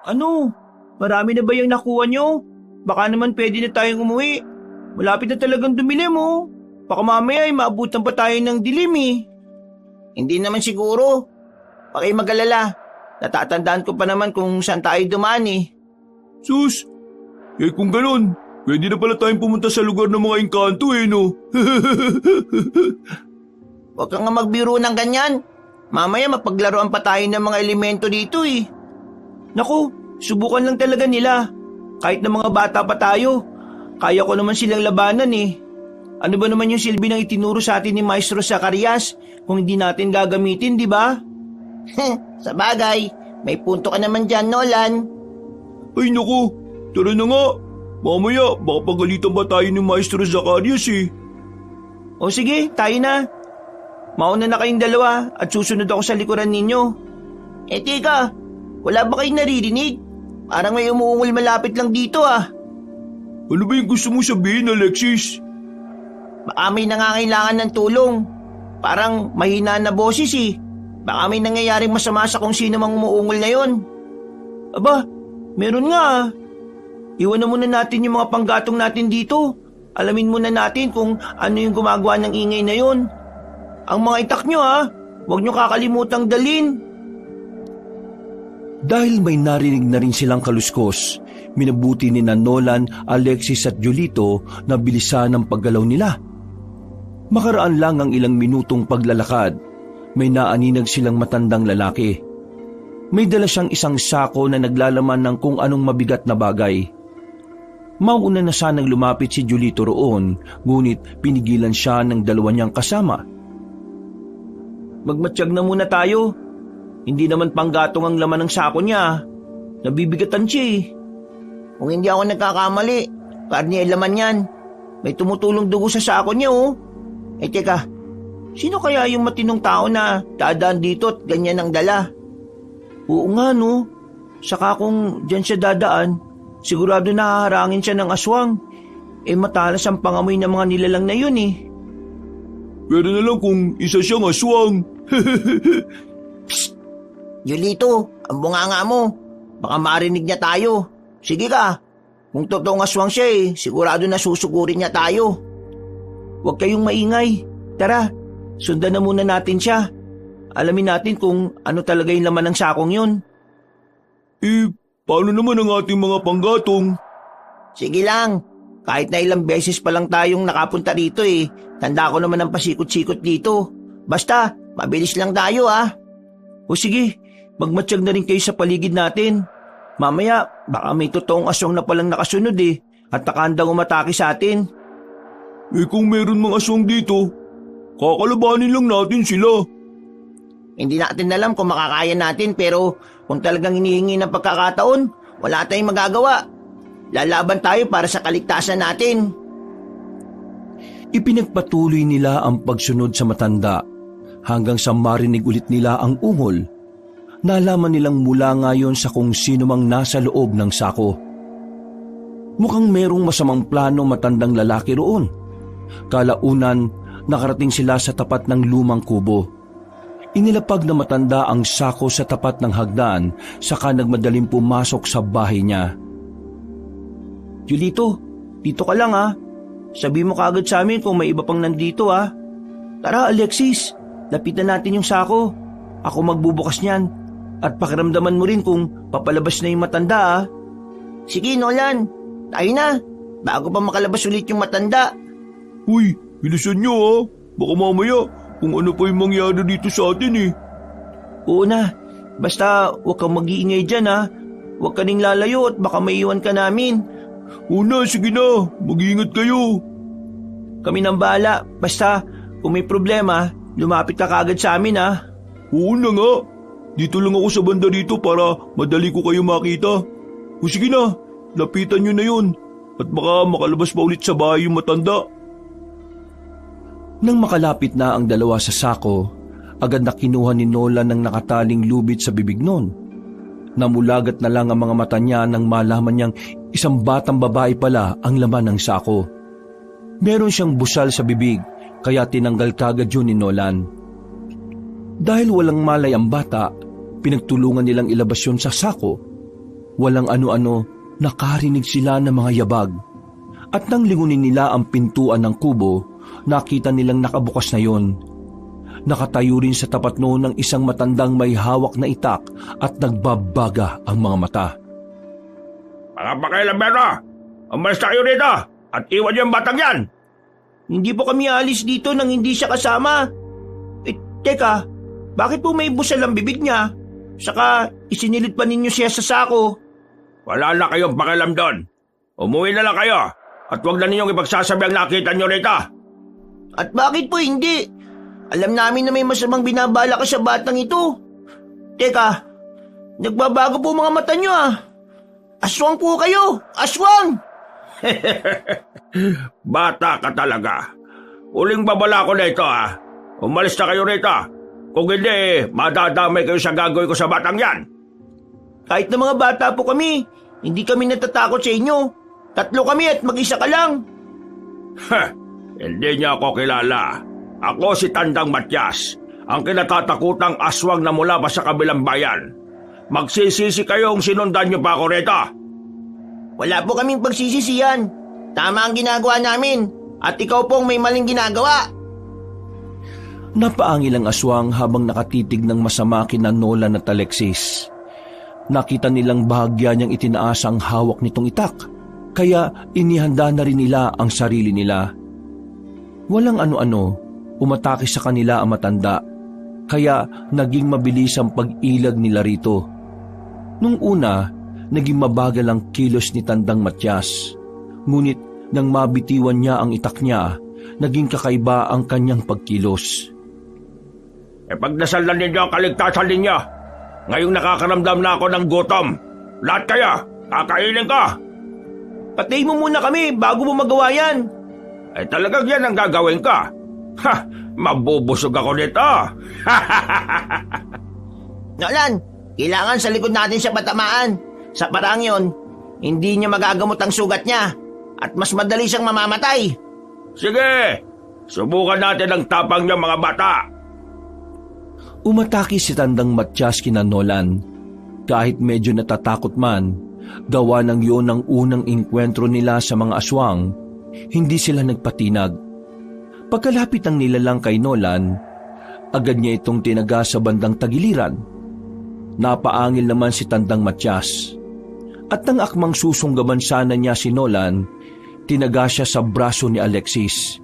Ano? Marami na ba yung nakuha nyo? Baka naman pwede na tayong umuwi. Malapit na talagang dumilim oh. Baka mamaya ay maabutan pa tayo ng dilim eh. Hindi naman siguro. Baka kayo mag-alala. Natatandaan ko pa naman kung saan tayo dumaan eh. Sus, kung ganun, pwede na pala tayong pumunta sa lugar ng mga engkanto no? Huwag kang nga magbiro ng ganyan. Mamaya mapaglaruan pa tayo ng mga elemento dito eh. Naku, subukan lang talaga nila. Kahit na mga bata pa tayo, kaya ko naman silang labanan eh. Ano ba naman yung silbi ng itinuro sa atin ni Maestro Zacarias kung hindi natin gagamitin, di ba? Sa bagay, may punto ka naman dyan, Nolan. Ay naku, tara na nga. Mamaya, baka pagalitan ba tayo ni Maestro Zacarias eh. O sige, tayo na. Mauna na kayong dalawa at susunod ako sa likuran ninyo. Teka, wala ba kayong naririnig? Parang may umuungol malapit lang dito ah. Ano ba yung gusto mong sabihin, Alexis? Baka may nangangailangan ng tulong. Parang mahina na boses eh. Baka may nangyayaring masama sa kung sino mang umuungol na yon. Aba, meron nga ah. Iwan na muna natin yung mga panggatong natin dito. Alamin muna natin kung ano yung gumagawa ng ingay na yon. Ang mga itak nyo ha, huwag nyo kakalimutang dalin. Dahil may narinig na rin silang kaluskos, minabuti ni Nolan, Alexis at Julito na bilisan ang paggalaw nila. Makaraan lang ang ilang minutong paglalakad, may naaninag silang matandang lalaki. May dala siyang isang sako na naglalaman ng kung anong mabigat na bagay. Mauna na sanang lumapit si Julito roon, ngunit pinigilan siya ng dalawa niyang kasama. Magmatsyag na muna tayo. Hindi naman panggatong ang laman ng sako niya. Nabibigatan siya eh. Kung hindi ako nagkakamali, karne ay laman yan. May tumutulong dugo sa sako niya oh. Teka, sino kaya yung matinong tao na dadaan dito at ganyan ang dala? Oo nga no. Saka kung dyan siya dadaan, sigurado nahaharangin siya ng aswang. Matalas ang pangamoy ng mga nilalang na yun eh. Pero na lang kung isa siyang aswang. Psst! Julito, ang bunganga mo. Baka marinig niya tayo. Sige ka, kung totoong aswang siya sigurado na susugurin niya tayo. Huwag kayong maingay. Tara, sundan na muna natin siya. Alamin natin kung ano talaga yung laman ng sakong yun. Paano naman ang ating mga panggatong? Sige lang, kahit na ilang beses pa lang tayong nakapunta rito tanda ko naman ang pasikot-sikot dito. Basta, mabilis lang tayo O sige, magmatsyag na rin kayo sa paligid natin. Mamaya, baka may totoong aswang na palang nakasunod at nakandang umatake sa atin. Kung meron mga aswang dito, kakalabanin lang natin sila. Hindi natin alam kung makakaya natin pero kung talagang hinihingi ng pagkakataon, wala tayong magagawa. Lalaban tayo para sa kaligtasan natin. Ipinagpatuloy nila ang pagsunod sa matanda hanggang sa marinig ulit nila ang ungol. Nalaman nilang mula ngayon sa kung sino mang nasa loob ng sako. Mukhang merong masamang plano matandang lalaki roon. Kalaunan, nakarating sila sa tapat ng lumang kubo. Inilapag na matanda ang sako sa tapat ng hagdan, saka nagmadaling pumasok sa bahay niya. Julito, dito ka lang Sabi mo kaagad sa amin kung may iba pang nandito Tara Alexis, lapitan natin yung sako. Ako magbubukas niyan. At pakiramdaman mo rin kung papalabas na yung matanda Sige Nolan, tayo na. Bago pa makalabas ulit yung matanda. Uy, bilisan nyo Baka mamaya kung ano pa yung mangyari dito sa atin Oo na, basta huwag kang mag-iingay dyan Huwag ka ning lalayo at baka maiwan ka namin. Una, sige na, mag-iingat kayo. Kami nang bahala, basta kung may problema, lumapit ka kaagad sa amin Oo na nga, dito lang ako sa banda dito para madali ko kayo makita. O sige na, lapitan nyo na yun at baka makalabas pa ulit sa bahay yung matanda. Nang makalapit na ang dalawa sa sako, agad na kinuha ni Nolan ng nakataling lubid sa bibig nun. Namulagat na lang ang mga mata niya nang malaman niyang isang batang babae pala ang laman ng sako. Meron siyang busal sa bibig, kaya tinanggal kagad yun ni Nolan. Dahil walang malay ang bata, pinagtulungan nilang ilabas yun sa sako. Walang ano-ano, nakarinig sila ng mga yabag. At nang lingunin nila ang pintuan ng kubo, nakita nilang nakabukas na yon. Nakatayo rin sa tapat noon ng isang matandang may hawak na itak at nagbabaga ang mga mata. Mga pakailanbero, umalis na kayo rito at iwan niyo ang batang yan. Hindi po kami alis dito nang hindi siya kasama. Teka, bakit po may busal ang bibig niya? Saka isinilid pa ninyo siya sa sako. Wala na kayong pakialam doon. Umuwi na lang kayo at huwag na ninyong ipagsasabi ang nakita niyo rito. At bakit po hindi? Alam namin na may masamang binabala ka sa batang ito. Teka, nagbabago po mga mata niyo ah. Aswang po kayo! Aswang! Bata ka talaga. Uling babala ko na ito ha. Umalis na kayo rito. Kung hindi, madadamay kayo sa gagawin ko sa batang yan. Kahit na mga bata po kami, hindi kami natatakot sa inyo. 3 kami at mag-isa ka lang. Hindi niya ako kilala. Ako si Tandang Matyas, ang kinatatakutang aswang na mula pa sa kabilang bayan. Magsisisi kayong sinundan niyo pa ako rito. Wala po kaming pagsisisihan. Tama ang ginagawa namin. At ikaw pong may maling ginagawa. Napaangil ang aswang habang nakatitig ng masama kina Nolan at Alexis. Nakita nilang bahagya niyang itinaas ang hawak nitong itak, kaya inihanda na rin nila ang sarili nila. Walang ano-ano, umatake sa kanila ang matanda, kaya naging mabilis ang pag-ilag nila rito. Nung una, naging mabagal ang kilos ni Tandang Matyas, ngunit nang mabitiwan niya ang itak niya, naging kakaiba ang kanyang pagkilos. Pagdasalan ninyo ang kaligtasan ninyo. Ngayong nakakaramdam na ako ng gutom. Lahat kayo, kakainin ko. Patayin mo muna kami bago mo magawa yan. Ay talagang yan ang gagawin ko. Ha! Mabubusog ako nito. Nolan, kailangan sa likod natin siya patamaan. Sa parang yon, hindi niya magagamot ang sugat niya at mas madali siyang mamamatay. Sige, subukan natin ang tapang niyo mga bata. Umatake si Tandang Matyas kina Nolan. Kahit medyo natatakot man, gawa ng yun ang unang inkwentro nila sa mga aswang, hindi sila nagpatinag. Pagkalapit ng nilalang kay Nolan, agad niya itong tinaga sa bandang tagiliran. Napaangil naman si Tandang Matyas. At nang akmang susunggaban sana niya si Nolan, tinaga siya sa braso ni Alexis.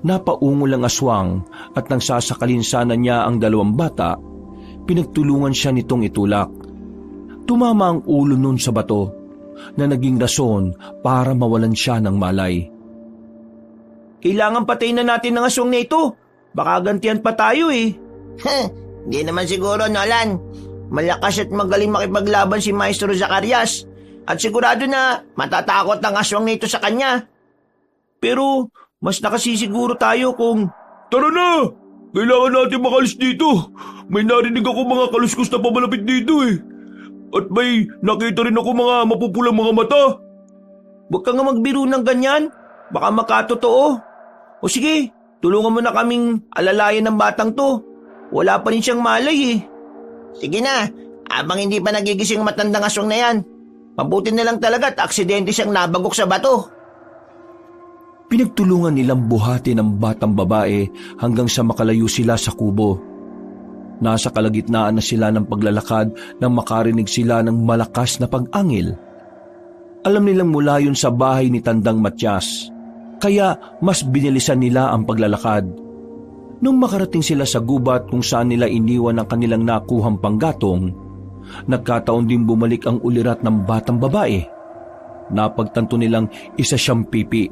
Napaungol ang aswang at nang sasakalin sana niya ang 2 bata, pinagtulungan siya nitong itulak. Tumama ang ulo nun sa bato na naging rason para mawalan siya ng malay. Kailangan patayin na natin ang aswang na ito. Baka gantihan pa tayo eh. Hindi naman siguro, Nolan. Malakas at magaling makipaglaban si Maestro Zacarias. At sigurado na matatakot ang aswang na ito sa kanya. Pero mas nakasisiguro tayo kung... Tara na! Kailangan natin makalis dito. May narinig ako mga kaluskos na pamalapit dito eh. At may nakita rin ako mga mapupulang mga mata. Huwag ka nga magbiro ng ganyan. Baka makatotoo. O sige, tulungan mo na kaming alalayan ng batang to. Wala pa rin siyang malay eh. Sige na, habang hindi pa nagigising matandang aswang na yan. Mabuti na lang talaga at aksidente siyang nabagok sa bato. Pinagtulungan nilang buhatin ang batang babae hanggang sa makalayo sila sa kubo. Nasa kalagitnaan na sila ng paglalakad nang makarinig sila ng malakas na pag-angil. Alam nilang mula yun sa bahay ni Tandang Matyas, kaya mas binilisan nila ang paglalakad. Nung makarating sila sa gubat kung saan nila iniwan ang kanilang nakuhang panggatong, nagkataon din bumalik ang ulirat ng batang babae. Napagtanto nilang isa siyang pipi,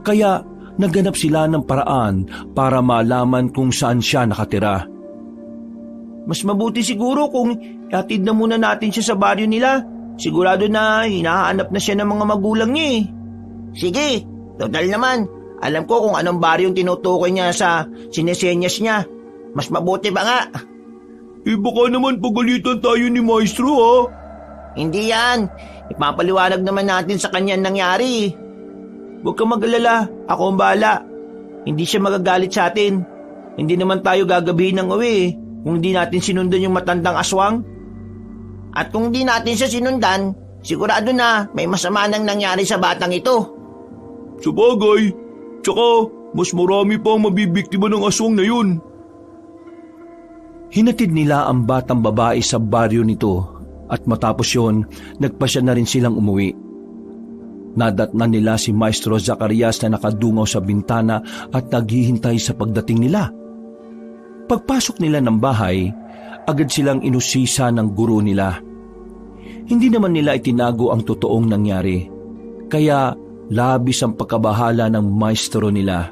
kaya naghanap sila ng paraan para malaman kung saan siya nakatira. Mas mabuti siguro kung ihatid na muna natin siya sa baryo nila. Sigurado na hinahanap na siya ng mga magulang niya eh. Sige, total naman. Alam ko kung anong baryong tinutukoy niya sa sinesenyas niya. Mas mabuti ba nga? Baka naman pagalitan tayo ni Maestro ha? Hindi yan. Ipapaliwanag naman natin sa kanya ang nangyari. Huwag kang mag-alala. Ako ang bahala. Hindi siya magagalit sa atin. Hindi naman tayo gagabihin ng uwi kung hindi natin sinundan yung matandang aswang. At kung hindi natin siya sinundan, sigurado na may masama nang nangyari sa batang ito. Sabagay, tsaka mas marami pa ang mabibiktima ng aswang na yun. Hinatid nila ang batang babae sa baryo nito at matapos yon, nagpasya na rin silang umuwi. Nadatnan nila si Maestro Zacarias na nakadungaw sa bintana at naghihintay sa pagdating nila. Pagpasok nila ng bahay, agad silang inusisa ng guro nila. Hindi naman nila itinago ang totoong nangyari, kaya labis ang pagkabahala ng maestro nila.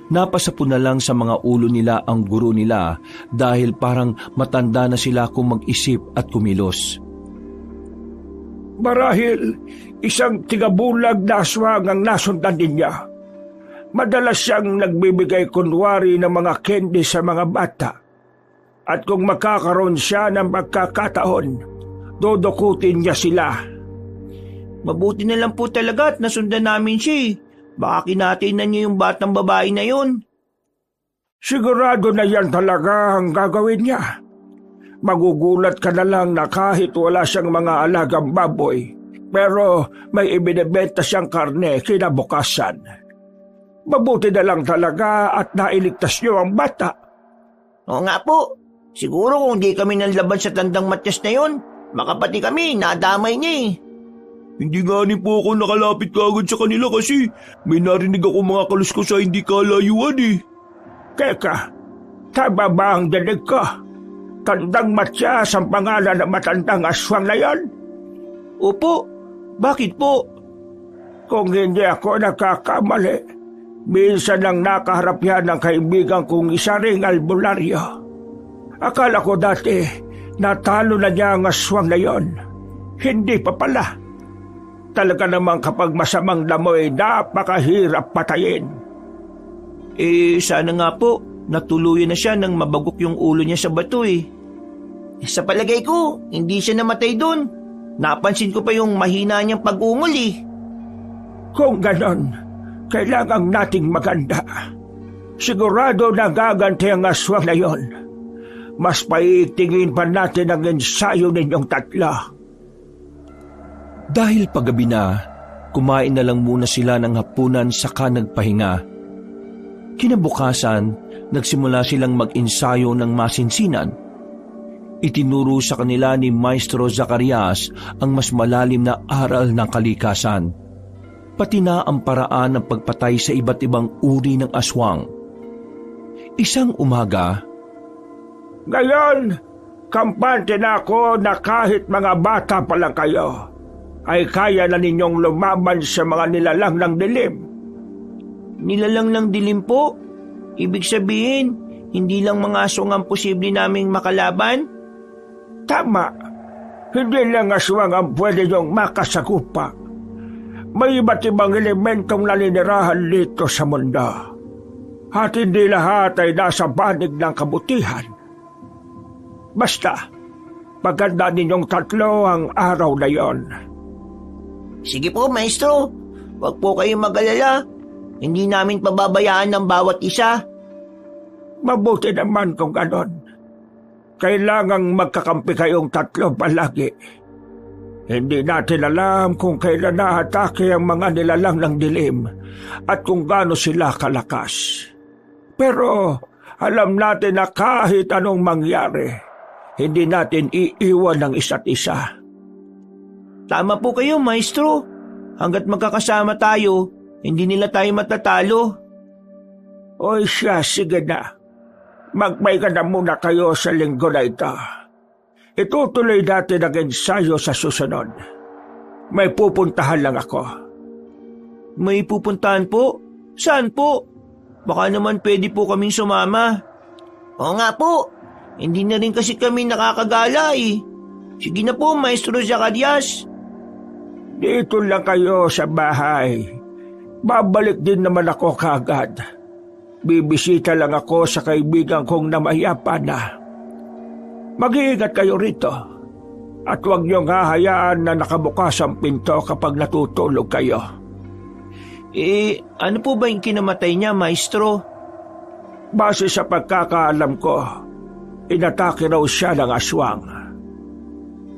Napasapo na lang sa mga ulo nila ang guro nila dahil parang matanda na sila kung mag-isip at kumilos. Marahil isang tigabulag na aswang ang nasundan niya. Madalas siyang nagbibigay kunwari ng mga candy sa mga bata. At kung makakaroon siya ng magkakataon, dodokutin niya sila. Mabuti na lang po talaga at nasundan namin siya eh. Baka kinatinan niyo yung batang babae na yun. Sigurado na yan talaga ang gagawin niya. Magugulat ka na lang na kahit wala siyang mga alagang baboy, pero may ibinebenta siyang karne kinabukasan. Mabuti na lang talaga at nailigtas niyo ang bata. Oo nga po. Siguro kung di kami nanlaban sa Tandang Matyas na yun, makapati kami, nadamay niya eh. Hindi nga ni po ako nakalapit kaagad sa kanila kasi may narinig ako mga kaluskos sa hindi kalayuan eh. Teka, tama ba ang dinig ko? Tandang Matyas ang pangalan ng matandang aswang na yan? Opo, bakit po? Kung hindi ako nakakamali, minsan lang nakaharap yan ng kaibigan kong isa ring albularyo. Akala ko dati, natalo na niya ang aswang na yon. Hindi pa pala. Talaga namang kapag masamang damoy, napakahirap patayin. Sana nga po, natuluyan na siya nang mabagok yung ulo niya sa bato eh. Sa palagay ko, hindi siya namatay doon. Napansin ko pa yung mahina niyang pag-ungol eh. Kung ganon, kailangang nating maganda. Sigurado na gaganti ang aswang na yon. Mas paitingin pa natin ang ensayo ninyong tatlo. Dahil paggabi na, kumain na lang muna sila ng hapunan saka nagpahinga. Kinabukasan, nagsimula silang mag-ensayo ng masinsinan. Itinuro sa kanila ni Maestro Zacarias ang mas malalim na aral ng kalikasan, pati na ang paraan ng pagpatay sa iba't ibang uri ng aswang. Isang umaga, ngayon, kampante na ako na kahit mga bata pa lang kayo, ay kaya na ninyong lumaban sa mga nilalang ng dilim. Nilalang ng dilim po? Ibig sabihin, hindi lang mga aswang ang posible naming makalaban? Tama. Hindi lang aswang ang pwede nyong makasagupa. May iba't ibang elementong naninirahan dito sa mundo. At hindi lahat ay nasa banig ng kabutihan. Basta, paganda ninyong tatlo ang araw na yon. Sige po, Maestro. Huwag po kayong mag-alala. Hindi namin pababayaan ng bawat isa. Mabuti naman kung ganon. Kailangang magkakampi kayong tatlo palagi. Hindi natin alam kung kailan naatake ang mga nilalang ng dilim at kung gaano sila kalakas. Pero alam natin na kahit anong mangyari, hindi natin iiwan ng isa't isa. Tama po kayo, Maestro. Hanggat magkakasama tayo, hindi nila tayo matatalo. O siya, sige na. Magmay ka na muna kayo sa linggo na ito. Itutuloy natin ang ensayo sa susunod. May pupuntahan lang ako. May pupuntahan po? Saan po? Baka naman pwede po kaming sumama. Oo nga po. Hindi na rin kasi kami nakakagala eh. Sige na po, Maestro Zacarias. Dito lang kayo sa bahay. Babalik din naman ako kaagad. Bibisita lang ako sa kaibigan kong namayapa na. Mag-iingat kayo rito. At huwag niyong hahayaan na nakabukas ang pinto kapag natutulog kayo. Ano po ba yung kinamatay niya, Maestro? Base sa pagkakaalam ko, inatake raw siya ng aswang.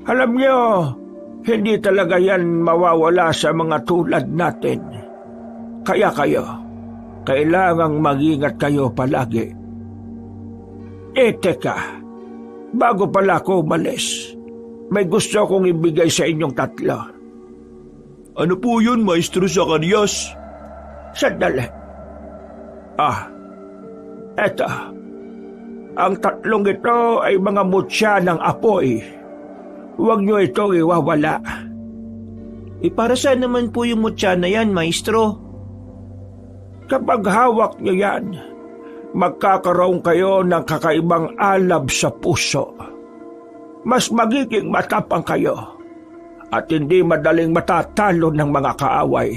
Alam niyo, Hindi talaga yan mawawala sa mga tulad natin. Kaya kayo, kailangang mag-ingat kayo palagi. Teka, bago pala ako umalis, may gusto akong ibigay sa inyong tatlo. Ano po yun, Maestro Zacarias? Sandali. Eto. Ang tatlong ito ay mga mutya ng apoy. Huwag niyo itong iwawala. Para saan naman po yung mutya na yan, Maestro? Kapag hawak niyo yan, magkakaroon kayo ng kakaibang alab sa puso. Mas magiging matapang kayo at hindi madaling matatalo ng mga kaaway.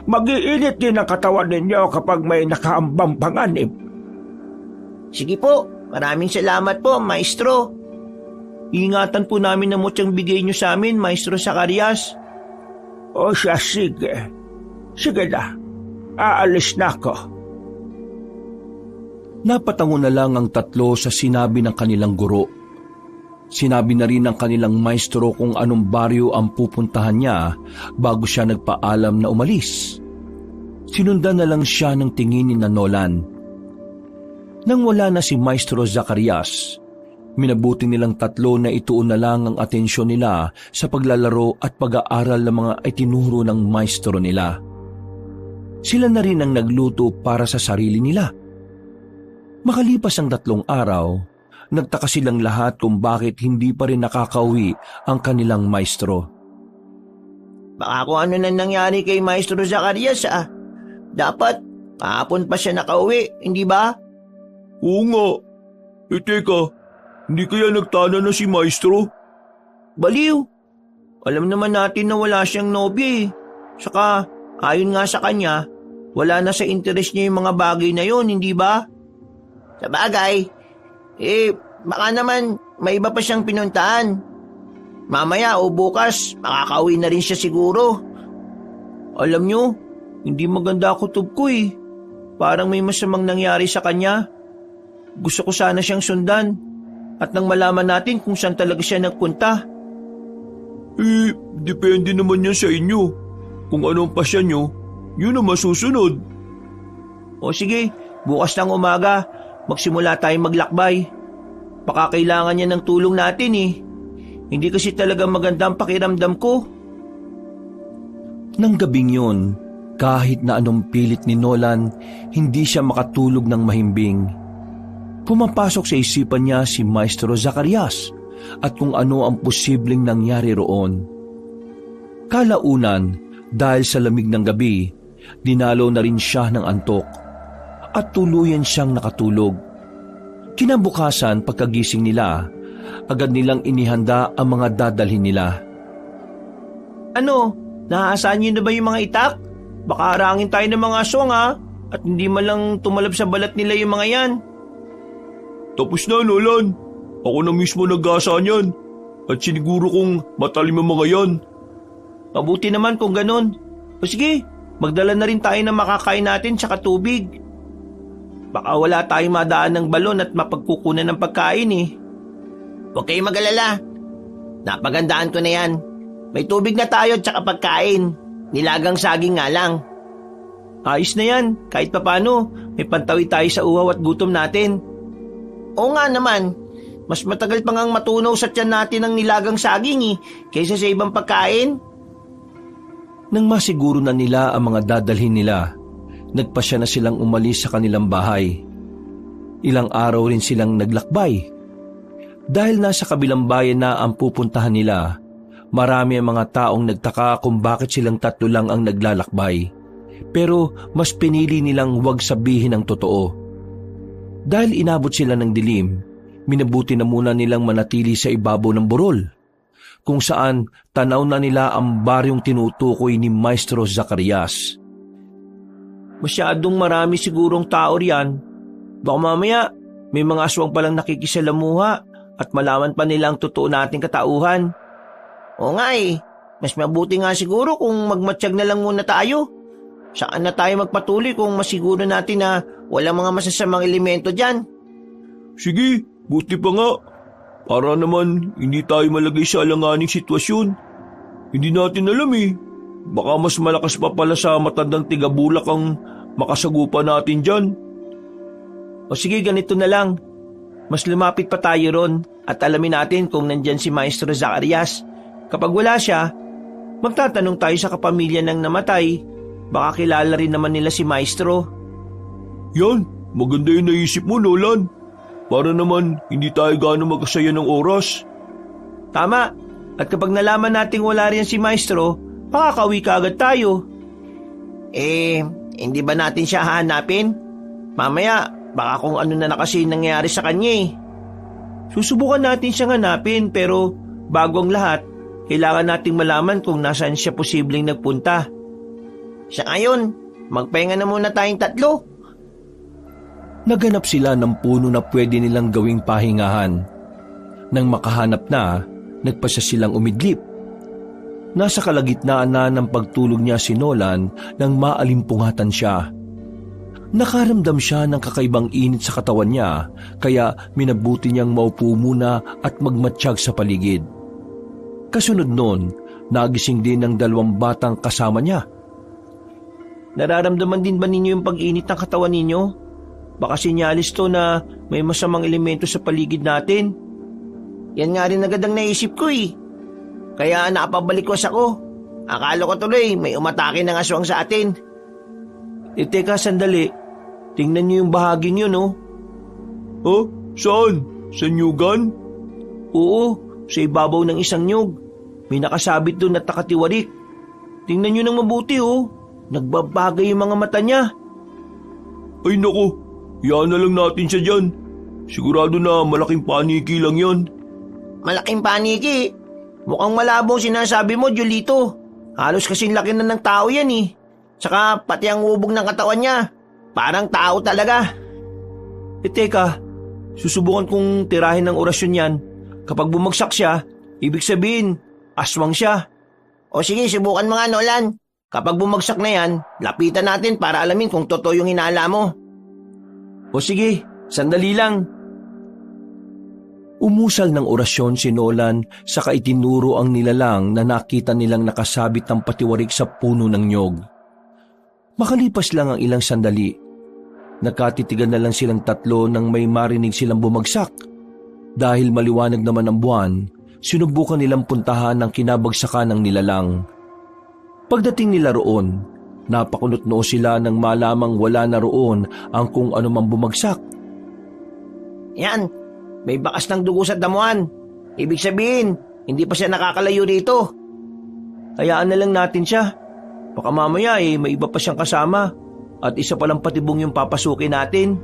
Mag-iinit din ang katawan ninyo kapag may nakaambang panganib. Sige po, maraming salamat po, Maestro. Ingatan po namin ang mutyang bigay niyo sa amin, Maestro Zacarias. O siya, sige. Sige na, aalis na ako. Napatango na lang ang tatlo sa sinabi ng kanilang guro. Sinabi na rin ng kanilang maestro kung anong baryo ang pupuntahan niya bago siya nagpaalam na umalis. Sinundan na lang siya ng tingin ni Nolan. Nang wala na si Maestro Zacarias, minabuti nilang tatlo na ituon na lang ang atensyon nila sa paglalaro at pag-aaral ng mga itinuro ng maestro nila. Sila na rin ang nagluto para sa sarili nila. Makalipas ang 3 araw, nagtaka silang lahat kung bakit hindi pa rin nakakauwi ang kanilang maestro. Baka kung ano na nangyari kay Maestro Zacarias Dapat, kahapon pa siya nakauwi, hindi ba? Oo nga. Teka, hindi kaya nagtana na si Maestro? Baliw. Alam naman natin na wala siyang nobya Saka, ayon nga sa kanya, wala na sa interes niya yung mga bagay na yon, hindi ba? Sa bagay, baka naman may iba pa siyang pinuntahan. Mamaya o bukas, makakauwi na rin siya siguro. Alam nyo, hindi maganda kutob ko Parang may masamang nangyari sa kanya. Gusto ko sana siyang sundan at nang malaman natin kung saan talaga siya nagpunta. Depende naman yan sa inyo. Kung anong pasya nyo, yun ang masusunod. O sige, bukas ng umaga, magsimula tayong maglakbay. Baka kailangan niya ng tulong natin Hindi kasi talaga maganda ang pakiramdam ko. Nang gabing yun, kahit na anong pilit ni Nolan, hindi siya makatulog ng mahimbing. Pumapasok sa isipan niya si Maestro Zacarias at kung ano ang posibleng nangyari roon. Kalaunan, dahil sa lamig ng gabi, dinalo na rin siya ng antok at tuluyan siyang nakatulog. Kinabukasan pagkagising nila, agad nilang inihanda ang mga dadalhin nila. Ano? Naaasahan niyo na ba yung mga itak? Baka harangin tayo ng mga aswang at hindi man lang tumalab sa balat nila yung mga yan. Tapos na, Nolan. Ako na mismo nag-asa niyan. At siniguro kong matalim ang mga yan. Mabuti naman kung ganun. O sige, magdala na rin tayo ng makakain natin tsaka tubig. Baka wala tayong madaan ng balon at mapagkukunan ng pagkain Huwag kayong mag-alala. Napagandaan ko na yan. May tubig na tayo tsaka pagkain. Nilagang saging nga lang. Ayos na yan. Kahit papano, may pantawid tayo sa uhaw at gutom natin. Oo nga naman. Mas matagal pa ngang matunaw sa tiyan natin ang nilagang saging kaysa sa ibang pagkain. Nang masiguro na nila ang mga dadalhin nila, nagpasya na silang umalis sa kanilang bahay. Ilang araw rin silang naglakbay. Dahil nasa kabilang bayan na ang pupuntahan nila, marami ang mga taong nagtaka kung bakit silang tatlo lang ang naglalakbay. Pero mas pinili nilang huwag sabihin ang totoo. Dahil inabot sila ng dilim, minabuti na muna nilang manatili sa ibabaw ng burol, kung saan tanaw na nila ang baryong tinutukoy ni Maestro Zacarias. Masyadong marami sigurong tao riyan. Baka mamaya may mga aswang palang nakikisalamuha at malaman pa nila ang totoo nating katauhan. Oo nga mas mabuti nga siguro kung magmatsyag na lang muna tayo. Saan na tayo magpatuloy kung masiguro natin na walang mga masasamang elemento dyan? Sige, buti pa nga. Para naman hindi tayo malagay sa alanganing sitwasyon. Hindi natin alam eh. Baka mas malakas pa pala sa matandang tigabulak ang makasagupa natin dyan. O sige, ganito na lang. Mas lumapit pa tayo ron at alamin natin kung nandyan si Maestro Zacarias. Kapag wala siya, magtatanong tayo sa kapamilya ng namatay. Baka kilala rin naman nila si Maestro. Yan, maganda yung naisip mo, Nolan. Para naman hindi tayo gaano magkasaya ng oras. Tama. At kapag nalaman nating wala rin si Maestro, makakauwi ka agad tayo. Hindi ba natin siya hahanapin? Mamaya, baka kung ano na kasi nangyari sa kanya eh. Susubukan natin siyang hanapin pero bago ang lahat, kailangan nating malaman kung nasaan siya posibleng nagpunta. Sa ngayon, magpahinga na muna tayong tatlo. Naganap sila ng puno na pwede nilang gawing pahingahan. Nang makahanap na, nagpasya silang umidlip. Nasa kalagitnaan na ng pagtulog niya si Nolan nang maalimpungatan siya. Nakaramdam siya ng kakaibang init sa katawan niya, kaya minabuti niyang maupo muna at magmatsyag sa paligid. Kasunod nun, nagising din ng 2 batang kasama niya. Nararamdaman din ba ninyo yung pag-init ng katawan ninyo? Baka sinyalis to na may masamang elemento sa paligid natin. Yan nga rin agad ang naisip ko eh. Kaya nakapabalikwas ako. Akala ko tuloy may umatake ng aswang sa atin. Teka, sandali. Tingnan niyo yung bahaging yun, oh. Oh, saan? Sa nyugan? Oo, sa ibabaw ng isang nyug. May nakasabit doon at nakatiwarik. Tingnan niyo nang mabuti, oh. Nagbabagay yung mga mata niya. Ay naku, yan na lang natin siya dyan. Sigurado na malaking paniki lang yan. Malaking paniki? Mukhang malabo sinasabi mo, Julito. Halos kasing laki na ng tao yan eh. Tsaka pati ang ubog ng katawan niya. Parang tao talaga. Teka, susubukan kong tirahin ng orasyon yan. Kapag bumagsak siya, ibig sabihin, aswang siya. O sige, subukan mo nga, Nolan. Kapag bumagsak na yan, lapitan natin para alamin kung totoo yung hinala mo. O sige, sandali lang. Umusal ng orasyon si Nolan saka itinuro ang nilalang na nakita nilang nakasabit ng patiwarik sa puno ng nyog. Makalipas lang ang ilang sandali, nakatitigan na lang silang tatlo nang may marinig silang bumagsak. Dahil maliwanag naman ang buwan, sinubukan nilang puntahan ang kinabagsakan ng nilalang. Pagdating nila roon, napakunot-noo sila nang malamang wala na roon ang kung ano mang bumagsak. Yan, may bakas ng dugo sa damuhan. Ibig sabihin, hindi pa siya nakakalayo rito. Hayaan na lang natin siya. Baka mamaya may iba pa siyang kasama at isa palang patibong yung papasukin natin.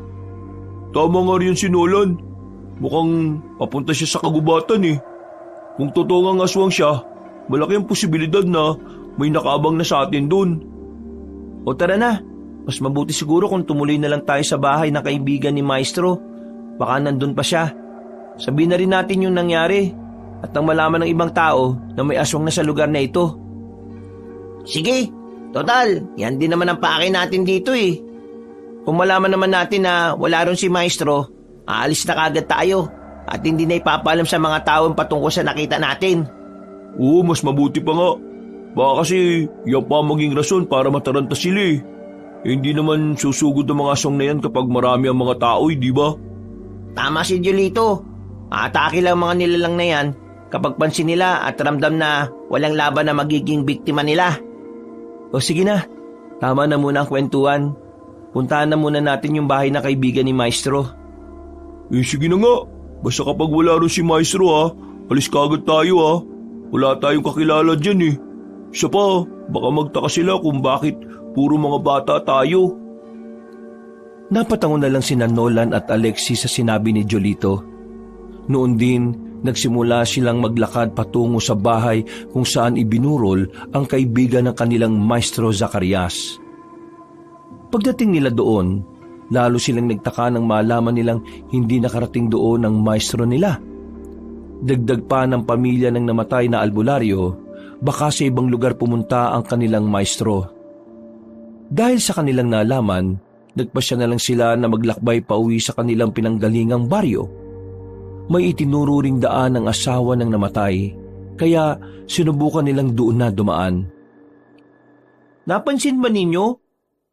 Tama nga rin si Nolan. Mukhang papunta siya sa kagubatan eh. Kung totoo nga aswang siya, malaki ang posibilidad na may nakaabang na sa atin dun. O tara na, mas mabuti siguro kung tumuloy na lang tayo sa bahay ng kaibigan ni Maestro. Baka nandun pa siya. Sabihin na rin natin yung nangyari at nang malaman ng ibang tao na may aswang na sa lugar na ito. Sige, total, yan din naman ang pake natin dito eh. Kung malaman naman natin na wala ron si Maestro, aalis na kagad tayo at hindi na ipapaalam sa mga taong patungkol sa nakita natin. Oo, mas mabuti pa nga. Baka kasi yan pa maging rason para mataranta sila eh. Hindi naman susugod ang mga aswang na yan kapag marami ang mga tao eh, di ba? Tama si Julito. Atake lang mga nilalang na yan kapag pansin nila at ramdam na walang laban na magiging biktima nila. O sige na, tama na muna ang kwentuhan. Puntahan na muna natin yung bahay na kaibigan ni Maestro. Sige na nga, basta kapag wala rin si Maestro ha, alis kagad tayo ha. Wala tayong kakilala dyan eh. Isa pa, baka magtaka sila kung bakit puro mga bata tayo. Napatango na lang sina Nolan at Alexis sa sinabi ni Jolito. Noon din, nagsimula silang maglakad patungo sa bahay kung saan ibinurol ang kaibigan ng kanilang Maestro Zacarias. Pagdating nila doon, lalo silang nagtaka nang malaman nilang hindi nakarating doon ang maestro nila. Dagdag pa ng pamilya ng namatay na albularyo, baka sa ibang lugar pumunta ang kanilang maestro. Dahil sa kanilang nalaman, nagpasya na lang sila na maglakbay pauwi sa kanilang pinanggalingang baryo. May itinuro ring daan ang asawa ng namatay, kaya sinubukan nilang doon na dumaan. Napansin ba ninyo?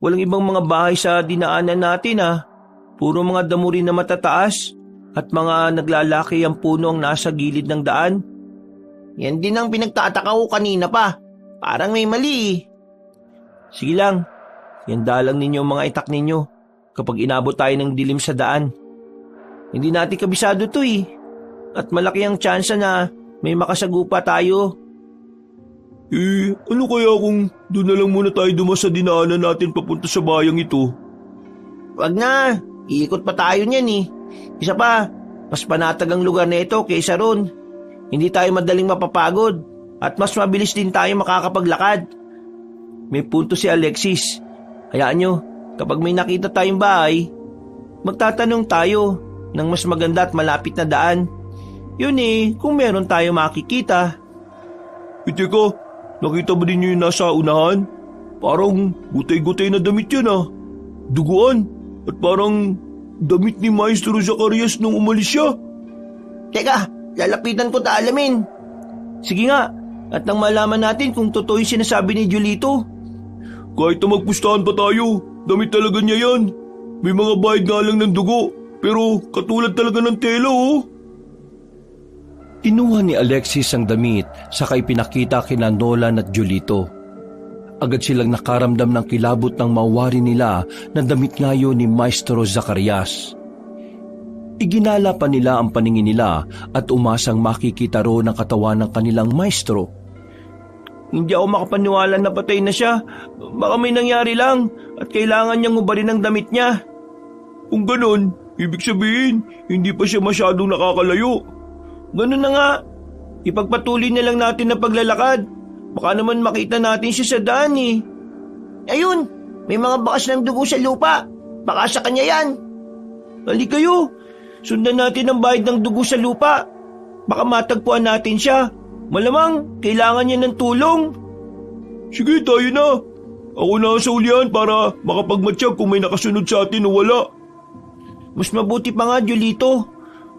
Walang ibang mga bahay sa dinaanan natin Puro mga damo rin na matataas at mga naglalaki ang puno ang nasa gilid ng daan. Yan din ang pinagtataka ko kanina pa. Parang may mali. Sige lang, handa lang ninyo ang mga itak ninyo kapag inabot tayo ng dilim sa daan. Hindi natin kabisado to at malaki ang tsansa na may makasagupa tayo. Ano kaya kung doon na lang muna tayo dumas sa dinaanan natin papunta sa bayang ito? Wag na, iikot pa tayo niyan Isa pa, mas panatag ang lugar na ito kaysa ron. Hindi tayo madaling mapapagod at mas mabilis din tayo makakapaglakad. May punto si Alexis. Hayaan nyo, kapag may nakita tayong bahay, magtatanong tayo ng mas maganda at malapit na daan. Yun kung meron tayo makikita. Teka, nakita ba din yung nasa unahan? Parang gutay-gutay na damit yan Duguan at parang damit ni Maestro Zacarias nung umalis siya. Teka, lalapitan ko alamin. Sige nga, at nang malaman natin kung totoo yung sinasabi ni Julito. Kahit na magpustahan pa tayo, damit talaga niya yan. May mga bahid nga lang ng dugo, pero katulad talaga ng tela Kinuha ni Alexis ang damit saka ipinakita kina Nolan at Julito. Agad silang nakaramdam ng kilabot ng mawari nila na damit ngayon ni Maestro Zacarias. Iginala pa nila ang paningin nila at umasang makikita roon ang katawan ng kanilang maestro. Hindi ako makapaniwala na patay na siya. Baka may nangyari lang at kailangan niyang ubarin ang damit niya. Kung ganon, ibig sabihin, hindi pa siya masyadong nakakalayo. Ganun na nga. Ipagpatuloy na lang natin na paglalakad. Baka naman makita natin siya sa daan Ayun, may mga bakas ng dugo sa lupa. Baka sa kanya yan. Halika kayo. Sundan natin ang bahid ng dugo sa lupa. Baka matagpuan natin siya. Malamang kailangan niya ng tulong. Sige, tayo na. Ako na sa ulian para makapagmatsyag kung may nakasunod sa atin o wala. Mas mabuti pa nga, Julito.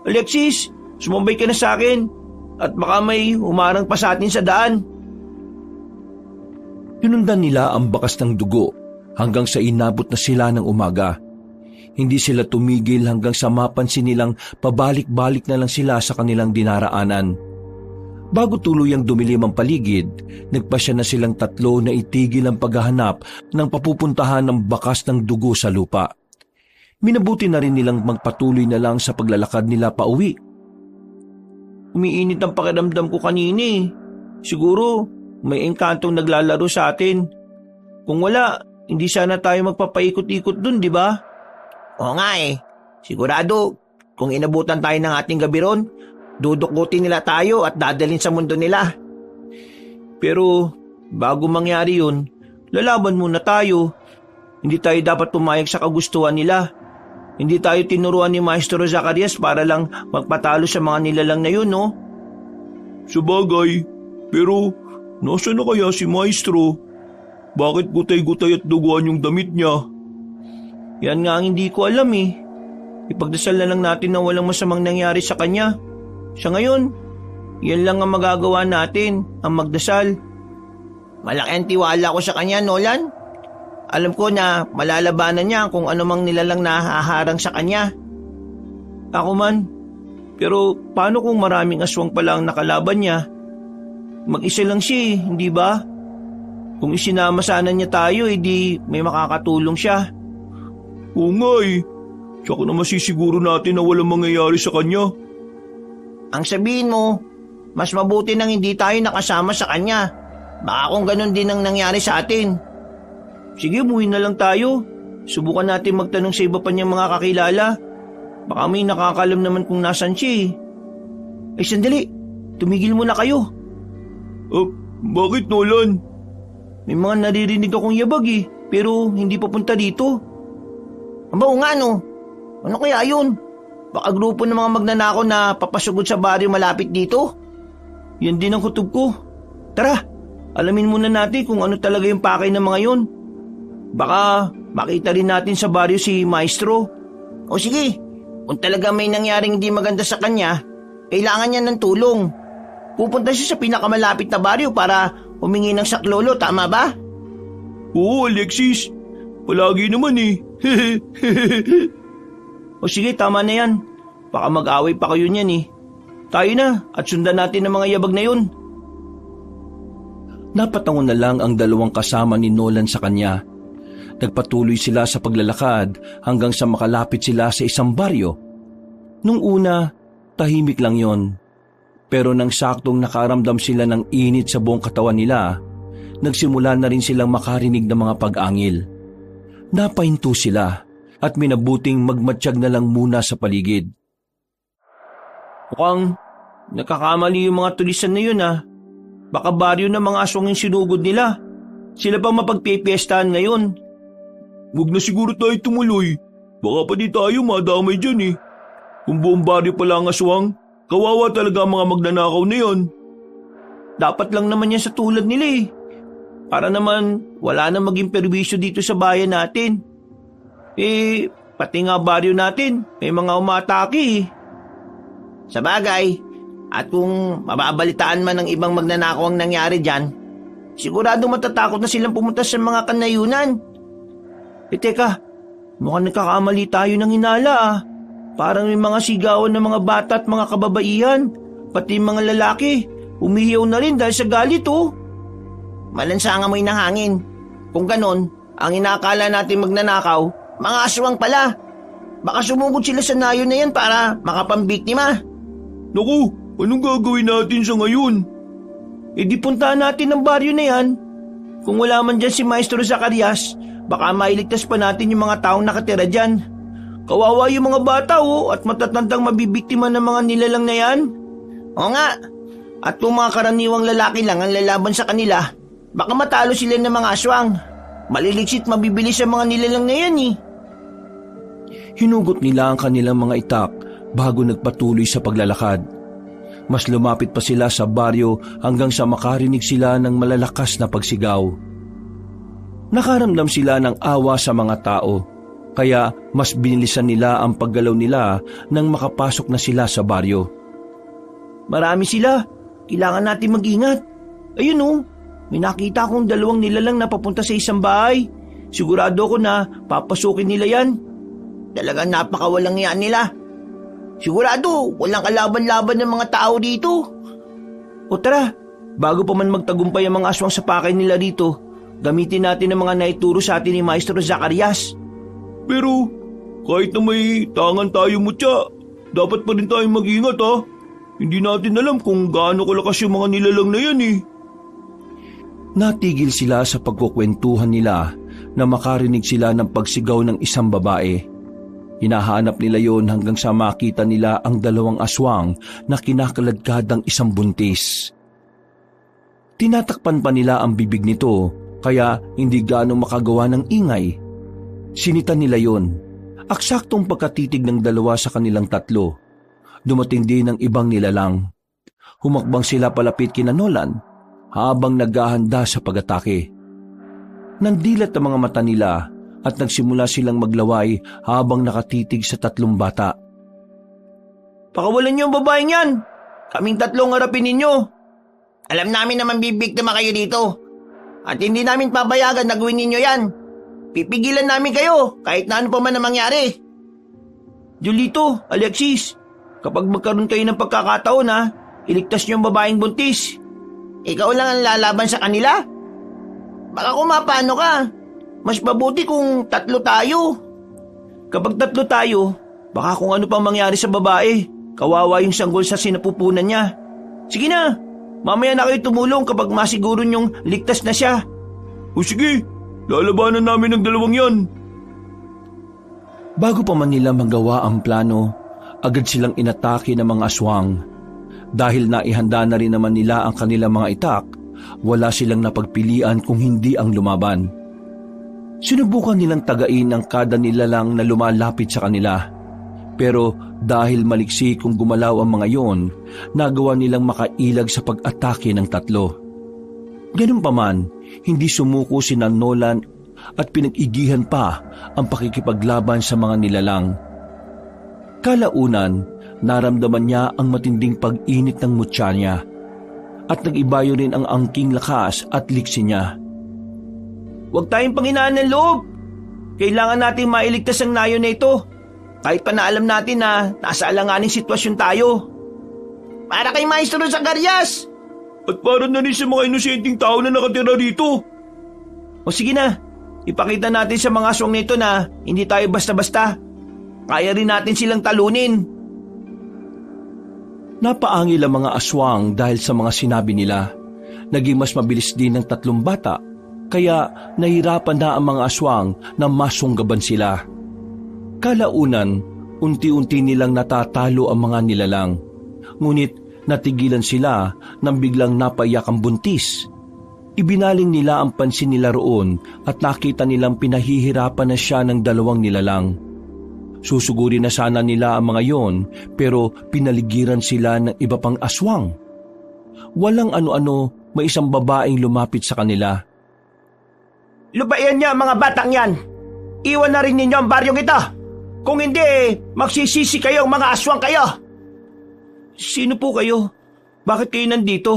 Alexis, sumabay ka na sa akin at baka may umarang pa sa atin sa daan. Pinundan nila ang bakas ng dugo hanggang sa inabot na sila ng umaga. Hindi sila tumigil hanggang sa mapansin nilang pabalik-balik na lang sila sa kanilang dinaraanan. Bago tuluyang dumilim ang paligid, nagpasya na silang tatlo na itigil ang paghahanap ng papupuntahan ng bakas ng dugo sa lupa. Minabuti na rin nilang magpatuloy na lang sa paglalakad nila pauwi. Umiinit ang pakiramdam ko kanina Siguro may engkantong naglalaro sa atin. Kung wala, hindi sana tayo magpapaikot-ikot dun, di ba? Oo nga Sigurado, kung inabutan tayo ng ating gabi ron, dudukutin nila tayo at dadalhin sa mundo nila. Pero bago mangyari yun, lalaban muna tayo. Hindi tayo dapat pumayag sa kagustuhan nila. Hindi tayo tinuruan ni Maestro Zacarias para lang magpatalo sa mga nilalang na yun, no? Sabagay, pero nasaan na kaya si Maestro? Bakit gutay-gutay at duguan yung damit niya? Yan nga ang hindi ko alam Ipagdasal na lang natin na walang masamang nangyari sa kanya. Sa ngayon, yan lang ang magagawa natin, ang magdasal. Malaki ang tiwala ko sa kanya, Nolan. Alam ko na malalabanan niya kung anumang nilalang nahaharang sa kanya. Ako man, pero paano kung maraming aswang pala ang nakalaban niya? Mag-isa lang siya, hindi ba? Kung isinama sana niya tayo, di may makakatulong siya. Oo nga Tsaka na masisiguro natin na walang mangyayari sa kanya. Ang sabihin mo, mas mabuti nang hindi tayo nakasama sa kanya. Baka kung ganun din ang nangyari sa atin. Sige, umuwi na lang tayo. Subukan natin magtanong sa iba pa niyang mga kakilala. Baka may nakakalam naman kung nasan siya Ay, sandali. Tumigil muna kayo. Bakit, Nolan? May mga naririnig akong yabag pero hindi papunta dito. Aba, o nga no. Ano kaya yun? Baka grupo ng mga magnanakaw na papasugod sa baryo malapit dito? Yan din ang kutob ko. Tara, alamin muna natin kung ano talaga yung pakay ng mga yun. Baka makita rin natin sa baryo si Maestro. O sige, Kung talaga may nangyaring hindi maganda sa kanya, kailangan niya ng tulong. Pupunta siya sa pinakamalapit na baryo para humingi ng saklolo, tama ba? Oo, Alexis. Palagi naman eh. O sige, tama na yan. Baka mag-away pa kayo niyan eh. Tayo na at sundan natin ang mga yabag na yun. Napatangon na lang ang dalawang kasama ni Nolan sa kanya. Nagpatuloy sila sa paglalakad hanggang sa makalapit sila sa isang baryo. Nung una, tahimik lang yon. Pero nang saktong nakaramdam sila ng init sa buong katawan nila, nagsimula na rin silang makarinig ng mga pag-angil. Napahinto sila at minabuting magmatsyag na lang muna sa paligid. Mukhang nakakamali yung mga tulisan na yun ah. Baka baryo na mga aswang yung sinugod nila. Sila pa mapagpipiestahan ngayon. Huwag na siguro tayo tumuloy. Baka pa di tayo madamay dyan eh. Kung buong baryo pala ang aswang, kawawa talaga ang mga magnanakaw na yon. Dapat lang naman yan sa tulad nila eh. Para naman wala na maging perwisyo dito sa bayan natin. Eh, pati nga baryo natin, may mga umatake eh. Sa bagay, at kung mababalitaan man ng ibang magnanakaw ang nangyari dyan, sigurado matatakot na silang pumunta sa mga kanayunan. Eh teka, mukhang nagkakamali tayo ng hinala ah. Parang may mga sigawan ng mga bata at mga kababaihan, pati mga lalaki, umihiyaw na rin dahil sa galit oh. Malansa ang amoy ng hangin. Kung ganon, ang inakala natin magnanakaw, mga aswang pala. Baka sumugod sila sa nayo na yan para makapambiktima. Naku, anong gagawin natin sa ngayon? E di puntahan natin ang baryo na yan. Kung wala man dyan si Maestro Zacarias, baka mailigtas pa natin yung mga taong nakatira dyan. Kawawa yung mga bata oh, at matatandang mabibiktima ng mga nilalang na yan. Oo nga, at kung mga karaniwang lalaki lang ang lalaban sa kanila, baka matalo sila ng mga aswang. Maliligsit mabibilis ang mga nilalang na yan eh. Hinugot nila ang kanilang mga itak bago nagpatuloy sa paglalakad. Mas lumapit pa sila sa baryo hanggang sa makarinig sila ng malalakas na pagsigaw. Nakaramdam sila ng awa sa mga tao, kaya mas binilisan nila ang paggalaw nila nang makapasok na sila sa baryo. Marami sila. Kailangan natin mag-ingat. Ayun oh, may nakita akong dalawang nilalang na papunta sa isang bahay. Sigurado ko na papasukin nila yan. Talagang napakawalang yan nila. Sigurado, walang kalaban-laban ng mga tao dito. O tara, bago pa man magtagumpay ang mga aswang sa pakay nila dito, gamitin natin ang mga naituro sa atin ni Maestro Zacarias. Pero kahit na may tangan tayo mutya, dapat pa rin tayong mag-ingat ha. Hindi natin alam kung gaano kalakas yung mga nilalang na yan eh. Natigil sila sa pagkukwentuhan nila na makarinig sila ng pagsigaw ng isang babae. Hinahanap nila yon hanggang sa makita nila ang dalawang aswang na kinakaladkad ng isang buntis. Tinatakpan pa nila ang bibig nito kaya hindi gaano makagawa ng ingay. Sinita nila yon. Aksaktong pagkatitig ng dalawa sa kanilang tatlo, dumating din ang ibang nilalang. Humakbang sila palapit kina Nolan habang naghahanda sa pag-atake. Nandilat ang mga mata nila at nagsimula silang maglaway habang nakatitig sa tatlong bata. Pakawalan niyo ang babaeng yan! Kaming tatlong harapin ninyo! Alam namin naman bibiktima kayo dito. At hindi namin papayagan na gawin ninyo yan. Pipigilan namin kayo kahit na ano pa man ang mangyari. Julito, Alexis, kapag magkaroon kayo ng pagkakataon ha, iligtas niyo ang babaeng buntis. Ikaw lang ang lalaban sa kanila? Baka kumapano ka. Mas mabuti kung tatlo tayo. Kapag tatlo tayo, baka kung ano pang mangyari sa babae, kawawa yung sanggol sa sinapupunan niya. Sige na, mamaya na kayo tumulong kapag masiguro niyong ligtas na siya. O sige, lalabanan namin ng dalawang yan. Bago pa man nila magawa ang plano, agad silang inatake ng mga aswang. Dahil naihanda na rin naman nila ang kanilang mga itak, wala silang napagpilian kung hindi ang lumaban. Sinubukan nilang tagain ang kada nilalang na lumalapit sa kanila. Pero dahil maliksi kung gumalaw ang mga yon, nagawa nilang makailag sa pag-atake ng tatlo. Ganun pa man, hindi sumuko sina Nolan at pinag-igihan pa ang pakikipaglaban sa mga nilalang. Kalaunan, naramdaman niya ang matinding pag-init ng mutya niya at nag-ibayo rin ang angking lakas at liksi niya. Huwag tayong panghinaan ng loob. Kailangan natin mailigtas ang nayon na ito. Kahit pa na alam natin na nasa alanganing sitwasyon tayo. Para kay Maestro Zacarias! At para na rin sa mga inosenteng tao na nakatira dito. O sige na, ipakita natin sa mga aswang nito na hindi tayo basta-basta. Kaya rin natin silang talunin. Napaangil ang mga aswang dahil sa mga sinabi nila. Naging mas mabilis din ng 3 bata, kaya nahirapan na ang mga aswang na masunggaban sila. Kalaunan, unti-unti nilang natatalo ang mga nilalang. Ngunit natigilan sila nang biglang napaiyak ang buntis. Ibinaling nila ang pansin nila roon at nakita nilang pinahihirapan na siya ng 2 nilalang. Susugurin na sana nila ang mga yon, pero pinaligiran sila ng iba pang aswang. Walang ano-ano, may isang babaeng lumapit sa kanila. Lubayan niya mga batang yan. Iwan na rin ninyo ang baryong ito. Kung hindi, magsisisi kayong mga aswang kayo. Sino po kayo? Bakit kayo nandito?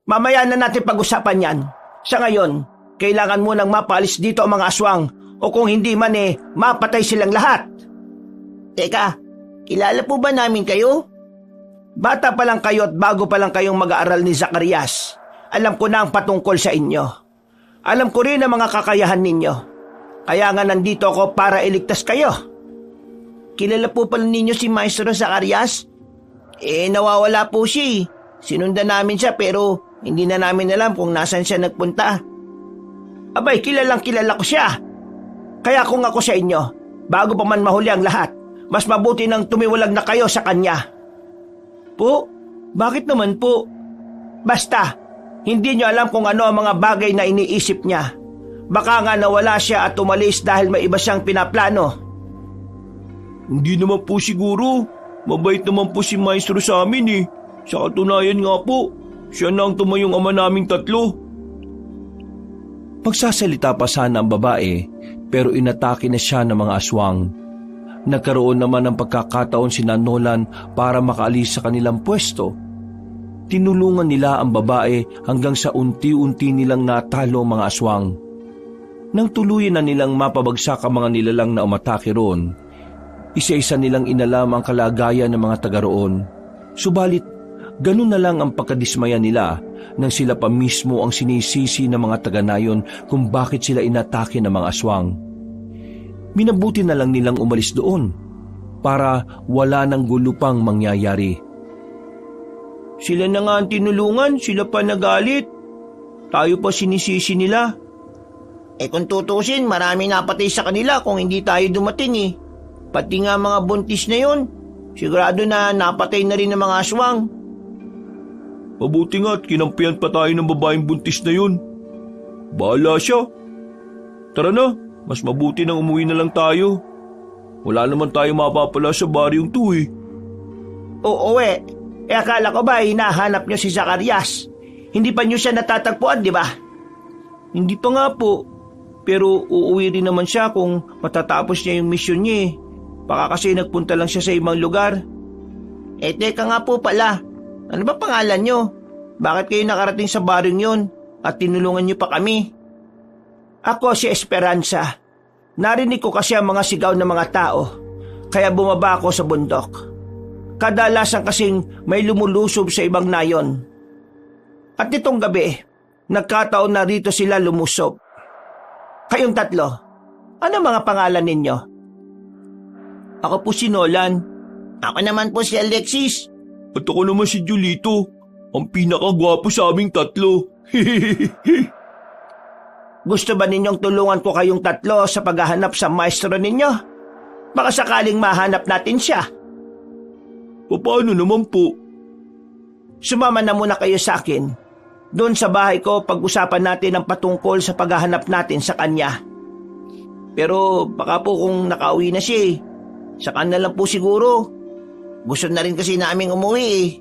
Mamaya na natin pag-usapan yan. Sa ngayon, kailangan mo nang mapalis dito ang mga aswang o kung hindi man mapatay silang lahat. Teka, kilala po ba namin kayo? Bata pa lang kayo at bago pa lang kayong mag-aaral ni Zacarias. Alam ko na ang patungkol sa inyo. Alam ko rin ang mga kakayahan ninyo. Kaya nga nandito ako para iligtas kayo. Kilala po pala ninyo si Maestro Zacarias? Nawawala po siya. Sinundan namin siya pero hindi na namin alam kung nasan siya nagpunta. Abay, kilalang kilala ko siya. Kaya kung ako sa inyo, bago pa man mahuli ang lahat, mas mabuti nang tumiwalag na kayo sa kanya. Po? Bakit naman po? Basta, hindi niyo alam kung ano ang mga bagay na iniisip niya. Baka nga nawala siya at umalis dahil may iba siyang pinaplano. Hindi naman po siguro. Mabait naman po si Maestro sa amin Sa katunayan nga po, siya na ang tumayong ama naming 3. Magsasalita pa sana ang babae, pero inatake na siya ng mga aswang. Nagkaroon naman ng pagkakataon si Nolan para makaalis sa kanilang pwesto. Tinulungan nila ang babae hanggang sa unti-unti nilang natalo ang mga aswang. Nang tuluyan na nilang mapabagsak ang mga nilalang na umatake roon, isa-isa nilang inalam ang kalagayan ng mga taga roon. Subalit, ganun na lang ang pagkadismaya nila nang sila pa mismo ang sinisisi ng mga taga-nayon kung bakit sila inatake ng mga aswang. Minabuti na lang nilang umalis doon para wala nang gulo pang mangyayari. Sila na nga ang tinulungan, sila pa nagalit. Tayo pa sinisisi nila. Kung tutusin, marami napatay sa kanila kung hindi tayo dumating Pati nga mga buntis na yon, sigurado na napatay na rin ng mga aswang. Mabuti nga at kinampihan pa tayo ng babaeng buntis na yun. Bahala siya. Tara na, mas mabuti nang umuwi na lang tayo. Wala naman tayo mapapala sa baryong to Oo akala ko ba hinahanap niyo si Zacarias? Hindi pa niyo siya natatagpuan, di ba? Hindi pa nga po. Pero uuwi rin naman siya kung matatapos niya yung misyon niya Baka kasi nagpunta lang siya sa ibang lugar. Teka nga po pala. Ano ba pangalan niyo? Bakit kayo nakarating sa baryong yun at tinulungan niyo pa kami? Ako si Esperanza. Narinig ko kasi ang mga sigaw ng mga tao. Kaya bumaba ako sa bundok. Kadalasan kasing may lumulusob sa ibang nayon. At nitong gabi, nagkataon na rito sila lumusob. Kayong 3, ano mga pangalan ninyo? Ako po si Nolan. Ako naman po si Alexis. At ako naman si Julito, ang pinakagwapo sa aming 3. Gusto ba ninyong tulungan ko kayong 3 sa paghahanap sa maestro ninyo? Baka sakaling mahanap natin siya. Paano naman po? Sumama na muna kayo sa akin. Doon sa bahay ko, pag-usapan natin ang patungkol sa paghahanap natin sa kanya. Pero baka po kung nakauwi na siya saka na lang po siguro. Gusto na rin kasi naming umuwi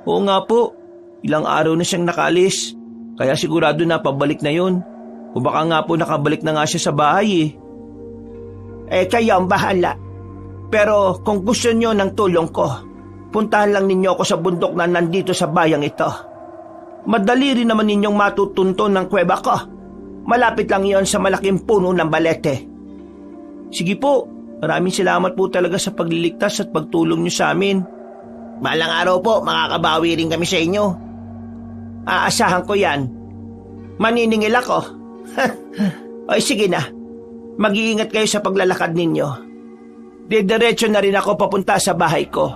Oo nga po, ilang araw na siyang nakaalis. Kaya sigurado na pabalik na yun. O baka nga po nakabalik na nga siya sa bahay Eh kayo ang bahala. Pero kung gusto nyo ng tulong ko, puntahan lang ninyo ako sa bundok na nandito sa bayang ito. Madali rin naman ninyong matutunto ng kuweba ko. Malapit lang iyon sa malaking puno ng balete. Sige po, maraming salamat po talaga sa pagliligtas at pagtulong nyo sa amin. Balang araw po, makakabawi rin kami sa inyo. Aasahan ko yan. Maniningil ako. Ay sige na, mag-iingat kayo sa paglalakad ninyo. Didiretso na rin ako papunta sa bahay ko.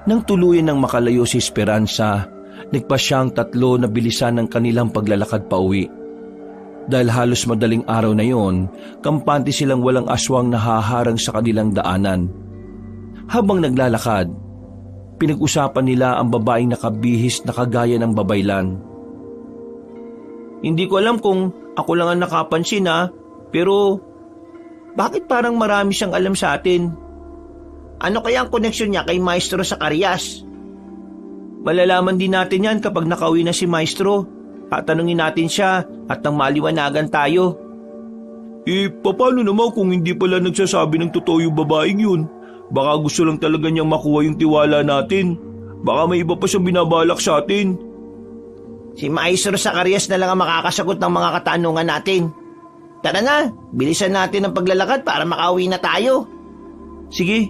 Nang tuluyan ng makalayo si Esperanza, nagpa siyang tatlo na bilisan ng kanilang paglalakad pauwi. Dahil halos madaling araw na yon, kampante silang walang aswang na haharang sa kanilang daanan. Habang naglalakad, pinag-usapan nila ang babaeng nakabihis na kagaya ng babaylan. Hindi ko alam kung ako lang ang nakapansin pero bakit parang marami siyang alam sa atin? Ano kaya ang koneksyon niya kay Maestro Zacarias? Malalaman din natin yan kapag nakauwi na si Maestro. Tatanungin natin siya at nang maliwanagan tayo. Paano naman kung hindi pala nagsasabi ng totoo yung babaeng yun? Baka gusto lang talaga niyang makuha yung tiwala natin. Baka may iba pa siyang binabalak sa atin. Si Maestro Zacarias na lang ang makakasagot ng mga katanungan natin. Tara na, bilisan natin ang paglalakad para makauwi na tayo. Sige,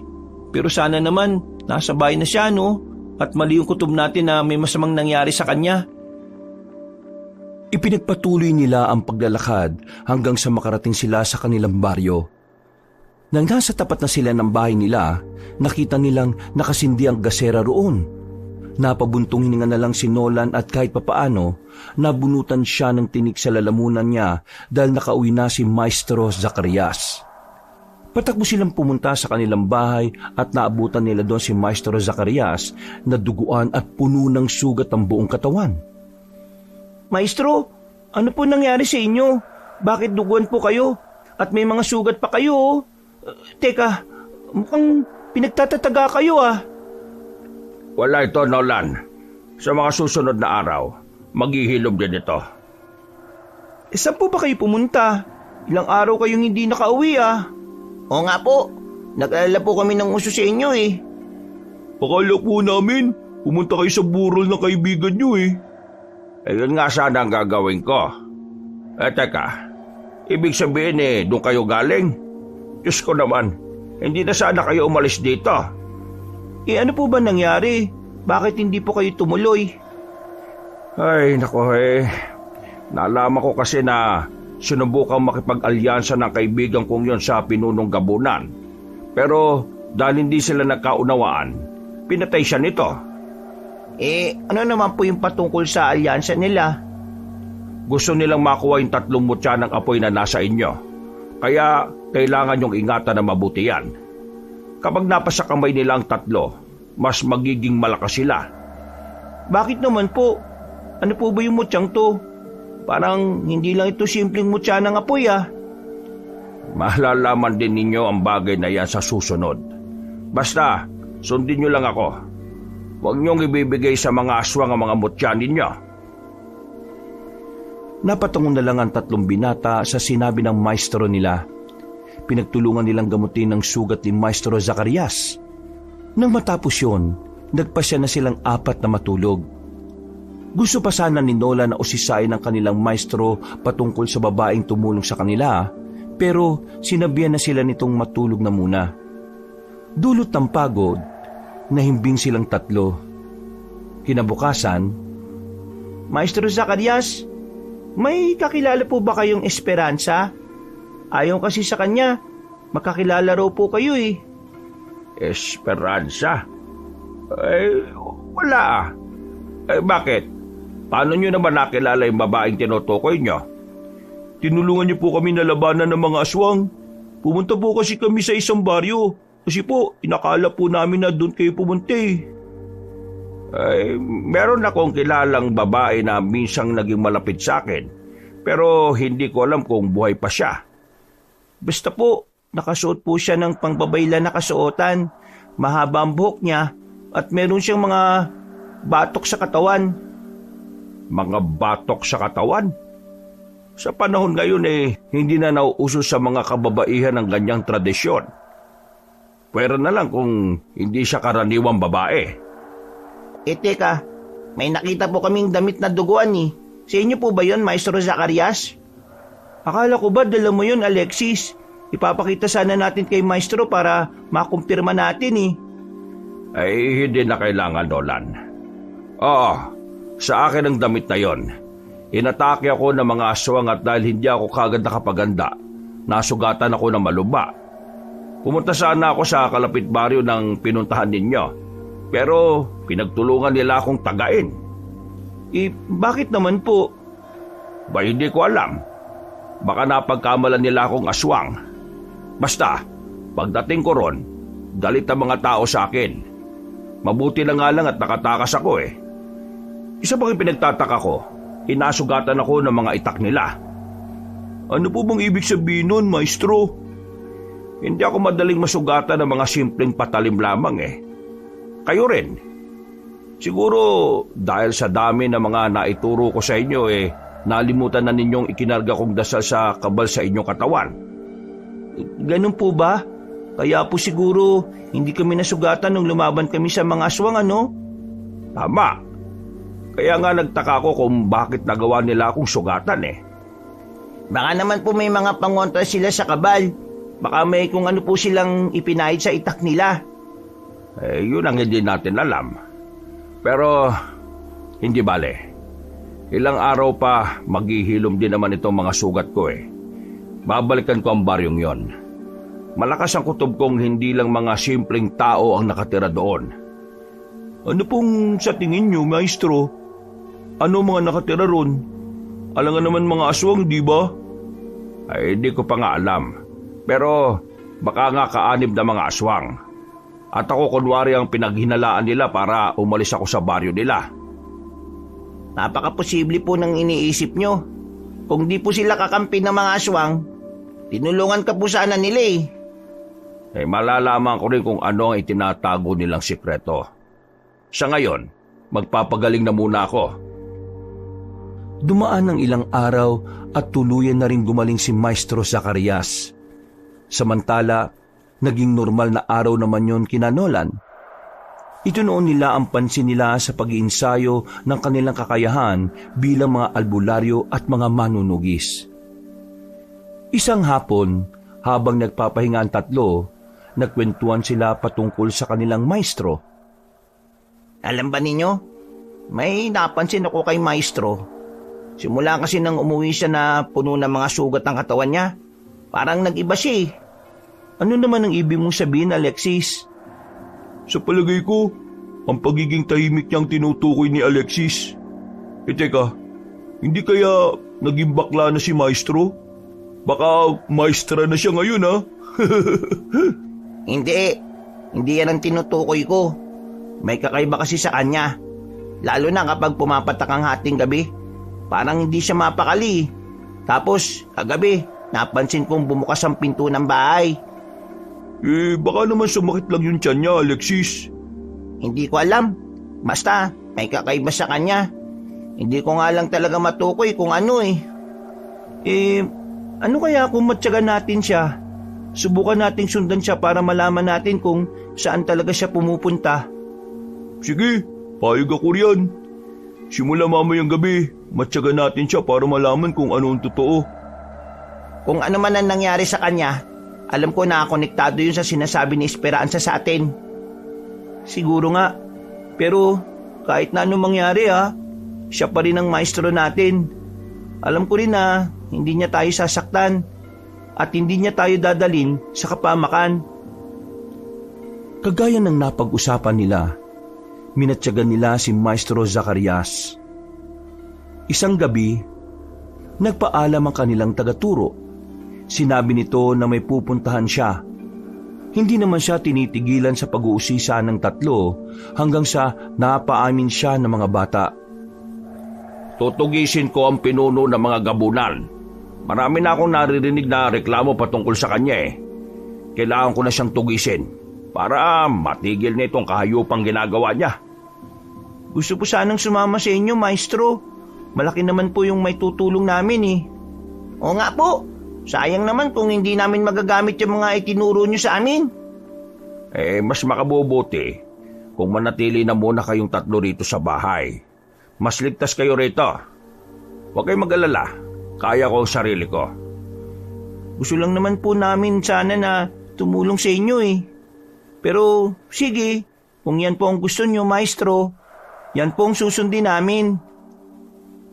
pero sana naman nasa bahay na siya, no? At mali yung kutob natin na may masamang nangyari sa kanya. Ipinagpatuloy nila ang paglalakad hanggang sa makarating sila sa kanilang baryo. Nang nasa tapat na sila ng bahay nila, nakita nilang nakasindi ang gasera roon. Napabuntong hininga na lang si Nolan at kahit papaano, nabunutan siya ng tinik sa lalamunan niya dahil nakauwi na si Maestro Zacarias. Patakbo silang pumunta sa kanilang bahay at naabutan nila doon si Maestro Zacarias na duguan at puno ng sugat ang buong katawan. Maestro, ano po nangyari sa inyo? Bakit duguan po kayo? At may mga sugat pa kayo? Teka, mukhang pinagtatataga kayo Wala ito, Nolan. Sa mga susunod na araw, maghihilom din ito. Saan po ba kayo pumunta? Ilang araw kayong hindi nakauwi Oo nga po, nag-alala po kami ng uso sa inyo Akala po namin, pumunta kayo sa burol ng kaibigan niyo Yun nga sana ang gagawin ko. Teka, ibig sabihin doon kayo galing? Diyos ko naman, hindi na sana kayo umalis dito. Ano po ba nangyari? Bakit hindi po kayo tumuloy? Ay, nako Nalaman ko kasi na sinubukang makipag-alyansa ng kaibigan kong yon sa pinunong gabunan. Pero dahil hindi sila nagkaunawaan, pinatay siya nito. Ano naman po yung patungkol sa alyansa nila? Gusto nilang makuha yung 3 mutya ng apoy na nasa inyo. Kaya kailangan yung ingatan na mabuti yan. Kapag napasa kamay nila ang 3, mas magiging malakas sila. Bakit naman po? Ano po ba yung mutyang to? Parang hindi lang ito simpleng mutya ng apoy Malalaman din ninyo ang bagay na yan sa susunod. Basta, sundin nyo lang ako. Huwag niyong ibibigay sa mga aswang ang mga mutya ninyo. Napatungo na lang ang 3 binata sa sinabi ng maestro nila. Pinagtulungan nilang gamutin ang sugat ni Maestro Zacarias. Nang matapos yun, nagpasya na silang 4 na matulog. Gusto pa sana ni Nola na usisain ng kanilang maestro patungkol sa babaeng tumulong sa kanila, pero sinabihan na sila nitong matulog na muna. Dulot ng pagod, nahimbing silang 3. Kinabukasan, Maestro Zacarias, may kakilala po ba kayong Esperanza? Ayaw kasi sa kanya, makakilala raw po kayo Esperanza? Wala bakit? Paano nyo naman nakilala yung babaeng tinutukoy nyo? Tinulungan niyo po kami na labanan ng mga aswang. Pumunta po kasi kami sa isang baryo. Kasi po, inakala po namin na doon kayo pumunta Meron akong kilalang babae na minsang naging malapit sa akin. Pero hindi ko alam kung buhay pa siya. Basta po, nakasuot po siya ng pangbabayla na kasuotan. Mahaba ang buhok niya at meron siyang mga batok sa katawan. Mga batok sa katawan? Sa panahon ngayon hindi na nauuso sa mga kababaihan ang ganyang tradisyon. Pwera na lang kung hindi siya karaniwang babae. Teka, may nakita po kaming damit na duguan eh. Sa inyo po ba yun, Maestro Zacarias? Akala ko ba dala mo yun, Alexis? Ipapakita sana natin kay Maestro para makumpirma natin eh. Ay, hindi na kailangan, Nolan. Oo, sa akin ang damit na yon. Inatake ako ng mga aswang at dahil hindi ako kagad nakapaganda, nasugatan ako ng malubha. Pumunta sana ako sa kalapit baryo ng pinuntahan ninyo, pero pinagtulungan nila akong tagain. Bakit naman po? Ba, hindi ko alam. Baka napagkamalan nila akong aswang. Basta, pagdating ko ron, galit ang mga tao sa akin. Mabuti na nga lang at nakatakas ako eh. Isa pang pinagtataka ko, inasugatan ako ng mga itak nila. Ano po bang ibig sabihin nun, Maestro? Hindi ako madaling masugatan ng mga simpleng patalim lamang eh. Kayo rin. Siguro dahil sa dami ng mga naituro ko sa inyo eh, nalimutan na ninyong ikinarga kong dasal sa kabal sa inyong katawan. Ganun po ba? Kaya po siguro hindi kami nasugatan nung lumaban kami sa mga aswang, ano? Tama. Kaya nga nagtaka ko kung bakit nagawa nila akong sugatan eh. Baka naman po may mga pangontra sila sa kabal. Baka may kung ano po silang ipinahid sa itak nila. Yun ang hindi natin alam. Pero hindi bale. Ilang araw pa maghihilom din naman itong mga sugat ko eh. Babalikan ko ang baryong yon. Malakas ang kutob kong hindi lang mga simpleng tao ang nakatira doon. Ano pong sa tingin nyo, Maestro? Ano mga nakatira ron? Alangan naman mga aswang, di ba? Ay, hindi ko pa nga alam. Pero baka nga kaanib na mga aswang. At ako kunwari ang pinaghinalaan nila para umalis ako sa baryo nila. Napakaposible po ng iniisip nyo. Kung di po sila kakampi ng mga aswang, tinulungan ka po sana nila eh. Malalaman ko rin kung ano ang itinatago nilang sikreto. Sa ngayon, magpapagaling na muna ako. Dumaan ng ilang araw at tuluyan na rin gumaling si Maestro Zacarias. Samantala, naging normal na araw naman yon kina Nolan. Ito noon nila ang pansin nila sa pag-iinsayo ng kanilang kakayahan bilang mga albularyo at mga manunugis. Isang hapon, habang nagpapahinga ang tatlo, nagkwentuhan sila patungkol sa kanilang maestro. Alam ba ninyo, may napansin ako kay Maestro. Simula kasi nang umuwi siya na puno ng mga sugat ang katawan niya, parang nag-iba siya eh. Ano naman ang ibig mong sabihin, Alexis? Sa palagay ko, ang pagiging tahimik niyang tinutukoy ni Alexis. Teka, hindi kaya naging bakla na si Maestro? Baka maestra na siya ngayon, ha? Hindi yan ang tinutukoy ko. May kakaiba kasi sa kanya. Lalo na kapag pumapatak ang hating gabi. Parang hindi siya mapakali. Tapos, kagabi, napansin kong bumukas ang pinto ng bahay. Baka naman sumakit lang yung tiyan niya, Alexis. Hindi ko alam. Basta, may kakaiba sa kanya. Hindi ko nga lang talaga matukoy kung ano eh. Ano kaya kung matyagan natin siya? Subukan nating sundan siya para malaman natin kung saan talaga siya pumupunta. Sige, payag ako riyan. Simula mamayang gabi, matyagan natin siya para malaman kung ano ang totoo. Kung ano man ang nangyari sa kanya, alam ko na konektado yun sa sinasabi ni Esperanza sa atin. Siguro nga, pero kahit na anong mangyari siya pa rin ang maestro natin. Alam ko rin na hindi niya tayo sasaktan at hindi niya tayo dadalin sa kapamakan. Kagaya ng napag-usapan nila, minatyagan nila si Maestro Zacarias. Isang gabi, nagpaalam ang kanilang tagaturo. Sinabi nito na may pupuntahan siya. Hindi naman siya tinitigilan sa pag-uusisa ng tatlo hanggang sa napaamin siya ng mga bata. Tutugisin ko ang pinuno ng mga gabunan. Marami na akong naririnig na reklamo patungkol sa kanya eh. Kailangan ko na siyang tugisin para matigil na itong kahayupang ginagawa niya. Gusto po sanang sumama sa inyo, Maestro. Malaki naman po yung may tutulong namin eh. Oo nga po. Sayang naman kung hindi namin magagamit yung mga itinuro nyo sa amin. Mas makabubuti kung manatili na muna kayong tatlo rito sa bahay. Mas ligtas kayo rito. Huwag kayong mag-alala. Kaya ko ang sarili ko. Gusto lang naman po namin sana na tumulong sa inyo eh. Pero sige, kung yan po ang gusto nyo, Maestro, yan po ang susundin namin.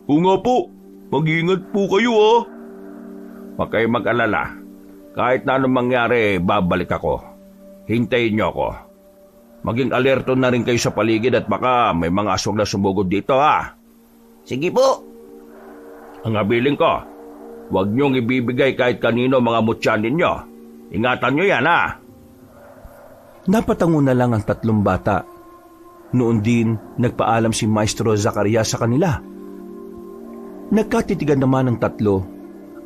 Oo nga po. Mag-iingat po kayo ah. Huwag kayong mag-alala. Kahit na anong mangyari, babalik ako. Hintayin niyo ako. Maging alerto na rin kayo sa paligid at baka may mga aswang na sumugod dito ha. Sige po. Ang habiling ko, huwag niyong ibibigay kahit kanino mga mutyan ninyo. Ingatan niyo yan ha. Napatango na lang ang tatlong bata. Noon din, nagpaalam si Maestro Zacarias sa kanila. Nagkatitigan naman ang tatlo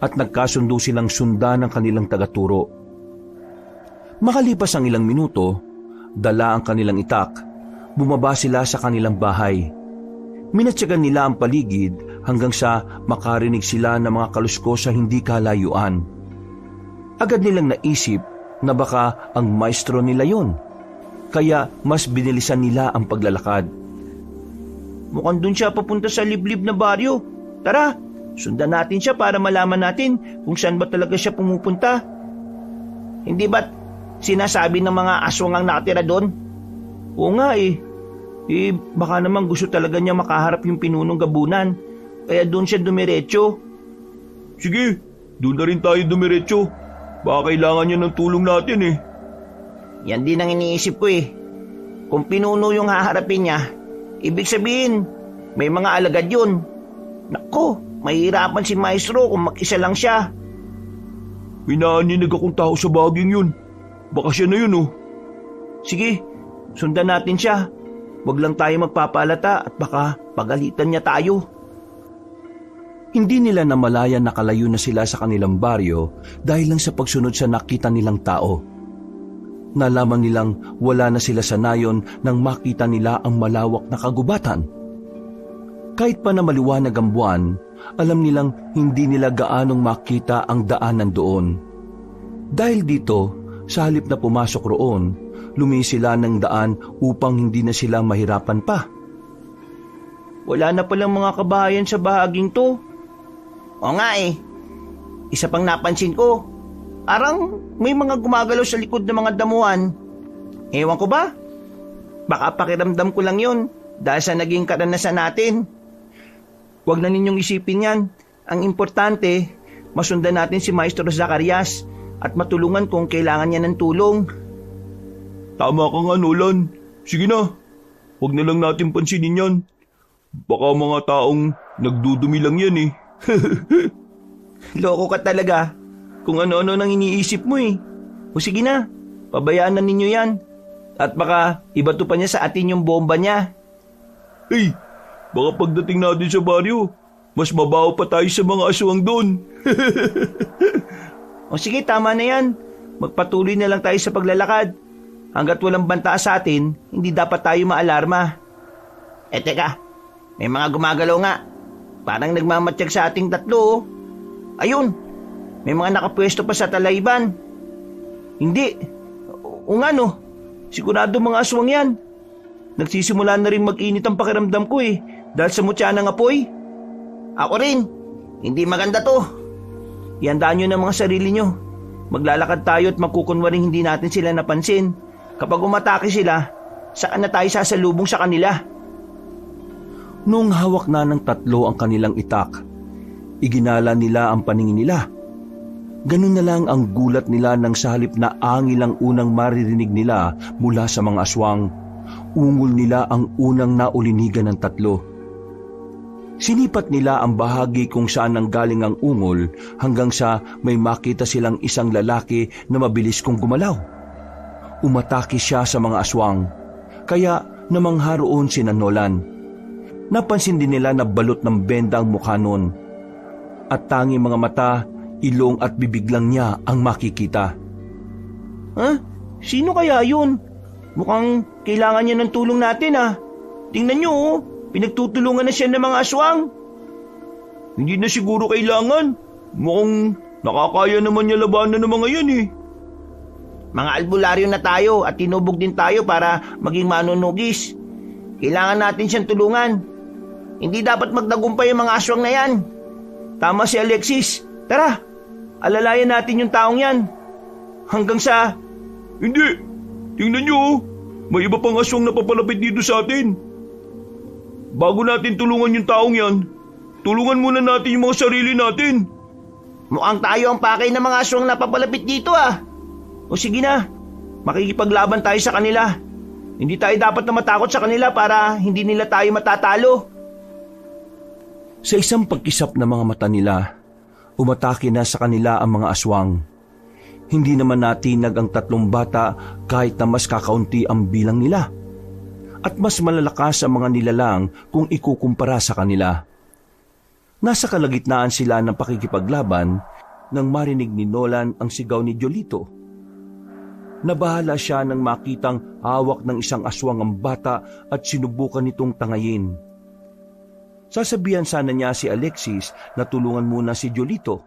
at nagkasundo silang sundan ng kanilang tagaturo. Makalipas ang ilang minuto, dala ang kanilang itak, bumaba sila sa kanilang bahay. Minatsagan nila ang paligid hanggang sa makarinig sila ng mga kalusko sa hindi kalayuan. Agad nilang naisip na baka ang maestro nila yon, kaya mas binilisan nila ang paglalakad. Mukhang dun siya papunta sa liblib na baryo. Tara, sundan natin siya para malaman natin kung saan ba talaga siya pumupunta. Hindi ba't sinasabi ng mga aswang ang nakatira doon? Oo nga eh. Baka naman gusto talaga niya makaharap yung pinunong gabunan. Kaya doon siya dumiretso. Sige, doon na rin tayo dumiretso. Baka kailangan niya ng tulong natin eh. Yan din ang iniisip ko eh. Kung pinuno yung haharapin niya, ibig sabihin, may mga alagad yun. Nako, mahihirapan si Maestro kung mag-isa lang siya. May naaninag akong tao sa baging yun. Baka siya na yun oh. Sige, sundan natin siya. Huwag lang tayo magpapalata at baka pagalitan niya tayo. Hindi nila namalayan na kalayo na sila sa kanilang baryo dahil lang sa pagsunod sa nakita nilang tao. Nalaman nilang wala na sila sa nayon nang makita nila ang malawak na kagubatan. Kahit pa na maliwanag ang buwan, alam nilang hindi nila gaanong makita ang daanan doon. Dahil dito, sa halip na pumasok roon, lumihis sila ng daan upang hindi na sila mahirapan pa. Wala na palang mga kabahayan sa bahaging to. O nga eh, isa pang napansin ko, parang may mga gumagalaw sa likod ng mga damuhan. Ewan ko ba? Baka pakiramdam ko lang yun dahil sa naging karanasan natin. Huwag na ninyong isipin yan. Ang importante, masundan natin si Maestro Zacarias at matulungan kung kailangan niya ng tulong. Tama ka nga, Nolan. Sige na. Huwag na lang natin pansinin yan. Baka mga taong nagdudumi lang yan eh. Loko ka talaga. Kung ano-ano nang iniisip mo eh. O sige na, pabayaan na ninyo yan. At baka ibato pa niya sa atin yung bomba niya. Hey, baka pagdating natin sa baryo, mas mabaho pa tayo sa mga aswang doon. O sige, tama na yan. Magpatuloy na lang tayo sa paglalakad. Hanggat walang banta sa atin, hindi dapat tayo maalarma. Teka, may mga gumagalaw nga. Parang nagmamatsyag sa ating tatlo oh. Ayun, may mga nakapwesto pa sa talayban. Hindi, o nga no, sigurado mga aswang yan. Nagsisimula na rin mag-init ang pakiramdam ko eh, dahil sa mutya ng apoy. Ako rin, hindi maganda to. Ihandaan nyo ng mga sarili nyo. Maglalakad tayo at magkukunwaring hindi natin sila napansin. Kapag umatake sila, saan na tayo sasalubong sa kanila? Noong hawak na ng tatlo ang kanilang itak, iginala nila ang paningin nila. Ganun na lang ang gulat nila nang sa halip na angil ang unang maririnig nila mula sa mga aswang. Ungol nila ang unang naulinigan ng tatlo. Sinipat nila ang bahagi kung saan nanggaling ang ungol hanggang sa may makita silang isang lalaki na mabilis kong gumalaw. Umatake siya sa mga aswang, kaya namangha roon si Nolan. Napansin din nila na balot ng benda ang mukha nun. At tanging mga mata, ilong at bibig lang niya ang makikita. Sino kaya yun? Mukhang kailangan niya ng tulong natin ah. Tingnan niyo oh, pinagtutulungan na siya ng mga aswang. Hindi na siguro kailangan. Mukhang nakakaya naman niya labanan ng mga yan eh. Mga albularyo na tayo at tinubog din tayo para maging manunugis. Kailangan natin siyang tulungan. Hindi dapat magtagumpay yung mga aswang na yan. Tama si Alexis. Tara, alalayan natin yung taong yan. Hanggang sa... Hindi. Tingnan nyo, oh. May iba pang aswang na papalapit dito sa atin. Bago natin tulungan yung taong yan, tulungan muna natin yung mga sarili natin. Mukhang tayo ang pakay ng mga aswang na papalapit dito ah. O sige na, makikipaglaban tayo sa kanila. Hindi tayo dapat na matakot sa kanila para hindi nila tayo matatalo. Sa isang pagkisap ng mga mata nila, umatake na sa kanila ang mga aswang. Hindi naman natinag ang 3 bata kahit na mas kakaunti ang bilang nila. At mas malalakas ang mga nilalang kung ikukumpara sa kanila. Nasa kalagitnaan sila ng pakikipaglaban nang marinig ni Nolan ang sigaw ni Jolito. Nabahala siya nang makitang hawak ng isang aswang ang bata at sinubukan nitong tangayin. Sasabihan sana niya si Alexis na tulungan muna si Jolito,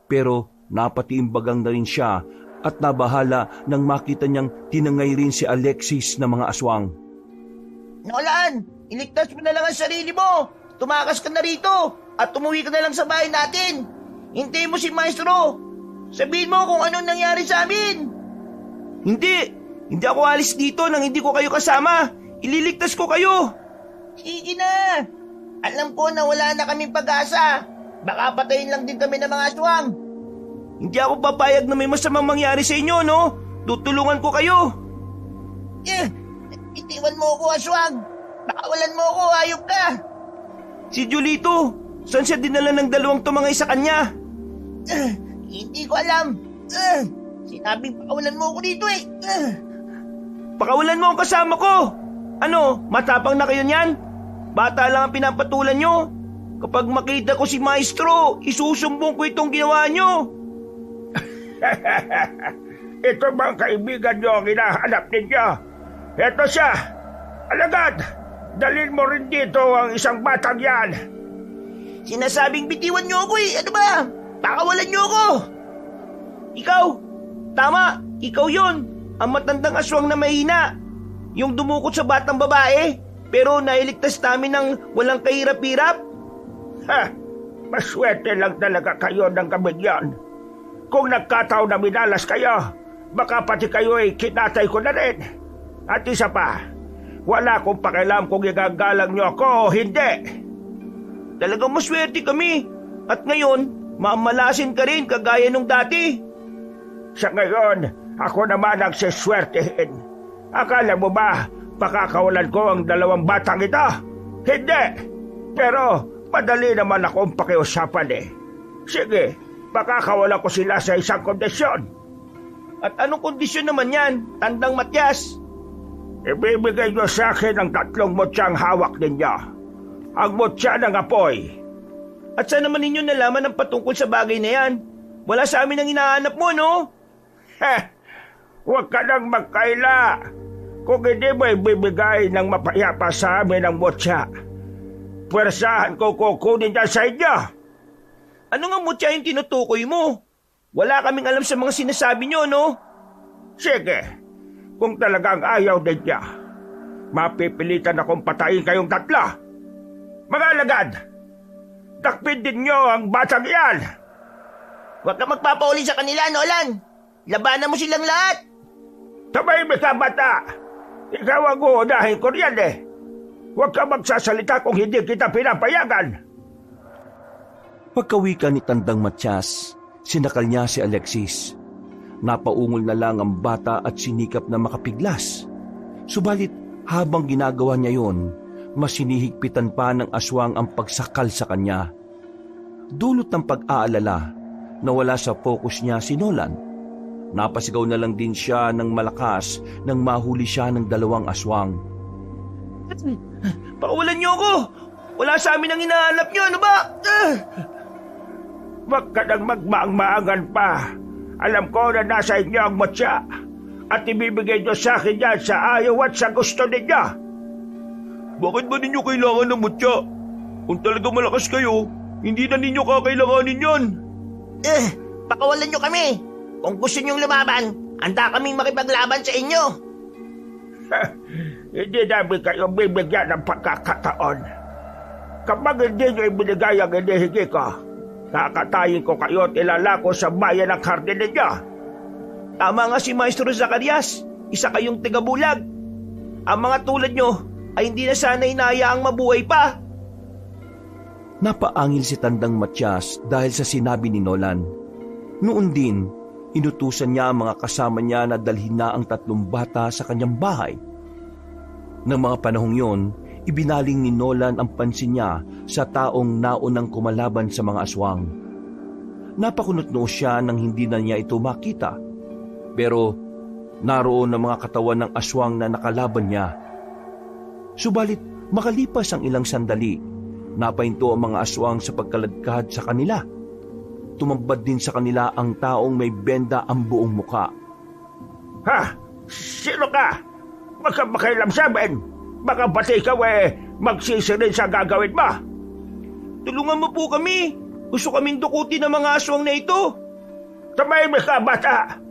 pero napatiimbagang na rin siya at nabahala nang makita niyang tinangay rin si Alexis ng mga aswang. Nolan, iligtas mo na lang ang sarili mo. Tumakas ka na rito at umuwi ka na lang sa bahay natin. Hintayin mo si Maestro. Sabihin mo kung anong nangyari sa amin. Hindi ako alis dito nang hindi ko kayo kasama. Ililigtas ko kayo. Sige na. Alam ko na wala na kaming pag-asa. Baka patayin lang din kami ng mga aswang. Hindi ako papayag na may masamang mangyari sa inyo, no? Tutulungan ko kayo. Itiwan mo ako, aswang. Nakawalan mo ako, hayop ka. Si Julito, saan siya dinala ng 2 tumangay sa kanya? Hindi ko alam. Sinabing pakawalan mo ako dito eh. Pakawalan mo ang kasama ko. Ano, matapang na kayo niyan? Bata lang ang pinapatulan nyo. Kapag makita ko si Maestro, isusumbong ko itong ginawa nyo. Ito bang kaibigan nyo ang hinahanap ninyo? Ito siya. Alagad, dalhin mo rin dito ang isang batang yan. Sinasabing bitiwan nyo ako eh. Ano ba? Pakawalan nyo ako. Ikaw, tama. Ikaw yon. Ang matandang aswang na mahina. Yung dumukot sa batang babae. Pero nailigtas namin ng walang kahirap-hirap. Maswerte lang talaga kayo ng gabing yan. Kung nagkataon na minalas kayo, baka pati kayo ay kinatay ko na rin. At isa pa, wala akong pakialam kung igagalang nyo ako o hindi. Talagang maswerte kami. At ngayon, mamalasin ka rin kagaya nung dati. Sa ngayon, ako naman ang siswertehin. Akala mo ba, pakakawalan ko ang 2 batang ito? Hindi! Pero, madali naman akong pakiusapan eh. Sige, pakakawalan ko sila sa isang kondisyon. At anong kondisyon naman yan, Tandang Matyas? Ibibigay nyo sa akin ang 3 mutyang hawak ninyo. Ang mutya ng apoy. At saan naman ninyo nalaman ang patungkol sa bagay na yan? Wala sa amin ang hinahanap mo, no? Huwag ka nang magkaila. Kung hindi mo ibibigay ng mapayapa sa amin ang mutya, pwersahan ko kukunin niya sa inyo. Ano nga mutya yung tinutukoy mo? Wala kaming alam sa mga sinasabi nyo, no? Sige, kung talagang ayaw ninyo, mapipilitan akong patayin kayong 3. Mga alagad, takpin din nyo ang batang iyan. Huwag ka magpapauli sa kanila, Nolan. Labanan mo silang lahat. Tumahimik ka, bata. Ikaw ang uunahin ko riyan eh. Huwag ka magsasalita kung hindi kita pinapayagan. Pagkawika ni Tandang Matyas, sinakal niya si Alexis. Napaungol na lang ang bata at sinikap na makapiglas. Subalit habang ginagawa niya yon, mas sinihigpitan pa ng aswang ang pagsakal sa kanya. Dulot ng pag-aalala, nawala sa focus niya si Nolan. Napasigaw na lang din siya ng malakas nang mahuli siya ng 2 aswang. Pakawalan niyo ako! Wala sa amin ang hinahanap niyo, ano ba? Huwag ka nang magmaang-maangan pa. Alam ko na nasa inyo ang mutya at ibibigay nyo sa akin yan sa ayaw at sa gusto ninyo. Bakit ba ninyo kailangan ng mutya? Kung talagang malakas kayo, hindi na ninyo kakailanganin yan. Pakawalan niyo kami! Kung gusto niyong lumaban, Handa kaming makipaglaban sa inyo. Hindi namin kayo bibigyan ng pagkakataon. Kapag hindi nyo ibinigay ang hinihingi ko, kakatayin ko kayo at ilalako sa bayan ng hardin ninyo. Tama nga si Maestro Zacarias. Isa kayong tigabulag. Ang mga tulad nyo ay hindi na sana inahayaang mabuhay pa. Napaangil si Tandang Matyas dahil sa sinabi ni Nolan. Noon din, inutusan niya ang mga kasama niya na dalhin na ang 3 bata sa kanyang bahay. Nang mga panahong yon, ibinaling ni Nolan ang pansin niya sa taong naunang kumalaban sa mga aswang. Napakunot-noo siya nang hindi na niya ito makita. Pero naroon ang mga katawan ng aswang na nakalaban niya. Subalit makalipas ang ilang sandali, napahinto ang mga aswang sa pagkaladkad sa kanila. Tumambad din sa kanila ang taong may benda ang buong muka. Ha? Sino ka? Baka makailam sa amin. Baka pati ikaw magsisi rin sa gagawin mo. Tulungan mo po kami. Gusto kaming dukutin ng mga aswang na ito. Tumahimik ka, bata.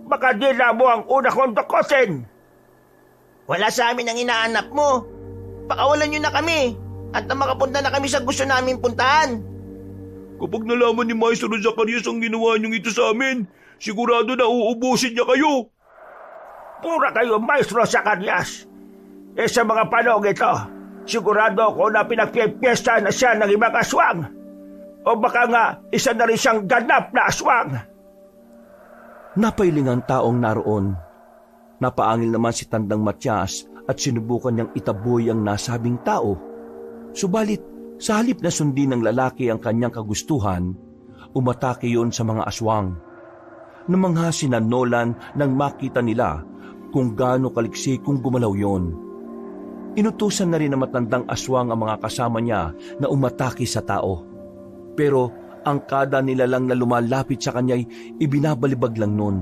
Baka di na mo ang una kong dukutin. Wala sa amin ang inaanap mo. Pakawalan nyo na kami at na makapunta na kami sa gusto namin puntahan. Kapag nalaman ni Maestro Zacarias ang ginawa niyong ito sa amin, sigurado na uubusin niya kayo. Pura kayo, Maestro Zacarias. Sa mga panahon ito, sigurado ako na pinagpipiesta na siya ng ibang aswang. O baka nga, isa na rin siyang ganap na aswang. Napailing ang taong naroon. Napaangil naman si Tandang Matyas at sinubukan niyang itaboy ang nasabing tao. Subalit, sa halip na sundin ng lalaki ang kanyang kagustuhan, umatake yon sa mga aswang. Namangha sina Nolan nang makita nila kung gaano kaliksi kung gumalaw yon. Inutusan na rin ng matandang aswang ang mga kasama niya na umatake sa tao. Pero ang kada nilalang na lumalapit sa kanya'y ibinabalibag lang nun.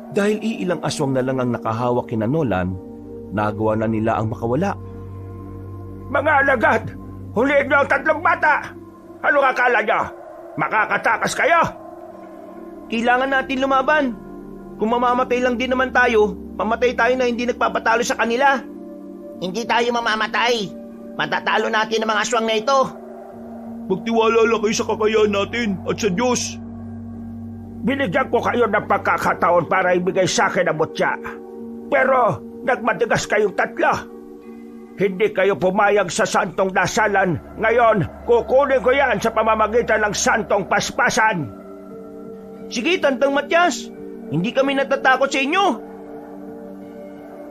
Dahil iilang aswang na lang ang nakahawak kina Nolan, nagawa na nila ang makawala. Mga alagad, huliin niyo ang 3 bata. Ano akala niyo? Makakatakas kayo? Kailangan natin lumaban. Kung mamamatay lang din naman tayo, mamatay tayo na hindi nagpapatalo sa kanila. Hindi tayo mamamatay. Matatalo natin ang mga aswang na ito. Magtiwala lang kayo sa kakayahan natin at sa Diyos. Binigyan ko kayo ng pagkakataon para ibigay sa akin ang mutya. Pero nagmatigas kayong 3. Hindi kayo pumayag sa santong dasalan. Ngayon, kukunin ko yan sa pamamagitan ng santong paspasan. Sige, Tandang Matyas. Hindi kami natatakot sa inyo.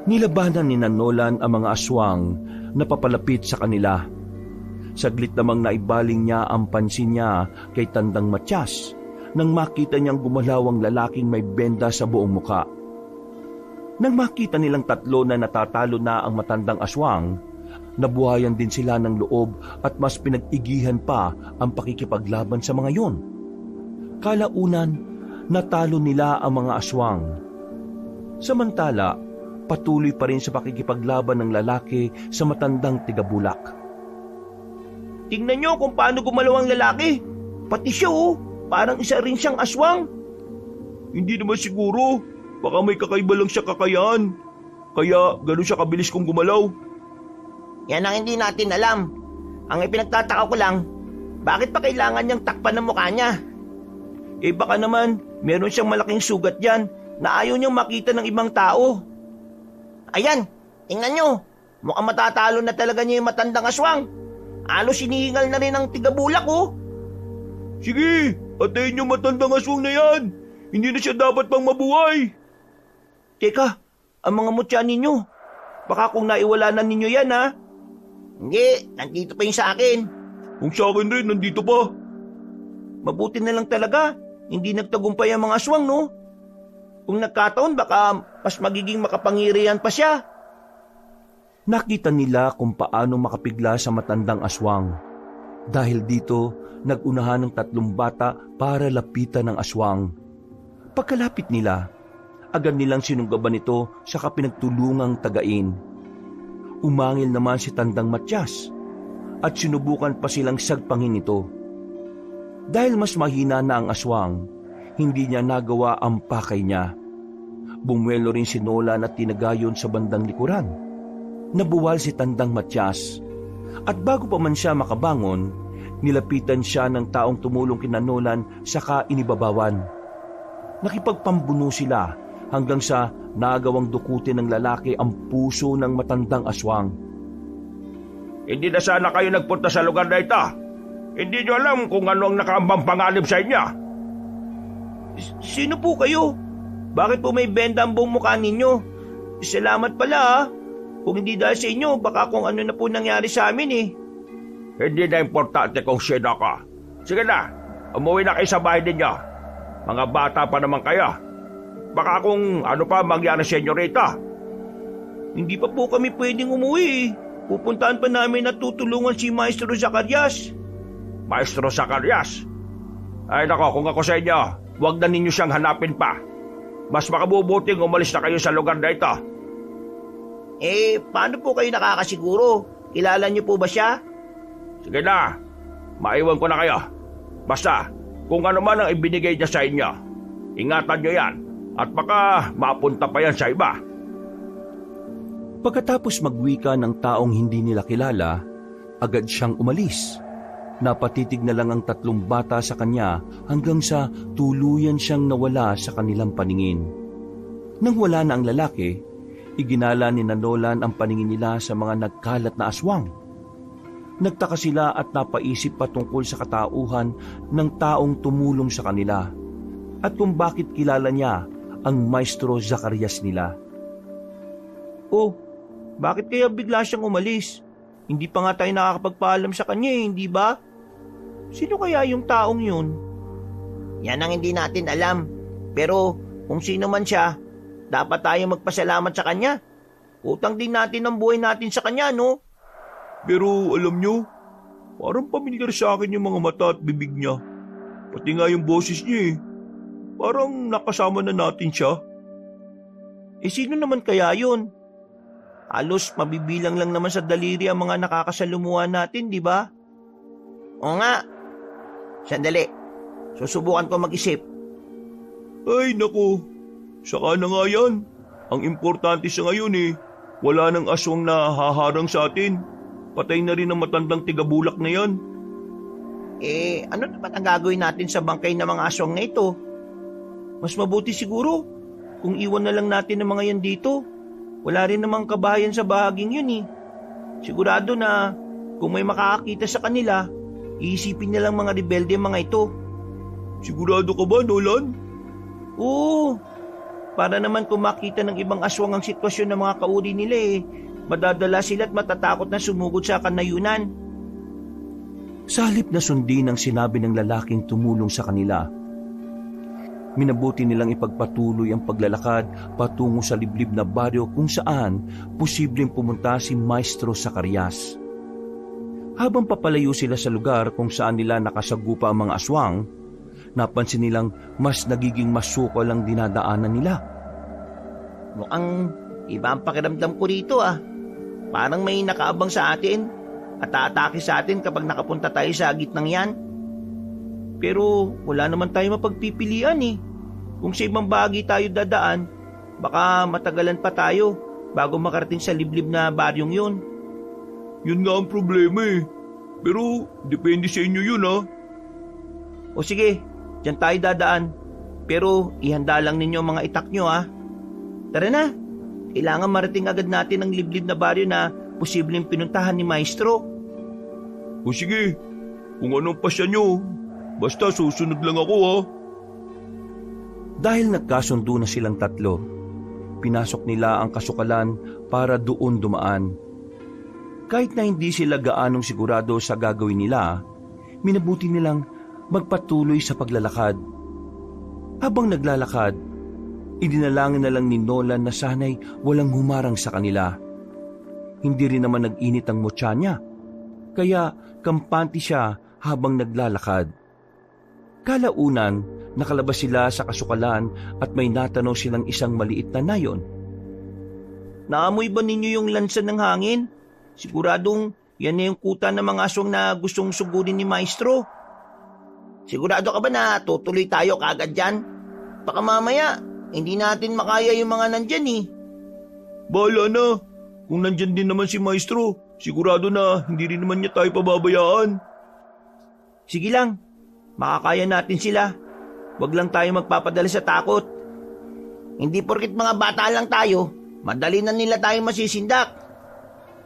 Nilabanan ni Nolan ang mga aswang na papalapit sa kanila. Saglit namang naibaling niya ang pansin niya kay Tandang Matyas nang makita niyang gumalaw ang lalaking may benda sa buong muka. Nang makita nilang 3 na natatalo na ang matandang aswang, nabuhayan din sila ng loob at mas pinag-igihan pa ang pakikipaglaban sa mga yon. Kalaunan, natalo nila ang mga aswang. Samantala, patuloy pa rin sa pakikipaglaban ng lalaki sa matandang tigabulak. Tingnan nyo kung paano gumalaw ang lalaki. Pati siya parang isa rin siyang aswang. Hindi naman siguro. Baka may kakaiba lang siya kakayahan. Kaya gano'n siya kabilis kung gumalaw. Yan ang hindi natin alam. Ang ipinagtataka ko lang, bakit pa kailangan niyang takpan ng mukha niya? Baka naman meron siyang malaking sugat dyan na ayaw niyang makita ng ibang tao. Ayan, tingnan nyo. Mukhang matatalo na talaga niya yung matandang aswang. Halos hinihingal na rin ang tigabulak. Sige, atayin yung matandang aswang na yan. Hindi na siya dapat pang mabuhay. Teka, ang mga mutya ninyo. Baka kung naiwala na ninyo yan, ha? Hindi, nandito pa yung sa akin. Kung sa akin rin, nandito pa. Mabuti na lang talaga. Hindi nagtagumpay ang mga aswang, no? Kung nagkataon, baka mas magiging makapangirihan pa siya. Nakita nila kung paano makapigla sa matandang aswang. Dahil dito, nagunahan ng 3 bata para lapitan ng aswang. Pagkalapit nila, agad nilang sinunggaban ito sa kapinagtulungang tagain. Umangil naman si Tandang Matyas at sinubukan pa silang sagpangin ito. Dahil mas mahina na ang aswang, hindi niya nagawa ang pakay niya. Bumuelo rin si Nolan at tinagayon sa bandang likuran. Nabuwal si Tandang Matyas. At bago pa man siya makabangon, nilapitan siya ng taong tumulong kina Nolan saka inibabawan. Nakipagpambuno sila hanggang sa nagawang dukutin ng lalaki ang puso ng matandang aswang. Hindi na sana kayo nagpunta sa lugar na ito. Hindi nyo alam kung ano ang nakaambang panganib sa inyo. Sino po kayo? Bakit po may benda ang buong mukha ninyo? Salamat pala ha. Kung hindi dahil sa inyo, baka kung ano na po nangyari sa amin eh. Hindi na importante kung sino ka. Sige na, umuwi na kayo sa bahay ninyo. Mga bata pa naman kayo. Baka kung ano pa mangyari sa inyo rito. Hindi pa po kami pwedeng umuwi eh. Pupuntahan pa namin at tutulungan si Maestro Zacarias. Maestro Zacarias? Ay nako, kung ako sa inyo, huwag na ninyo siyang hanapin pa. Mas makabubuting umalis na kayo sa lugar na ito. Paano po kayo nakakasiguro? Kilala niyo po ba siya? Sige na, maiwan ko na kayo. Basta, kung ano man ang ibinigay niya sa inyo, ingatan niyo yan at baka mapunta pa yan sa iba. Pagkatapos magwika ng taong hindi nila kilala, agad siyang umalis. Napatitig na lang ang 3 bata sa kanya hanggang sa tuluyan siyang nawala sa kanilang paningin. Nang wala na ang lalaki, iginala ni Nolan ang paningin nila sa mga nagkalat na aswang. Nagtaka sila at napaisip patungkol sa katauhan ng taong tumulong sa kanila at kung bakit kilala niya ang Maestro Zacarias nila. Oh, bakit kaya bigla siyang umalis? Hindi pa nga tayo nakakapagpaalam sa kanya eh, hindi ba? Sino kaya yung taong yun? Yan ang hindi natin alam. Pero kung sino man siya, dapat tayo magpasalamat sa kanya. Utang din natin ang buhay natin sa kanya, no? Pero alam nyo, parang pamilyar sa akin yung mga mata at bibig niya. Pati nga yung boses niya eh. Parang nakasama na natin siya. Sino naman kaya yun? Halos mabibilang lang naman sa daliri ang mga nakakasalumuhan natin, di ba? Oo nga. Sandali. Susubukan ko mag-isip. Ay nako, saka na nga yan. Ang importante sa ngayon eh, wala nang aswang na haharang sa atin. Patay na rin ang matandang tigabulak na yan. Ano naman ang gagawin natin sa bangkay ng mga aswang na ito? Mas mabuti siguro kung iwan na lang natin ang mga yan dito. Wala rin namang kabahayan sa bahaging yun eh. Sigurado na kung may makakakita sa kanila, iisipin nilang mga rebelde ang mga ito. Sigurado ka ba, Nolan? Oo, para naman kung makita ng ibang aswang ang sitwasyon ng mga kauri nila madadala sila at matatakot na sumugod sa kanayunan. Sa halip na sundin ang sinabi ng lalaking tumulong sa kanila, minabuti nilang ipagpatuloy ang paglalakad patungo sa liblib na baryo kung saan posibleng pumunta si Maestro Zacarias. Habang papalayo sila sa lugar kung saan nila nakasagupa ang mga aswang, napansin nilang mas nagiging masukal ang dinadaanan nila. Mukhang iba ang pakiramdam ko rito ah. Parang may nakaabang sa atin at aatake sa atin kapag nakapunta tayo sa gitnang yan. Pero wala naman tayo mapagpipilian eh. Kung sa ibang bahagi tayo dadaan, baka matagalan pa tayo bago makarating sa liblib na baryong yun. Yun nga ang problema eh. Pero depende sa inyo yun ah. O sige, dyan tayo dadaan. Pero ihanda lang ninyo ang mga itak nyo ah. Tara na, kailangan marating agad natin ang liblib na baryo na posibleng pinuntahan ni Maestro. O sige, kung anong pasya nyo, basta susunod lang ako ha. Dahil nagkasundo na silang 3, pinasok nila ang kasukalan para doon dumaan. Kahit na hindi sila gaanong sigurado sa gagawin nila, minabuti nilang magpatuloy sa paglalakad. Habang naglalakad, idinalangin na lang ni Nolan na sana'y walang humarang sa kanila. Hindi rin naman nag-init ang mutya niya, kaya kampante siya habang naglalakad. Kalaunan, nakalabas sila sa kasukalan at may natanong silang isang maliit na nayon. Naamoy ba ninyo yung lansan ng hangin? Siguradong yan na yung kuta ng mga aswang na gustong sugurin ni Maestro. Sigurado ka ba na tutuloy tayo kaagad dyan? Baka mamaya, hindi natin makaya yung mga nandyan eh. Bahala na. Kung nandyan din naman si Maestro, sigurado na hindi rin naman niya tayo pababayaan. Sige lang, makakaya natin sila. Huwag lang tayo magpapadala sa takot. Hindi porkit mga bata lang tayo, madali na nila tayo masisindak.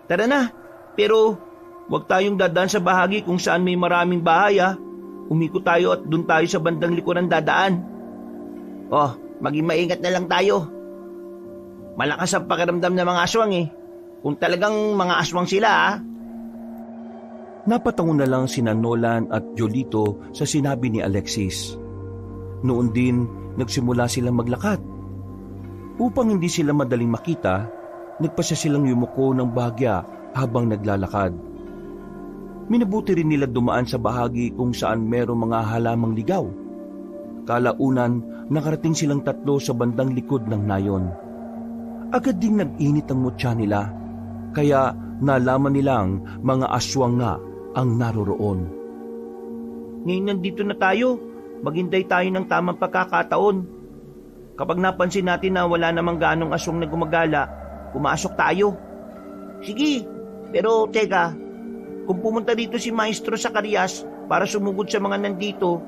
Tara na, pero huwag tayong dadaan sa bahagi kung saan may maraming bahay ha. Umikot tayo at dun tayo sa bandang likuran dadaan. Oh, maging maingat na lang tayo. Malakas ang pakiramdam ng mga aswang eh. Kung talagang mga aswang sila ha. Napatango na lang sina Nolan at Jolito sa sinabi ni Alexis. Noon din, nagsimula silang maglakad. Upang hindi sila madaling makita, nagpasya silang yumuko ng bahagya habang naglalakad. Minabuti rin nila dumaan sa bahagi kung saan merong mga halamang ligaw. Kalaunan, nakarating silang tatlo sa bandang likod ng nayon. Agad ding nag-init ang mutya nila, kaya nalaman nilang mga aswang nga ang naroroon. Ngayon nandito na tayo, maghintay tayo ng tamang pagkakataon. Kapag napansin natin na wala namang ganong aswang na gumagala, pumasok tayo. Sige, pero teka, kung pumunta dito si Maestro Zacarias para sumugod sa mga nandito,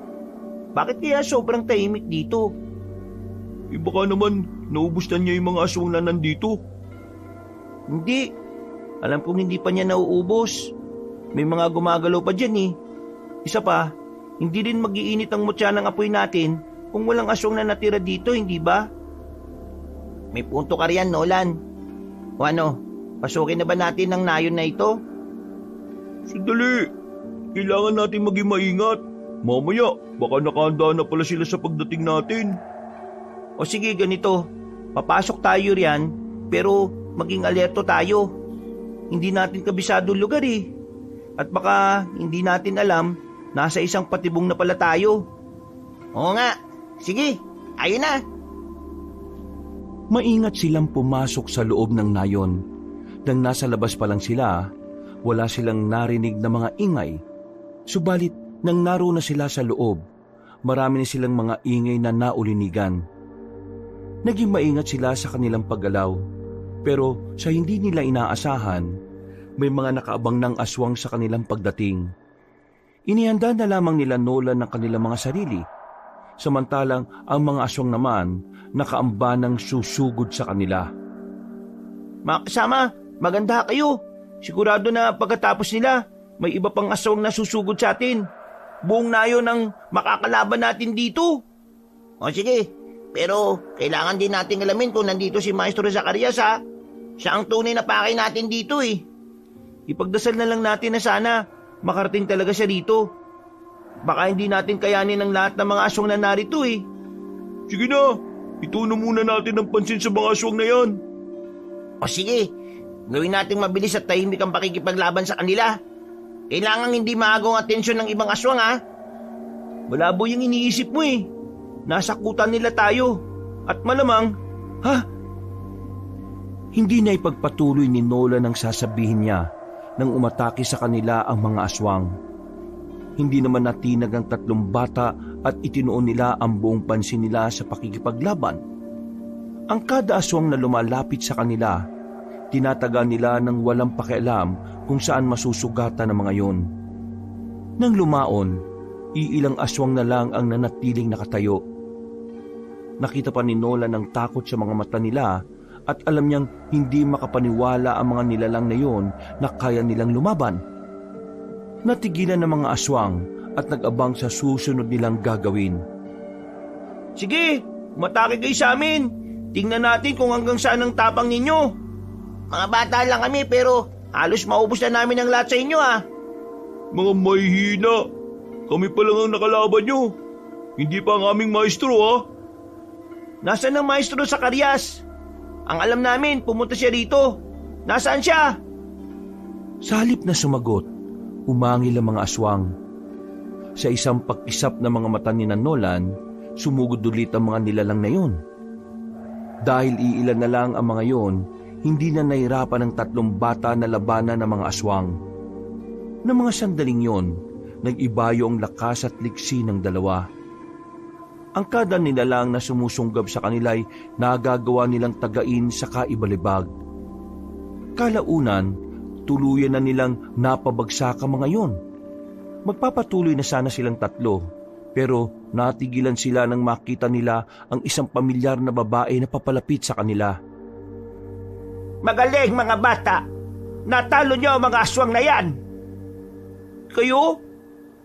bakit kaya sobrang tahimik dito? Baka naman naubos na niya yung mga aswang na nandito. Hindi, alam kong hindi pa niya nauubos. May mga gumagalaw pa dyan eh. Isa pa, hindi rin mag-iinit ang mutya ng apoy natin kung walang aswang na natira dito, hindi ba? May punto ka riyan, Nolan. O ano, pasukin na ba natin ang nayon na ito? Sandali, kailangan natin maging maingat. Mamaya, baka nakahanda na pala sila sa pagdating natin. O sige, ganito. Papasok tayo riyan, pero maging alerto tayo. Hindi natin kabisado ang lugar eh. At baka hindi natin alam, nasa isang patibong na pala tayo. Oo nga. Sige, ayun na. Maingat silang pumasok sa loob ng nayon. Nang nasa labas pa lang sila, wala silang narinig na mga ingay. Subalit, nang naroon na sila sa loob, marami na silang mga ingay na naulinigan. Naging maingat sila sa kanilang paggalaw, pero sa hindi nila inaasahan, may mga nakaabang ng aswang sa kanilang pagdating. Inihanda na lamang nila Nolan ng kanilang mga sarili, samantalang ang mga aswang naman nakaamba ng susugod sa kanila. Mga kasama, maganda kayo. Sigurado na pagkatapos nila, may iba pang aswang na susugod sa atin. Buong nayon ang makakalaban natin dito. O sige, pero kailangan din natin alamin kung nandito si Maestro Zacarias ha. Siya ang tunay na pakay natin dito eh. Ipagdasal na lang natin na sana makarating talaga siya dito. Baka hindi natin kayanin ang lahat ng mga aswang na narito eh. Sige na, ituno muna natin ang pansin sa mga aswang na yan. O sige, gawin natin mabilis at tahimik ang pakikipaglaban sa kanila. Kailangan hindi maagong atensyon ng ibang aswang ha. Malabo yung iniisip mo eh. Nasakutan nila tayo. At malamang, Hindi na ipagpatuloy ni Nolan ang sasabihin niya nang umatake sa kanila ang mga aswang. Hindi naman natinag ang tatlong bata at itinuon nila ang buong pansin nila sa pakikipaglaban. Ang kada aswang na lumalapit sa kanila, tinataga nila ng walang pakialam kung saan masusugatan ng mga yon. Nang lumaon, iilang aswang na lang ang nanatiling nakatayo. Nakita pa ni Nolan ang takot sa mga mata nila at alam niyang hindi makapaniwala ang mga nilalang na yon na kaya nilang lumaban. Natigilan ng mga aswang at nag-abang sa susunod nilang gagawin. sige, matake kayo sa amin. Tingnan natin kung hanggang saan ang tapang ninyo. Mga bata lang kami pero halos maubos na namin ang lahat sa inyo ha. Mga mahihina, kami pa lang ang nakalaban nyo. Hindi pa ang aming maestro ha. Nasaan ang Maestro Zacarias? Ang alam namin, pumunta siya rito. Nasaan siya? Sa halip na sumagot, umangil ang mga aswang. Sa isang pag-isap ng mga mata ni Nolan, sumugod ulit ang mga nilalang na yon. Dahil iilan na lang ang mga yon, hindi na nahirapan ng tatlong bata na labanan ng mga aswang. Ng mga sandaling yon, nag-ibayo ang lakas at liksi ng dalawa. Ang kada nilalang na sumusunggab sa kanila ay nagagawa nilang tagain sa kaibalibag. Kalaunan, tuluyan na nilang napabagsak ang mga yon. Magpapatuloy na sana silang tatlo, pero natigilan sila nang makita nila ang isang pamilyar na babae na papalapit sa kanila. Magaling mga bata! Natalo niyo ang mga aswang na yan! Kayo?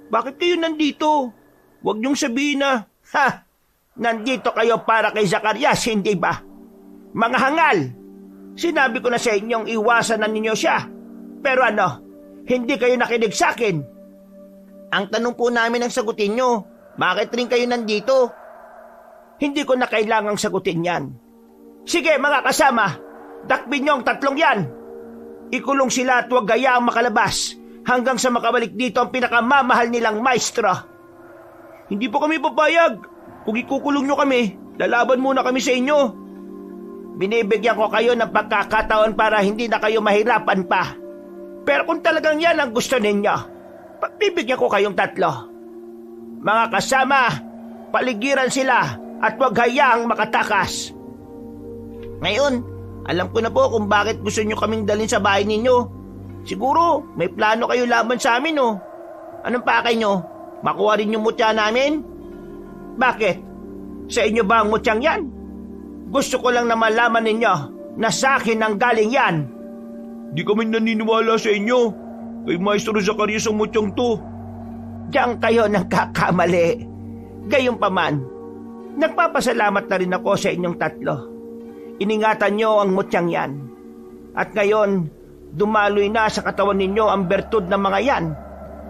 Bakit kayo nandito? Huwag niyong sabihin na, nandito kayo para kay Zacarias, hindi ba? Mga hangal! Sinabi ko na sa inyong iwasan na ninyo siya. Pero ano, hindi kayo nakinig sa akin. Ang tanong po namin ang sagutin nyo, bakit rin kayo nandito? Hindi ko na kailangang sagutin yan. Sige mga kasama, dakbin nyo ang tatlong yan. Ikulong sila at huwag gayaang makalabas hanggang sa makabalik dito ang pinakamamahal nilang maestro. Hindi po kami papayag. Kung ikukulong nyo kami, lalaban muna kami sa inyo. Binibigyan ko kayo ng pagkakataon para hindi na kayo mahirapan pa. Pero kung talagang yan ang gusto ninyo, pagbibigyan ko kayong tatlo. Mga kasama, paligiran sila at huwag hayaang makatakas. Ngayon, alam ko na po kung bakit gusto nyo kaming dalhin sa bahay ninyo. Siguro, may plano kayo laban sa amin, oh. Anong pakay nyo? Makuha rin yung mutya namin? Bakit? Sa inyo ba ang mutyang yan? Gusto ko lang na malaman ninyo na sa akin ang galing yan. Di kami naniniwala sa inyo. Kay Maestro Zacarias ang mutyang to. Diyan kayo nagkakamali. Gayunpaman, nagpapasalamat na rin ako sa inyong tatlo. Iningatan nyo ang mutyang yan. At ngayon, dumaloy na sa katawan ninyo ang bertud ng mga yan.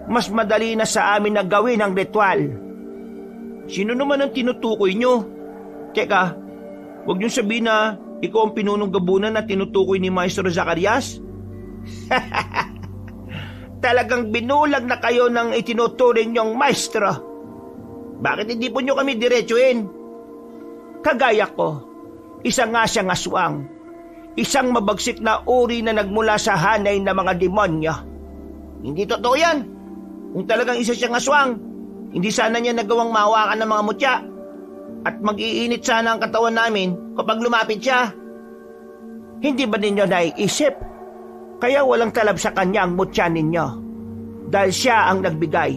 Mas madali na sa amin na gawin ang ritual. Sino naman ang tinutukoy nyo? Teka, huwag nyo sabihin na ikaw ang pinunong gabunan na tinutukoy ni Maestro Zacarias? Talagang binulag na kayo ng itinuturing nyong maestro. Bakit hindi po nyo kami diretsuin? Kagaya ko, isang nga siyang aswang. Isang mabagsik na uri na nagmula sa hanay ng mga demonyo. Hindi totoo yan. Kung talagang isa siyang aswang, hindi sana niya nagawang mahawakan ng mga mutya. At mag-iinit sana ang katawan namin kapag lumapit siya. Hindi ba ninyo naiisip? Kaya walang talab sa kanya ang mutya ninyo. Dahil siya ang nagbigay.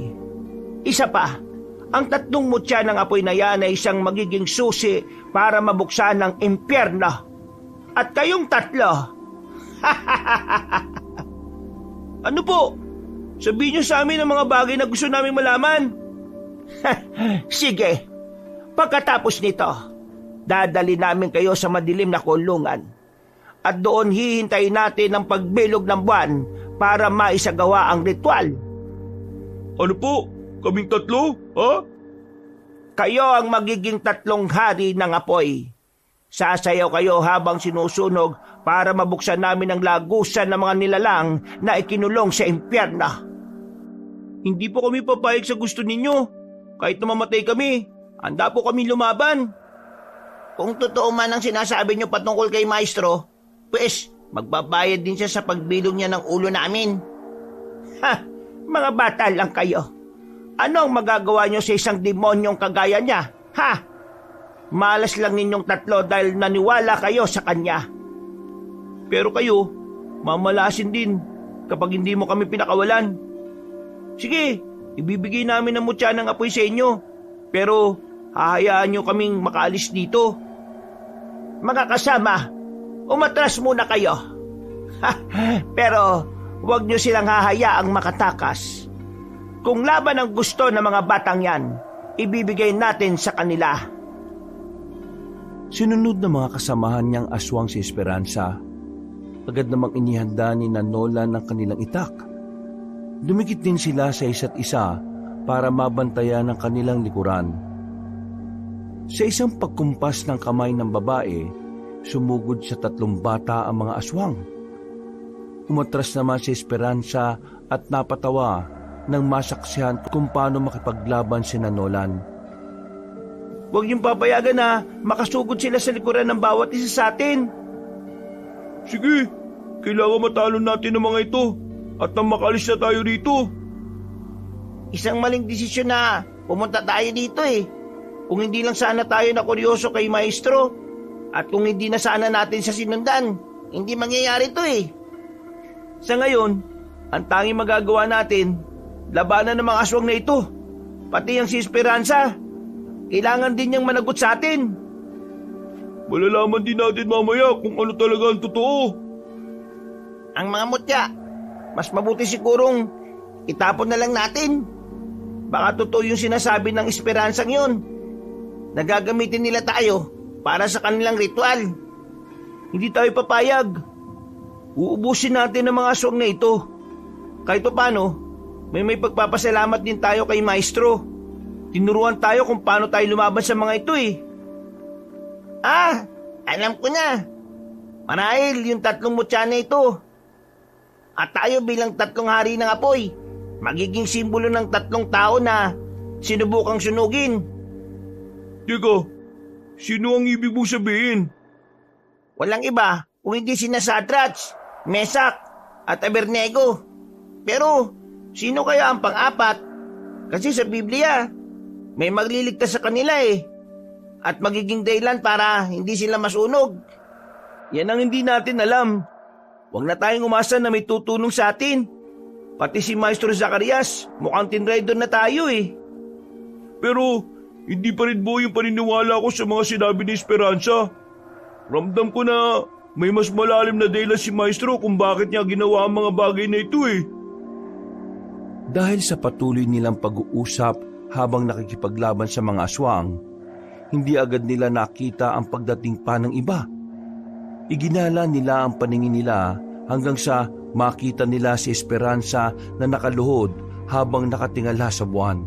Isa pa, ang tatlong mutya ng apoy na yan ay isang magiging susi para mabuksan ang impyerno. At kayong tatlo. Ano po? Sabihin niyo sa amin ang mga bagay na gusto namin malaman. Sige. Pagkatapos nito, dadali namin kayo sa madilim na kulungan. At doon hihintayin natin ang pagbilog ng buwan para maisagawa ang ritual. Ano po? Kaming tatlo? Ha? Kayo ang magiging tatlong hari ng apoy. Sasayaw kayo habang sinusunog para mabuksan namin ang lagusan ng mga nilalang na ikinulong sa impyerno. Hindi po kami papayag sa gusto ninyo. Kahit na mamatay kami, handa po kami lumaban. Kung totoo man ang sinasabi niyo patungkol kay Maestro, pues magbabayad din siya sa pagbilog niya ng ulo namin. Mga bata lang kayo. Ano ang magagawa niyo sa isang demonyong kagaya niya? Malas lang ninyong tatlo dahil naniwala kayo sa kanya. Pero kayo, mamalasin din kapag hindi mo kami pinakawalan. Sige, ibibigay namin ang mutya ng apoy sa inyo. Pero hahayaan nyo kaming makaalis dito. Mga kasama, umatras muna kayo. Pero huwag nyo silang hahayaang makatakas. Kung laban ang gusto ng mga batang yan, ibibigay natin sa kanila. Sinunod ng mga kasamahan niyang aswang si Esperanza. Agad namang inihanda ni Nolan ang kanilang itak. Dumikit din sila sa isa't isa para mabantayan ang kanilang likuran. Sa isang pagkumpas ng kamay ng babae, sumugod sa tatlong bata ang mga aswang. Umatras naman si Esperanza at napatawa nang masaksihan kung paano makipaglaban si Nolan. Huwag niyong papayagan na makasugod sila sa likuran ng bawat isa sa atin. Sige, kailangan matalo natin ang mga ito at nang makalis na tayo dito. Isang maling desisyon na pumunta tayo dito eh. kung hindi lang sana tayo na kuryoso kay Maestro at kung hindi na sana natin sa sinundan, hindi mangyayari to eh. Sa ngayon, ang tanging magagawa natin, labanan ng mga aswang na ito. Pati ang si Esperanza. Kailangan din niyang managot sa atin. Malalaman din natin mamaya kung ano talaga ang totoo. Ang mga mutya, mas mabuti sigurong itapon na lang natin. Baka totoo yung sinasabi ng Esperansang yun. Nagagamitin nila tayo para sa kanilang ritual. Hindi tayo papayag. Uubusin natin ang mga aswang na ito. Kahit pa paano, may pagpapasalamat din tayo kay Maestro. Tinuruan tayo kung paano tayo lumaban sa mga ito eh. Alam ko na. Marahil yung 3 mutya na ito. At tayo bilang 3 hari ng apoy, magiging simbolo ng 3 tao na sinubukang sunugin. Teka, sino ang ibig mong sabihin? Walang iba kung hindi sina Sadrach, Mesak at Abednego. Pero sino kaya ang pang-4? Kasi sa Biblia, may magliligtas sa kanila eh. At magiging dahilan para hindi sila masunog. Yan ang hindi natin alam. Huwag na tayong umasa na may tutulong sa atin. Pati si Maestro Zacarias, mukhang tinrider na tayo eh. Pero hindi pa rin buo yung paniniwala ko sa mga sinabi ni Esperanza. Ramdam ko na may mas malalim na dahilan si Maestro kung bakit niya ginawa ang mga bagay na ito eh. Dahil sa patuloy nilang pag-uusap habang nakikipaglaban sa mga aswang, hindi agad nila nakita ang pagdating pa ng iba. Iginala nila ang paningin nila hanggang sa makita nila si Esperanza na nakaluhod habang nakatingala sa buwan.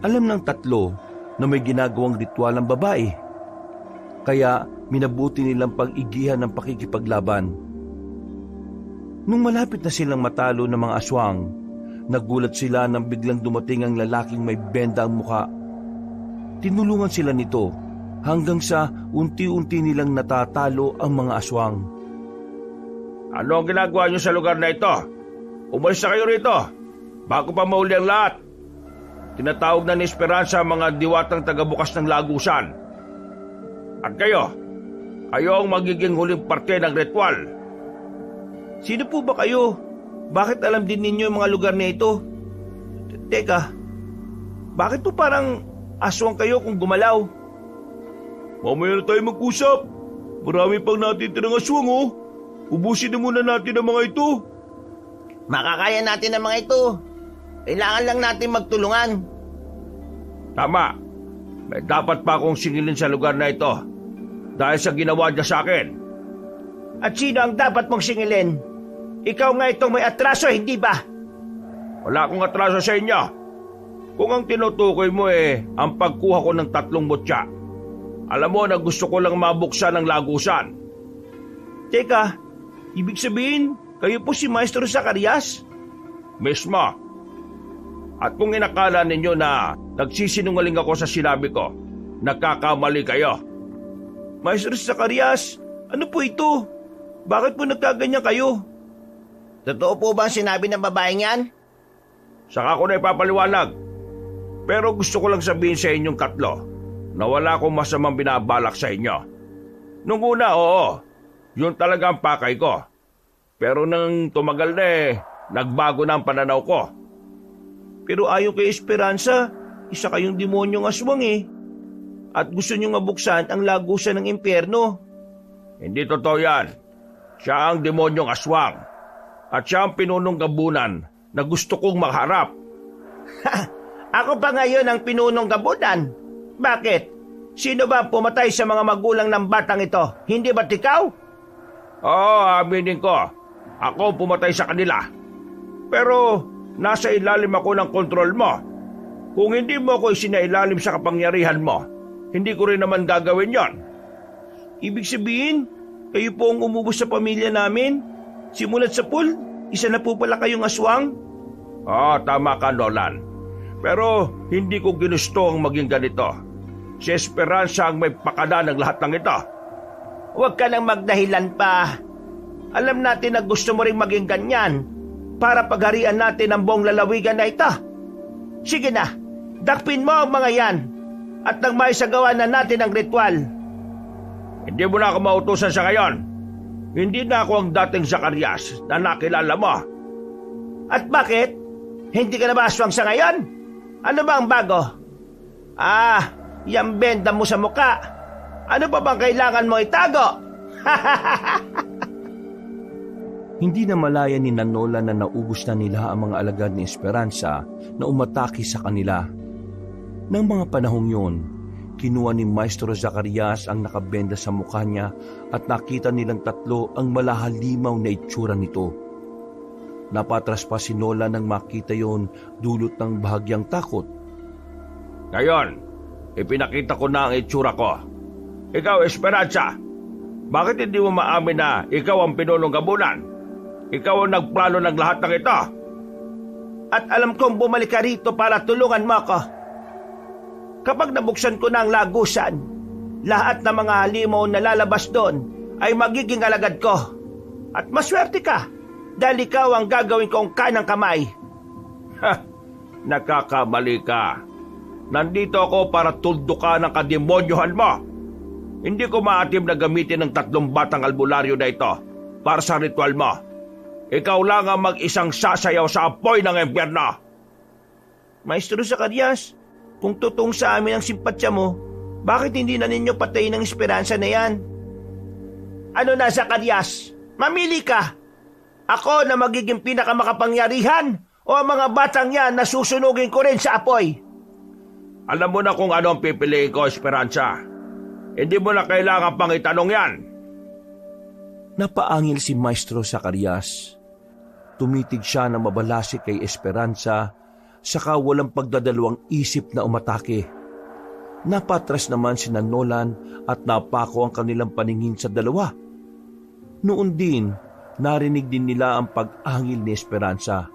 Alam ng 3 na may ginagawang ritual ang babae, kaya minabuti nilang pag-igihan ng pakikipaglaban. Nung malapit na silang matalo ng mga aswang, nagulat sila nang biglang dumating ang lalaking may benda ang muka. Tinulungan sila nito hanggang sa unti-unti nilang natatalo ang mga aswang. Ano ang ginagawa niyo sa lugar na ito? Umalis na kayo rito, bago pa mauli ang lahat. Tinatawag na ni Esperanza ang mga diwatang tagabukas ng lagusan. At kayo ang magiging huling parte ng ritual. Sino po ba kayo? Bakit alam din ninyo yung mga lugar na ito? Teka, bakit po parang aswang kayo kung gumalaw? Mamaya na tayo mag-usap. Marami pang natitirang aswang oh. Ubusin na muna natin ang mga ito. Makakaya natin ang mga ito. Kailangan lang natin magtulungan. Tama. May dapat pa akong singilin sa lugar na ito dahil sa ginawa niya sa akin. At sino ang dapat mong singilin? Ikaw nga itong may atraso, hindi ba? Wala akong atraso sa inyo. Kung ang tinutukoy mo ang pagkuha ko ng 3 mutya, alam mo na gusto ko lang mabuksan ang lagusan. Teka, ibig sabihin, kayo po si Maestro Zacarias? Mismo. At kung inakala ninyo na nagsisinungaling ako sa sinabi ko, nagkakamali kayo. Maestro Zacarias, ano po ito? Bakit po nagkaganyan kayo? Totoo po ba ang sinabi ng babaeng yan? Saka ko na ipapaliwanag. Pero gusto ko lang sabihin sa inyong 3 na wala akong masamang binabalak sa inyo. Nung una, oo, yun talaga ang pakay ko. Pero nang tumagal na nagbago na ang pananaw ko. Pero ayon kay Esperanza, isa kayong demonyong aswang eh. At gusto niyong mabuksan ang lagusan ng impyerno. Hindi totoo yan. Siya ang demonyong aswang. At siya ang pinunong gabunan na gusto kong makaharap. Ako pa ngayon ang pinunong gabunan. Bakit? Sino ba ang pumatay sa mga magulang ng batang ito? Hindi ba't ikaw? Oo, aminin ko. Ako ang pumatay sa kanila. Pero nasa ilalim ako ng kontrol mo. Kung hindi mo ako isinailalim sa kapangyarihan mo, hindi ko rin naman gagawin yon. Ibig sabihin, kayo po ang umubos sa pamilya namin? Simulat sa pool, isa na po pala kayong aswang? Oo, tama ka, Nolan. Pero hindi ko ginusto ang maging ganito. Si Esperanza ang may pakada ng lahat ng ito. Huwag ka nang magdahilan pa. Alam natin na gusto mo ring maging ganyan para pagharian natin ang buong lalawigan na ito. Sige na, dakpin mo ang mga yan. at nang maisagawa na natin ang ritual. Hindi mo na ako mautusan sa ngayon. Hindi na ako ang dating Zacarias na nakilala mo. At bakit? Hindi ka na ba aswang sa ngayon? Ano ba ang bago? Yung benda mo sa muka. Ano pa bang kailangan mo itago? Hindi na malaya ni Nanola na naubos na nila ang mga alagad ni Esperanza na umatake sa kanila. Nang mga panahong yun, kinuha ni Maestro Zacarias ang nakabenda sa mukha niya at nakita nilang tatlo ang malahalimaw na itsura nito. Napatras pa si Nola nang makita yon, dulot ng bahagyang takot. Ngayon, ipinakita ko na ang itsura ko. Ikaw, Esperanza, bakit hindi mo maamin na ikaw ang pinulong gabunan? Ikaw ang nagplano ng lahat ng ito. At alam kong bumalik ka rito para tulungan mo ako. Kapag nabuksan ko na ang lagusan, lahat ng mga halimaw na lalabas doon ay magiging alagad ko. At maswerte ka dahil ikaw ang gagawin kong kanang kamay. Nakakamali ka. Nandito ako para tuldukan ang kademonyohan mo. Hindi ko maatim na gamitin ng 3 batang albularyo na ito para sa ritual mo. Ikaw lang ang mag-isang sasayaw sa apoy ng impyerno. Maestro Zacarias, kung totoong sa amin ang simpatsya mo, bakit hindi na ninyo patayin ang Esperanza na yan? Ano na, Zacarias? Mamili ka! Ako na magiging pinakamakapangyarihan o ang mga batang yan na susunugin ko rin sa apoy? Alam mo na kung ano ang pipiliin ko, Esperanza. Hindi mo na kailangan pang itanong yan. Napaangil si Maestro Zacarias. Tumitig siya na mabalasik kay Esperanza, saka walang pagdadalawang isip na umatake. Napatras naman si Nolan at napako ang kanilang paningin sa dalawa. Noon din, narinig din nila ang pag-angil ni Esperanza.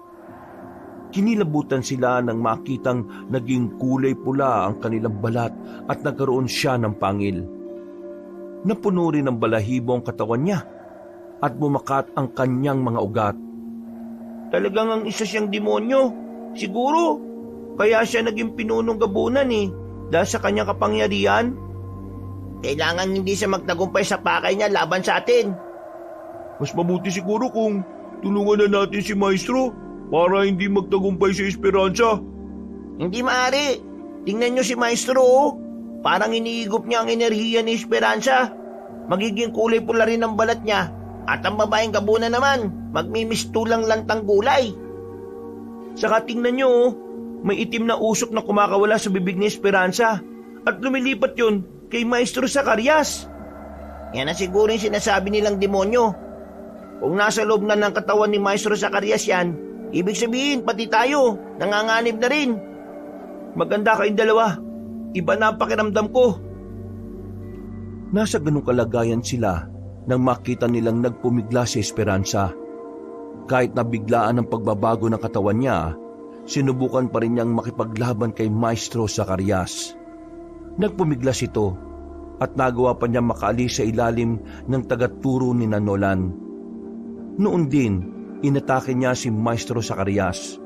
Kinilabutan sila nang makitang naging kulay pula ang kanilang balat at nagkaroon siya ng pangil. Napuno rin ng balahibo ang katawan niya at bumakat ang kanyang mga ugat. Talagang ang isa siyang demonyo. Siguro, kaya siya naging pinunong gabunan dahil sa kanyang kapangyarihan. Kailangan hindi siya magtagumpay sa pakay niya laban sa atin. Mas mabuti siguro kung tulungan na natin si Maestro para hindi magtagumpay si Esperanza. Hindi maaari. Tingnan niyo si Maestro. Parang iniigop niya ang enerhiya ni Esperanza. Magiging kulay pula rin ang balat niya. At ang babaeng gabunan naman, magmimistulang lantang gulay. Saka tingnan niyo, may itim na usok na kumakawala sa bibig ni Esperanza. At lumilipat yun kay Maestro Zacarias. Yan na siguro yung sinasabi nilang demonyo. Kung nasa loob na ng katawan ni Maestro Zacarias yan, ibig sabihin pati tayo, nanganganib na rin. Maganda kayong dalawa. Iba na ang pakiramdam ko. Nasa ganung kalagayan sila nang makita nilang nagpumigla si Esperanza. Kahit nabiglaan ang pagbabago ng katawan niya, sinubukan pa rin niyang makipaglaban kay Maestro Zacarias. Nagpumiglas ito at nagawa pa niya makaalis sa ilalim ng tagaturo ni Nolan. Noon din, inatake niya si Maestro Zacarias.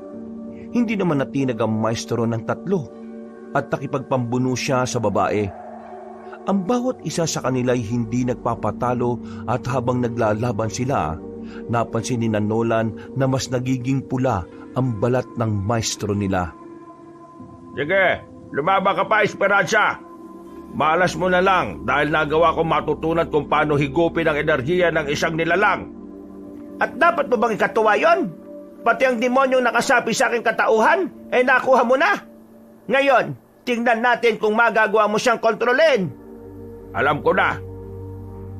Hindi naman natinag ang maestro ng 3 at nakipagpambuno siya sa babae. Ang bawat isa sa kanila ay hindi nagpapatalo at habang naglalaban sila, napansin ni Nolan na mas nagiging pula ang balat ng maestro nila. Sige, lumaban ka pa, Esperanza. Malas mo na lang dahil nagawa ko matutunan kung paano higupin ang enerhiya ng isang nilalang. At dapat mo bang ikatuwa yon? Pati ang demonyong nakasapi sa aking katauhan, nakuha mo na. Ngayon, tingnan natin kung magagawa mo siyang kontrolin. Alam ko na.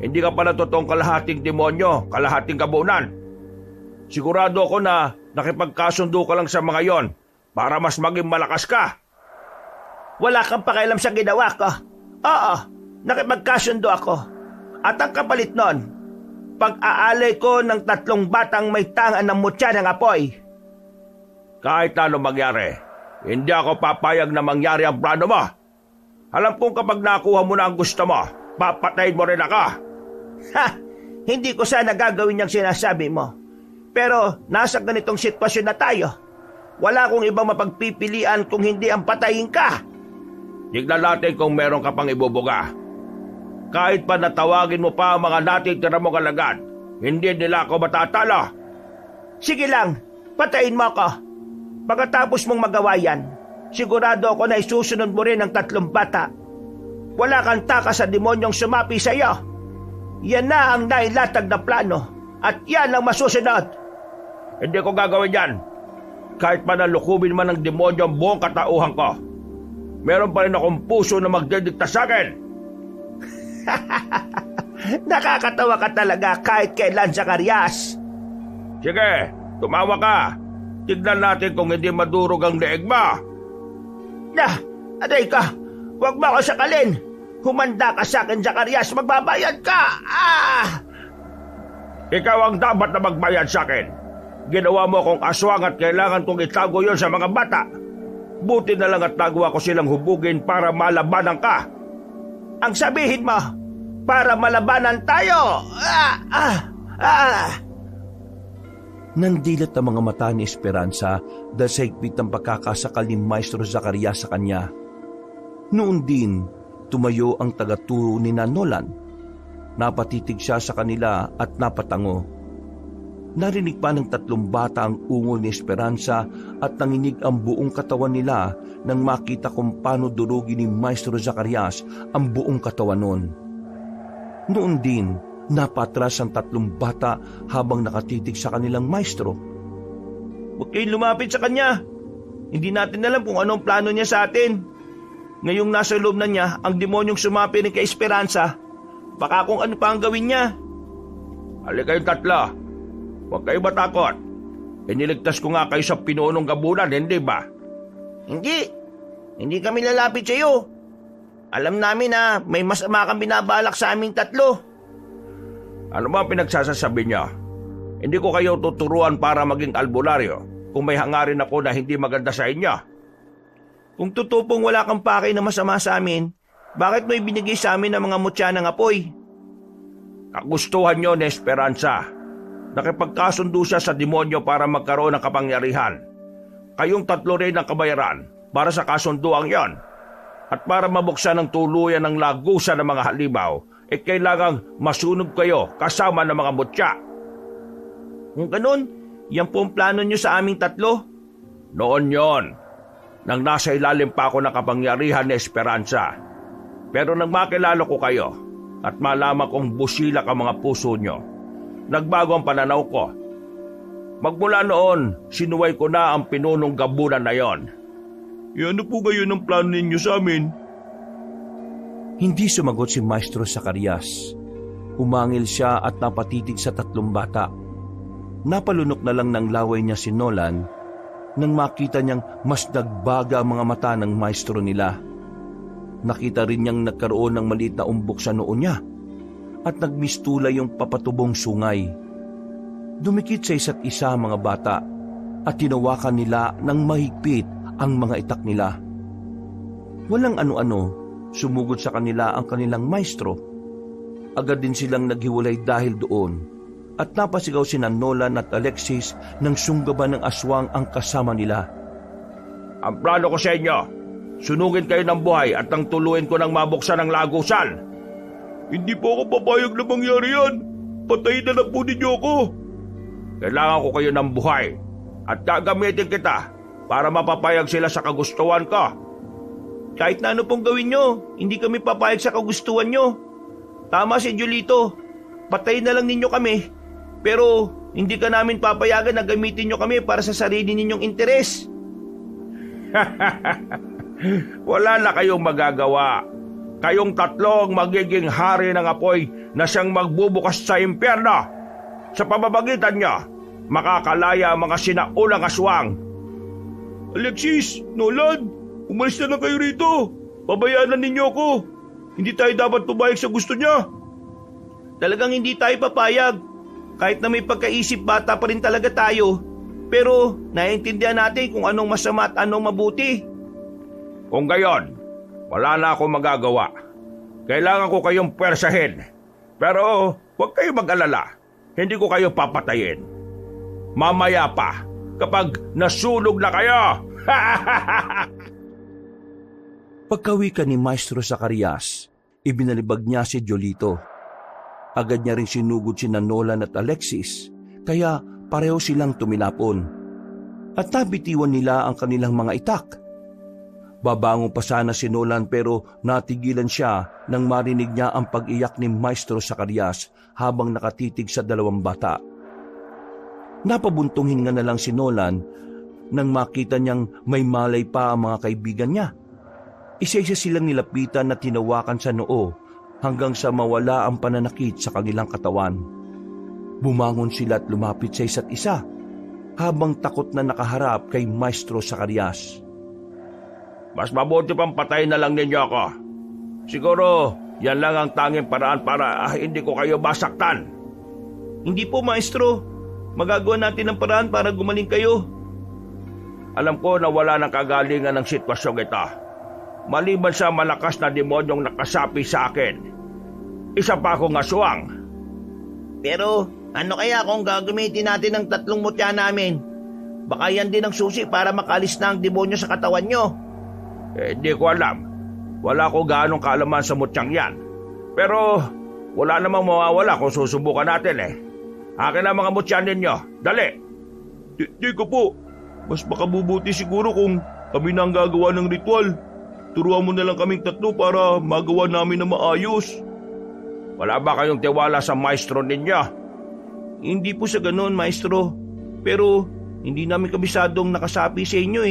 Hindi ka pala totoong kalahating demonyo, kalahating gabunan. Sigurado ako na nakipagkasundo ka lang sa mga yon para mas maging malakas ka. Wala kang pakialam sa ginawa ko. Oo, nakipagkasundo ako. At ang kapalit nun, pag-aalay ko ng 3 batang may tangan ng mutya ng apoy. Kahit ano mangyari, hindi ako papayag na mangyari ang plano mo. Alam kong kapag nakuha mo na ang gusto mo, papatayin mo rin ako. Hindi ko sana gagawin yung sinasabi mo. Pero nasa ganitong sitwasyon na tayo. Wala akong ibang mapagpipilian kung hindi ang patayin ka. Tignan natin kung meron ka pang ibubuga. Kahit pa natawagin mo pa ang mga natitira mong alagad, hindi nila ako matatalo. Sige lang, patayin mo ako. Pagkatapos mong magawa yan, sigurado ako na isusunod mo rin ang 3 bata. Wala kang takas sa demonyong sumapi sa iyo. Yan na ang nailatag na plano at yan ang masusunod. Hindi ko gagawin yan. Kahit pa nalukubin man ng demonyo ang buong katauhan ko, meron pa rin akong puso na magdedikta sa akin. Nakakatawa ka talaga kahit kailan, Zacarias. Sige, tumawa ka. Tignan natin kung hindi madurog ang leeg mo. Aray ka, huwag mo ako sakalin. Humanda ka sa akin, Zacarias, magbabayad ka. Ikaw ang dapat na magbayad sa akin. Ginawa mo akong aswang at kailangan kong itago yon sa mga bata. Buti na lang at nagawa ko silang hubugin para malabanan ka. Ang sabihin mo, para malabanan tayo. Nandilat ang mga mata ni Esperanza dahil sa higpit ng pagkakasakal ni Maestro Zacarias sa kanya. Noon din, tumayo ang tagaturo ni Nolan. Napatitig siya sa kanila at napatango. Narinig pa ng 3 bata ang ungol ni Esperanza at nanginig ang buong katawan nila nang makita kung paano durugin ni Maestro Zacarias ang buong katawan noon. Noon din, napatras ang 3 bata habang nakatitig sa kanilang maestro. Huwag kayong lumapit sa kanya. Hindi natin alam kung anong plano niya sa atin. Ngayong nasa loob na niya ang demonyong sumapi rin kay Esperanza, baka kung ano pa ang gawin niya. Halika kayong 3. Huwag kayo matakot. Iniligtas ko nga kayo sa pinunong gabunan, hindi ba? Hindi kami lalapit sa iyo. Alam namin na may masama kang binabalak sa aming 3. Ano ba ang pinagsasasabi niya? Hindi ko kayo tuturuan para maging albularyo kung may hangarin ako na hindi maganda sa inyo. Kung totoo pong wala kang pakay na masama sa amin, bakit mo ibinigay sa amin ang mga mutya ng apoy? Kagustuhan niyo ni Esperanza. Nakipagkasundo siya sa demonyo para magkaroon ng kapangyarihan. Kayong 3 rin ang kabayaran para sa kasunduang yon. At para mabuksan ng tuluyan ng lagusan ng mga halimaw, kailangang masunog kayo kasama ng mga mutya. Kung ganun, yan po ang plano nyo sa aming 3. Noon yon, nang nasa ilalim pa ako ng kapangyarihan ni Esperanza. Pero nang makilala ko kayo at malaman kong busilak ang mga puso nyo, nagbago ang pananaw ko. Magmula noon, sinuway ko na ang pinunong gabunan na yon. Ano po kayo ng plano ninyo sa amin? Hindi sumagot si Maestro Zacarias. Umangil siya at napatitig sa 3 bata. Napalunok na lang ng laway niya si Nolan nang makita niyang mas nagbaga ang mga mata ng maestro nila. Nakita rin niyang nagkaroon ng maliit na umbok sa noo niya at nagmistula yung papatubong sungay. Dumikit sa isa't isa ang mga bata at tinawakan nila ng mahigpit ang mga itak nila. Walang ano-ano, sumugod sa kanila ang kanilang maestro. Agad din silang naghiwalay dahil doon at napasigaw sina Nolan at Alexis nang sunggaban ng aswang ang kasama nila. Ang plano ko sa inyo, sunugin kayo ng buhay at nang tuluin ko ng mabuksan ang lagusan. Hindi po ako papayag na mangyari yan. Patayin na lang po ninyo ako. Kailangan ko kayo ng buhay at gagamitin kita para mapapayag sila sa kagustuhan ko. Kahit na ano pong gawin nyo, hindi kami papayag sa kagustuhan nyo. Tama si Julito, patayin na lang ninyo kami. Pero hindi ka namin papayagan na gamitin nyo kami para sa sarili ninyong interes. Wala na kayong magagawa. Kayong 3 ang magiging hari ng apoy na siyang magbubukas sa impyerno. Sa pamamagitan niya, makakalaya ang mga sinaulang aswang. Alexis, Nolan, umalis na lang kayo rito. Pabayaan na ninyo ako. Hindi tayo dapat pumayag sa gusto niya. Talagang hindi tayo papayag. Kahit na may pagkaisip bata pa rin talaga tayo. Pero naiintindihan natin kung anong masama at anong mabuti. Kung gayon, wala na akong magagawa. Kailangan ko kayong pwersahin. Pero huwag kayong mag-alala. Hindi ko kayo papatayin. Mamaya pa, kapag nasunog na kayo. Pagkawikan ni Maestro Zacarias, ibinalibag niya si Jolito. Agad niya rin sinugod sina Nolan at Alexis, kaya pareho silang tumilapon. At nabitiwan nila ang kanilang mga itak. Babangon pa sana si Nolan pero natigilan siya nang marinig niya ang pag-iyak ni Maestro Zacarias habang nakatitig sa dalawang bata. Napabuntong hinga na lang si Nolan nang makita niyang may malay pa ang mga kaibigan niya. Isa-isa silang nilapitan na tinawakan sa noo hanggang sa mawala ang pananakit sa kanilang katawan. Bumangon sila at lumapit sa isa't isa habang takot na nakaharap kay Maestro Zacarias. Mas mabuti pang patayin na lang ninyo ako. Siguro, yan lang ang tanging paraan para hindi ko kayo masaktan. Hindi po, Maestro. Magagawa natin ang paraan para gumaling kayo. Alam ko na wala ng kagalingan ng sitwasyong ito. Maliban sa malakas na demonyong nakasapi sa akin. Isa pa akong aswang. Pero ano kaya kung gagamitin natin ang 3 mutya namin? Baka yan din ang susi para makalis na ang demonyo sa katawan nyo. Hindi ko alam. Wala ko gaanong kaalaman sa mutyang yan. Pero wala namang mawawala kung susubukan natin Akin ang mga mutya ninyo. Dali! Di ko po. Mas makabubuti siguro kung kami na ang gagawa ng ritual. Turuan mo na lang kaming 3 para magawa namin na maayos. Wala ba kayong tiwala sa maestro ninyo? Hindi po sa ganoon, Maestro. Pero hindi namin kabisadong nakasapi sa inyo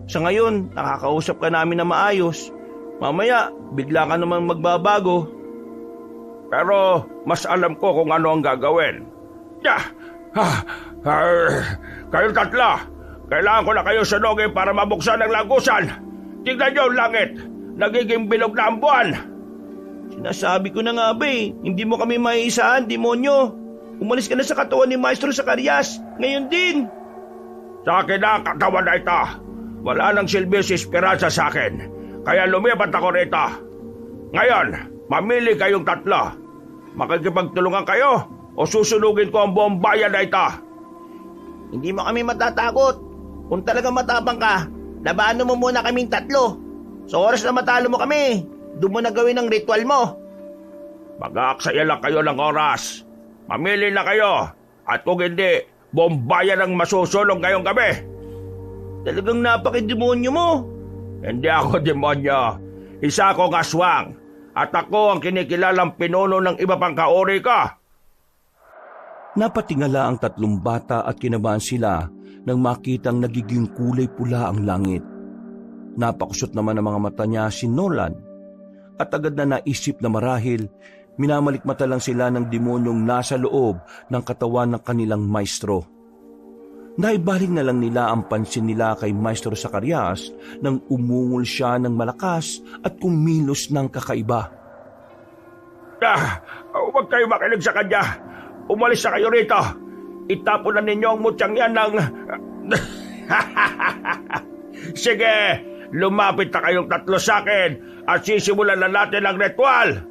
Sa ngayon, nakakausap ka namin na maayos. Mamaya, bigla ka namang magbabago. Pero mas alam ko kung ano ang gagawin. Kayong 3, kailangan ko na kayo sunugin para mabuksan ang lagusan. Tignan niyo ang langit, nagiging bilog na ang buwan. Sinasabi ko na nga ba hindi mo kami maiisaan, demonyo. Umalis ka na sa katawan ni Maestro Zacarias, ngayon din. Sa akin na ang katawan na ito. Wala nang silbi si Esperanza sa akin, kaya lumipat ako rito. Ngayon, mamili kayong 3. Makikipagtulungan kayo o susunugin ko ang buong bayan na ito. Hindi mo kami matatakot. Kung talagang matapang ka, labanan mo muna kaming 3. Sa oras na matalo mo kami, doon mo na gawin ang ritual mo. Mag-aaksaya lang kayo ng oras. Mamili na kayo. At kung hindi, buong bayan ang masusulong ngayong gabi. Talagang napaki-demonyo mo. Hindi ako demonyo. Isa akong aswang. At ako ang kinikilalang pinuno ng iba pang kauri ko. Napatingala ang 3 bata at kinabahan sila nang makitang nagiging kulay pula ang langit. Napakusot naman ang mga mata niya si Nolan at agad na naisip na marahil minamalikmata lang sila ng demonyong nasa loob ng katawan ng kanilang maestro. Naibaling na lang nila ang pansin nila kay Maestro Zacarias nang umungol siya ng malakas at kumilos ng kakaiba. Huwag kayo makinig sa kanya. Umalis na kayo rito. Itapon na ninyo ang mutyang yan ng... Sige, lumapit na kayong 3 sa akin at sisimulan na natin ang ritual.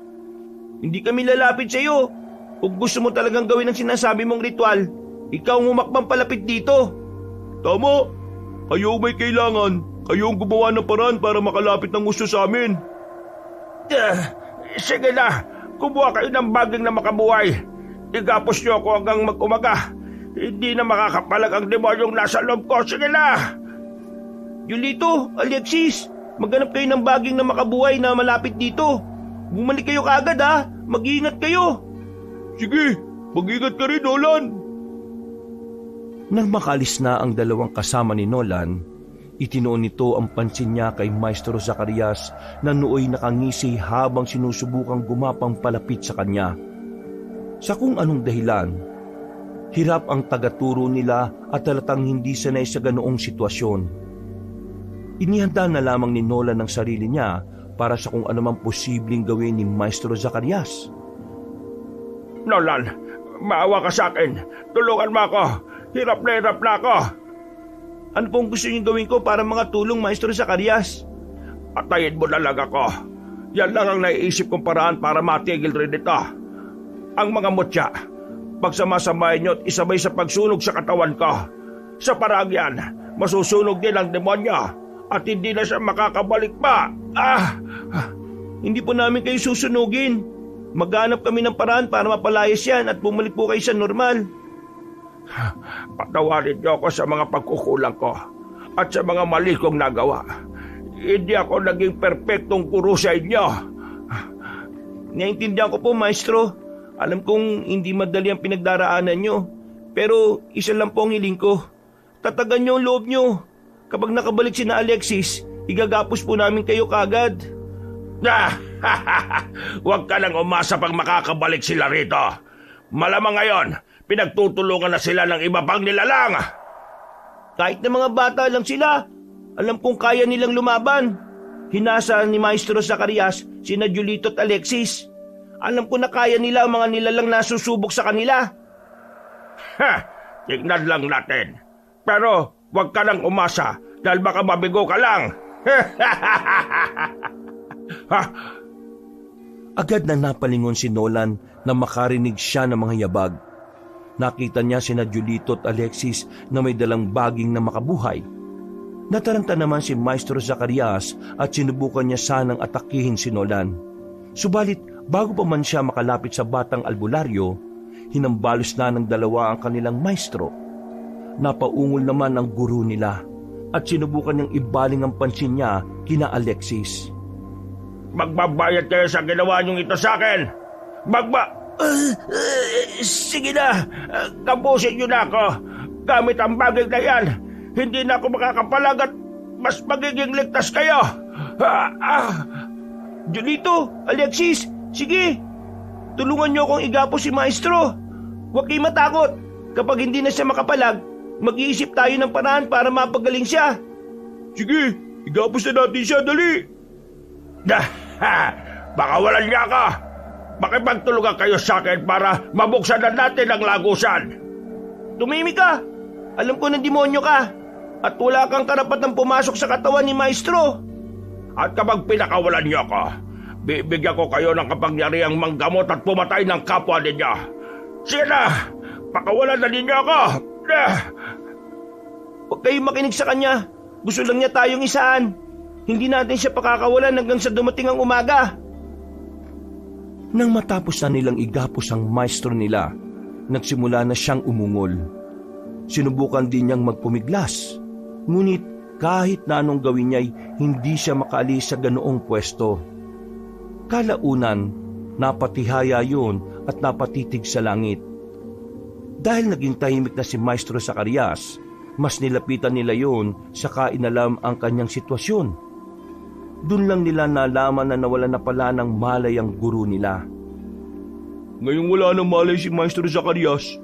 Hindi kami lalapit sa iyo. Kung gusto mo talagang gawin ang sinasabi mong ritual, ikaw ang umakbang palapit dito. Tama. Kayo may kailangan. Kayo ang gumawa ng paraan para makalapit ng gusto sa amin. Sige na. Kumuha kayo ng baging na makabuhay. Igapos niyo ako hanggang mag-umaga. Hindi na makakapalag ang demonyong nasa loob ko. Sige na. Yulito, Alexis, maghanap kayo ng baging na makabuhay na malapit dito. Bumalik kayo kaagad Mag-iingat kayo. Sige, mag-ingat ka rin, Nolan. Nang makalis na ang 2 kasama ni Nolan, itinoon nito ang pansin niya kay Maestro Zacarias na nooy nakangisi habang sinusubukang gumapang palapit sa kanya. Sa kung anong dahilan, hirap ang tagaturo nila at halatang hindi sanay sa ganoong sitwasyon. Inihanda na lamang ni Nolan ang sarili niya para sa kung anumang posibleng gawin ni Maestro Zacarias. Nolan, maawa ka sa akin. Tulungan mo ako. Hirap na ako. Ano pong gusto niyong gawin ko para mga tulong, Maestro Zacarias? Patayin mo na lang ako. Yan lang ang naiisip kong paraan para matigil rin ito. Ang mga mutya, pagsamasamahin niyo at isabay sa pagsunog sa katawan ko. Sa parang yan, masusunog din ang demonyo at hindi na siya makakabalik pa. Hindi po namin kayo susunugin. Maghanap kami ng paraan para mapalayas yan at bumalik po kayo sa normal. Patawarin niyo ako sa mga pagkukulang ko at sa mga mali kong nagawa. Hindi ako naging perpektong guro sa inyo. Naiintindihan ko po, Maestro. Alam kong hindi madali ang pinagdaraanan nyo. Pero isa lang po ang hiling ko. Tatagan nyo ang loob nyo. Kapag nakabalik si na Alexis, igagapos po namin kayo kagad. Huwag ka nang umasa pang makakabalik sila rito. Malamang ngayon, pinagtutulungan na sila ng iba pang nilalang. Kahit na mga bata lang sila, alam kong kaya nilang lumaban. Hinasa ni Maestro Zacarias sina Julito at Alexis. Alam ko na kaya nila ang mga nilalang nasusubok sa kanila. Tignan lang natin. Pero huwag ka nang umasa dahil baka mabigo ka lang. Agad na napalingon si Nolan na makarinig siya ng mga yabag. Nakita niya sina Julito at Alexis na may dalang baging na makabuhay. Nataranta naman si Maestro Zacarias at sinubukan niya sanang atakihin si Nolan. Subalit bago pa man siya makalapit sa batang albularyo, hinambalos na ng dalawa ang kanilang maestro. Napaungol naman ang guro nila at sinubukan niyang ibaling ang pansin niya kina Alexis. Magbabayad kayo sa ginawa niyong ito sa akin. Sige na. Kapusin niyo na ako. Gamit ang bagay na yan, hindi na ako makakapalag at mas magiging ligtas kayo. Julito, Alexis, sige. Tulungan niyo akong igapos si Maestro. Huwag kayo matakot. Kapag hindi na siya makapalag, mag-iisip tayo ng paraan para mapagaling siya. Sige, igapos na natin siya, dali. Baka walang niya ka. Makipagtulungan kayo sa akin para mabuksan na natin ang lagusan. Tumimik ka. Alam ko ng demonyo ka. At wala kang karapatang pumasok sa katawan ni Maestro. At kapag pinakawalan niyo ako, bibigyan ko kayo ng kapangyarihang manggamot at pumatay ng kapwa ninyo. Sige na, pakawalan na ninyo ako. Huwag kayong makinig sa kanya. Gusto lang niya tayong isaan. Hindi natin siya pakakawalan hanggang sa dumating ang umaga. Nang matapos na nilang igapos ang maestro nila, nagsimula na siyang umungol. Sinubukan din niyang magpumiglas. Ngunit kahit na anong gawin niya'y hindi siya makaalis sa ganoong pwesto. Kalaunan, napatihaya yun at napatitig sa langit. Dahil naging tahimik na si Maestro Zacarias, mas nilapitan nila yun saka inalam ang kanyang sitwasyon. Doon lang nila nalaman na nawala na pala ng malay ang guro nila. Ngayong wala nang malay si Maestro Zacarias,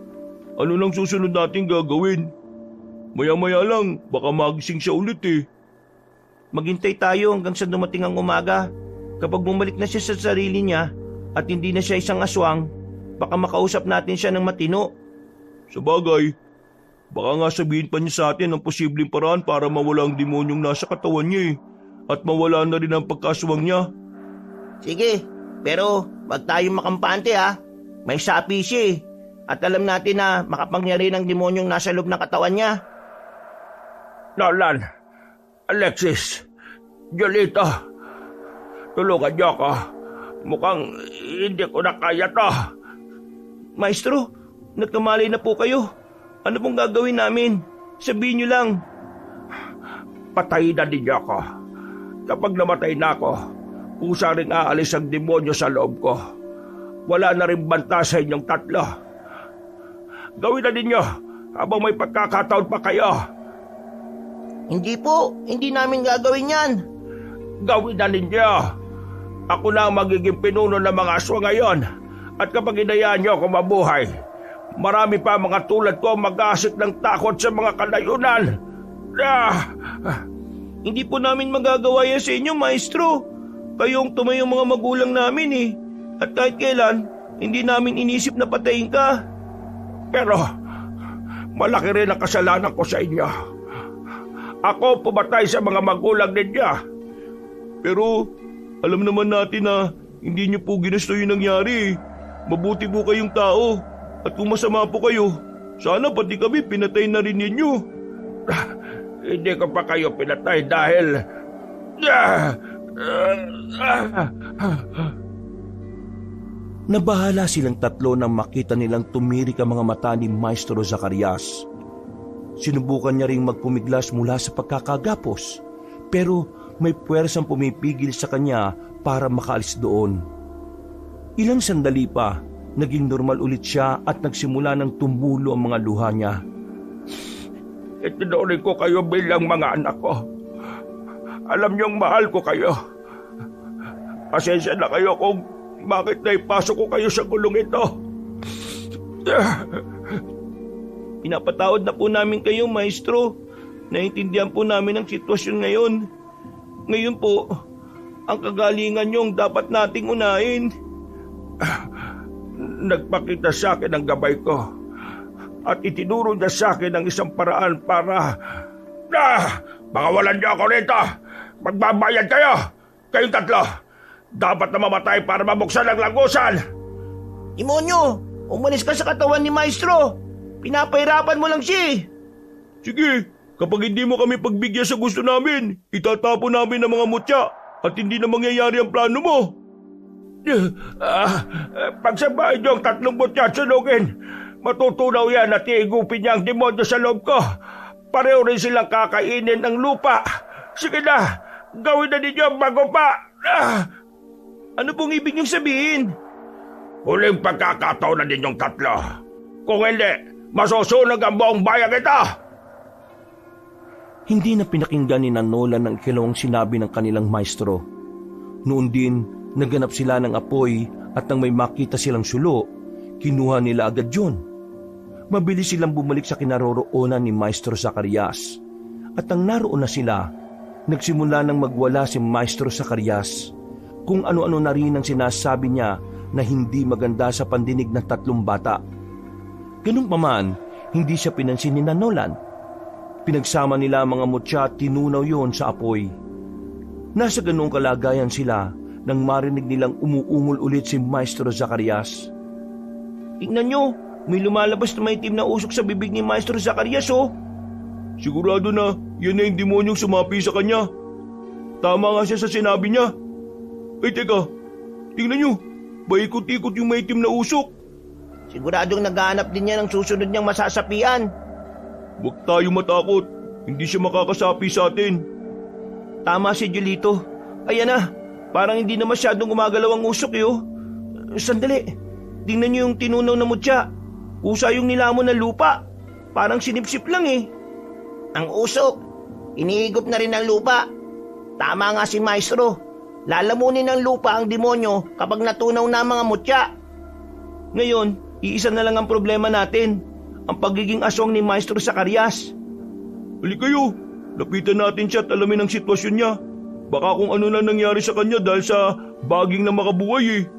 ano nang susunod natin gagawin? Maya-maya lang, baka magising siya ulit eh. Maghintay tayo hanggang sa dumating ang umaga. Kapag bumalik na siya sa sarili niya at hindi na siya isang aswang, baka makausap natin siya ng matino. Sabagay, baka nga sabihin pa niya sa atin ang posibleng paraan para mawala ang demonyong nasa katawan niya eh. At mawala na rin ang pagkaswang niya. Sige, pero wag tayong makampante ha. May sapi siya eh. At alam natin na makapangyari ng demonyong nasa loob ng katawan niya. Nolan, Alexis, Julito, tulungan niyo ako. Mukhang hindi ko na kaya to. Maestro, nagkamalay na po kayo. Ano pong gagawin namin? Sabihin niyo lang. Patayin na ninyo ako. Kapag namatay na ako, kusa rin aalis ang demonyo sa loob ko. Wala na rin banta sa inyong tatlo. Gawin na ninyo habang may pagkakataon pa kayo. Hindi po, hindi namin gagawin yan. Gawin na ninyo. Ako na ang magiging pinuno ng mga aswa ngayon. At kapag inayaan niyo ako mabuhay, marami pa mga tulad ko mag-aasik ng takot sa mga kalayunan. Hindi po namin magagawa yan sa inyo, Maestro. Kayong tumayong mga magulang namin eh. At kahit kailan, hindi namin inisip na patayin ka. Pero, malaki rin ang kasalanan ko sa inyo. Ako pumatay sa mga magulang ninyo. Pero, alam naman natin na hindi niyo po ginusto yung nangyari eh. Mabuti po kayong tao. At kung masama po kayo, sana pati kami pinatay na rin ninyo. hindi ko pa kayo pinatay dahil... Nabahala silang tatlo nang makita nilang tumirik ang mga mata ni Maestro Zacarias. Sinubukan niya ring magpumiglas mula sa pagkakagapos, pero may puwersang pumipigil sa kanya para makaalis doon. Ilang sandali pa, naging normal ulit siya at nagsimula ng tumulo ang mga luha niya. Itinuring ko kayo bilang mga anak ko. Alam niyong mahal ko kayo. Pasensya na kayo kung bakit naipasok ko kayo sa kulong ito. Pinapatawad na po namin kayo, Maestro. Naiintindihan po namin ang sitwasyon ngayon. Ngayon po, ang kagalingan niyong dapat nating unahin. Nagpakita sa akin ang gabay ko at itinuro niya sa akin ang isang paraan para... Bakawalan niyo ako rito! Magbabayad kayo! Kayong tatlo! Dapat na mamatay para mabuksan ang langusan! Demonyo, umalis ka sa katawan ni Maestro. Pinapahirapan mo lang siya. Sige, kapag hindi mo kami pagbigyan sa gusto namin, itatapon namin ang mga mutya at hindi na mangyayari ang plano mo. Pagsabahin niyo ang 3 mutya at sunugin, matutunaw yan at iigupin niya ang demonyo sa loob ko. Pareho rin silang kakainin ng lupa. Sige na, gawin na ninyo bago pa. Ano pong ibig niyong sabihin? Huling pagkakataon na ninyong 3. Kung hindi, masusunog ang buong bayan ito. Hindi na pinakinggan ni Nolan ang ikalawang sinabi ng kanilang maestro. Noon din, naganap sila ng apoy at nang may makita silang sulo, kinuha nila agad yun. Mabilis silang bumalik sa kinaroroonan ni Maestro Zacarias. At nang naroon na sila, nagsimula nang magwala si Maestro Zacarias. Kung ano-ano na rin ang sinasabi niya na hindi maganda sa pandinig ng 3 bata. Ganun pa man, hindi siya pinansin ni Nolan. Pinagsama nila ang mga mutya at tinunaw yon sa apoy. Nasa ganung kalagayan sila nang marinig nilang umuungol ulit si Maestro Zacarias. Tingnan nyo, may lumalabas na maitim na usok sa bibig ni Maestro Zacarias, oh. Sigurado na yan na yung demonyong sumapi sa kanya. Tama nga siya sa sinabi niya. Ay teka, tingnan nyo, paikot-ikot yung maitim na usok. Siguradong naghahanap din niya ng susunod niyang masasapian. Huwag tayo matakot, hindi siya makakasapi sa atin. Tama si Julito. Ayan na, parang hindi na masyadong gumagalaw ang usok, eh, oh. Sandali, tingnan nyo yung tinunaw na mutya. Usa yung nilamon ng lupa. Parang sinipsip lang, eh. Ang usok, iniigop na rin ang lupa. Tama nga si Maestro. Lalamunin ng lupa ang demonyo kapag natunaw na ang mga mutya. Ngayon, iisa na lang ang problema natin. Ang pagiging aswang ni Maestro Zacarias. Hali kayo, lapitan natin siya at alamin ang sitwasyon niya. Baka kung ano na nangyari sa kanya dahil sa baging na makabuhay, eh.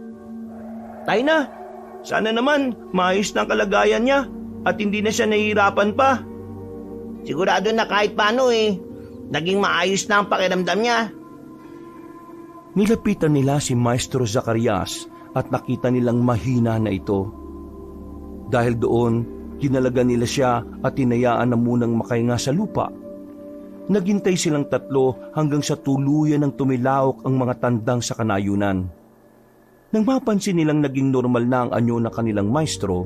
Tayo na. Sana naman maayos na ang kalagayan niya at hindi na siya nahihirapan pa. Sigurado na kahit paano naging maayos na ang pakiramdam niya. Nilapitan nila si Maestro Zacarias at nakita nilang mahina na ito. Dahil doon, kinalaga nila siya at tinayaan na munang makahinga sa lupa. Naghintay silang 3 hanggang sa tuluyan ng tumilaok ang mga tandang sa kanayunan. Nang mapansin nilang naging normal na ang anyo ng kanilang maestro,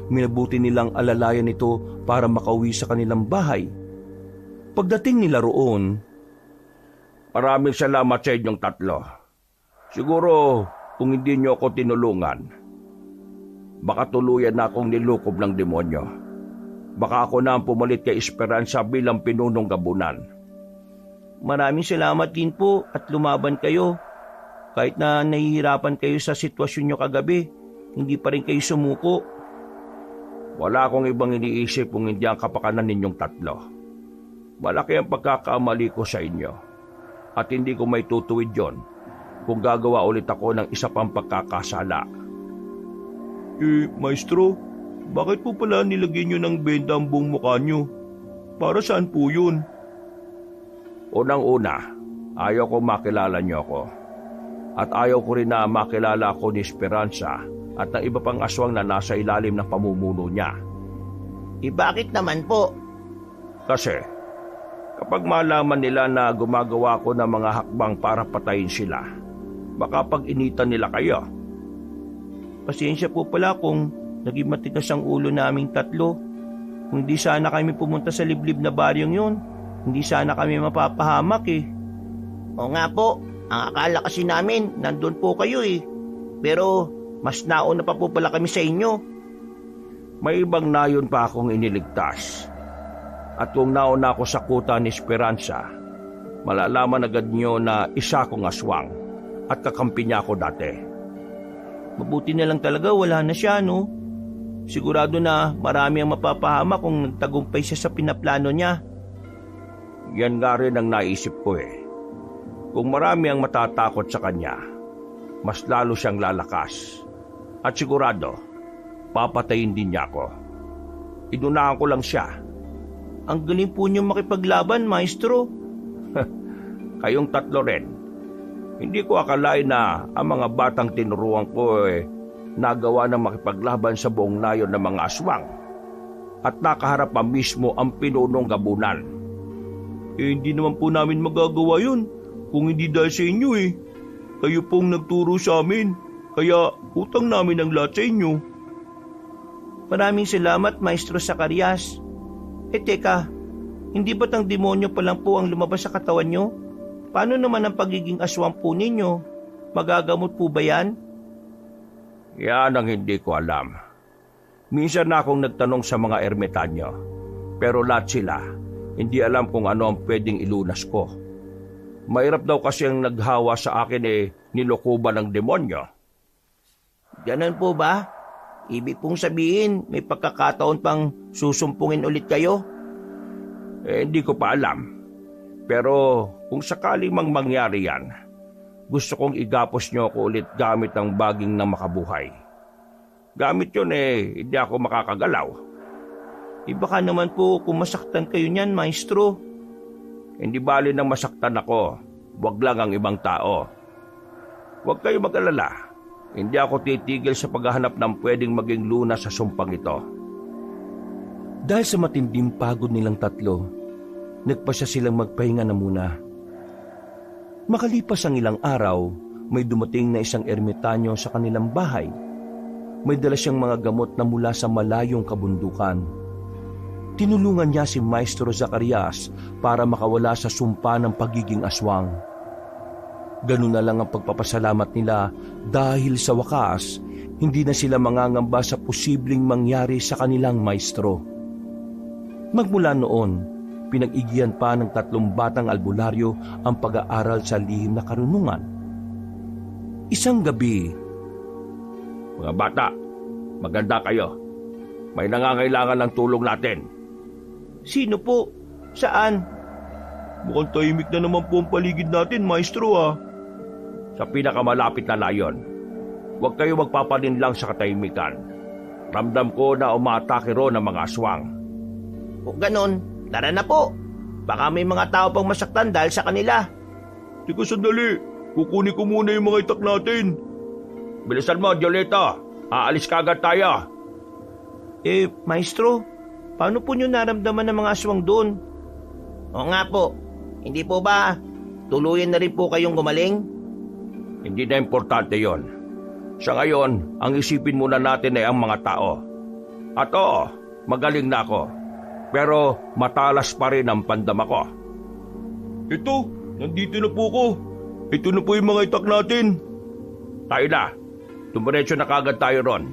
minabuti nilang alalayan ito para makauwi sa kanilang bahay. Pagdating nila roon, Maraming salamat sa inyong 3. Siguro kung hindi niyo ako tinulungan, baka tuluyan na akong nilukob ng demonyo. Baka ako na ang pumalit kay Esperanza bilang pinunong gabunan. Maraming salamat din po at lumaban kayo. Kahit na nahihirapan kayo sa sitwasyon nyo kagabi, hindi pa rin kayo sumuko. Wala akong ibang iniisip kung hindi ang kapakanan ninyong 3. Malaki ang pagkakamali ko sa inyo. At hindi ko may tutuwid yon kung gagawa ulit ako ng isa pang pagkakasala. Maestro, bakit po pala nilagyan nyo ng benda ang buong mukha nyo? Para saan po yun? Unang-una, ayaw ko makilala niyo ako. At ayaw ko rin na makilala ako ni Esperanza at ng iba pang aswang na nasa ilalim ng pamumuno niya. Bakit naman po? Kasi Kapag malaman nila na gumagawa ko ng mga hakbang para patayin sila, baka pag-initan nila kayo. Pasensya po pala kung naging matigas ang ulo naming tatlo. Kung hindi sana kami pumunta sa liblib na baryong yun, hindi sana kami mapapahamak eh. O nga po, ang akala kasi namin nandun po kayo eh. Pero mas nauna pa po pala kami sa inyo. May ibang nayon pa akong iniligtas. At kung nauna ako sa kuta ni Esperanza, malalaman agad niyo na isa akong aswang at kakampi niya ako dati. Mabuti na lang talaga wala na siya, no? Sigurado na marami ang mapapahama kung nagtagumpay siya sa pinaplano niya. Yan nga rin ang naisip ko eh. Kung marami ang matatakot sa kanya, mas lalo siyang lalakas. At sigurado, papatayin din niya ako. Inunahan ko lang siya. Ang galing po niyo makipaglaban, maestro. Kayong tatlo rin. Hindi ko akalain na ang mga batang tinuruan ko nagawa ng makipaglaban sa buong nayon ng mga aswang. At nakaharap pa mismo ang pinunong gabunan. Hindi naman po namin magagawa yun kung hindi dahil sa inyo eh. Kayo pong nagturo sa amin, kaya utang namin ang lahat sa inyo. Maraming salamat, Maestro Zacarias. Teka, hindi ba't ang demonyo pa lang po ang lumabas sa katawan nyo? Paano naman ang pagiging aswang po ninyo? Magagamot po ba yan? Yan ang hindi ko alam. Minsan na akong nagtanong sa mga ermitanyo, pero lahat sila hindi alam kung ano ang pwedeng ilunas ko. Mahirap daw kasi ang naghawa sa akin nilokoban ng demonyo. Ganun po ba? Ibig pong sabihin, may pagkakataon pang susumpungin ulit kayo? Hindi ko pa alam. Pero kung sakaling mangyari yan, gusto kong igapos niyo ako ulit gamit ang baging na makabuhay. Gamit yun hindi ako makakagalaw. Baka naman po kung masaktan kayo niyan, maestro. Hindi bali nang masaktan ako, wag lang ang ibang tao. Huwag kayo mag-alala. Hindi ako titigil sa paghahanap ng pwedeng maging lunas sa sumpang ito. Dahil sa matinding pagod nilang tatlo, nagpasya silang magpahinga na muna. Makalipas ang ilang araw, may dumating na isang ermitanyo sa kanilang bahay. May dala siyang mga gamot na mula sa malayong kabundukan. Tinulungan niya si Maestro Zacarias para makawala sa sumpa ng pagiging aswang. Ganun na lang ang pagpapasalamat nila dahil sa wakas, hindi na sila mangangamba sa posibleng mangyari sa kanilang maestro. Magmula noon, pinag-igihan pa ng 3 batang albularyo ang pag-aaral sa lihim na karunungan. Isang gabi, Mga bata, maganda kayo. May nangangailangan ng tulong natin. Sino po? Saan? Mukhang tahimik na naman po ang paligid natin, maestro ah. Sa pinakamalapit na layon. Huwag kayo magpapalinlang sa katahimikan. Ramdam ko na umaatake ron ng mga aswang. Kung ganon, tara na po. Baka may mga tao pang masaktan dahil sa kanila. Teka sandali, kukunin ko muna yung mga itak natin. Bilisan mo, Diolito. Aalis ka agad tayo. Maestro, paano po nyo naramdaman ng mga aswang doon? O nga po, hindi po ba tuluyan na rin po kayong gumaling? Hindi na importante yon. Sa ngayon, ang isipin muna natin ay ang mga tao. At oo, magaling na ako. Pero matalas pa rin ang pandama ko. Ito, nandito na po ko. Ito na po yung mga itak natin. Tayo na. Dumiretso na kagad tayo ron.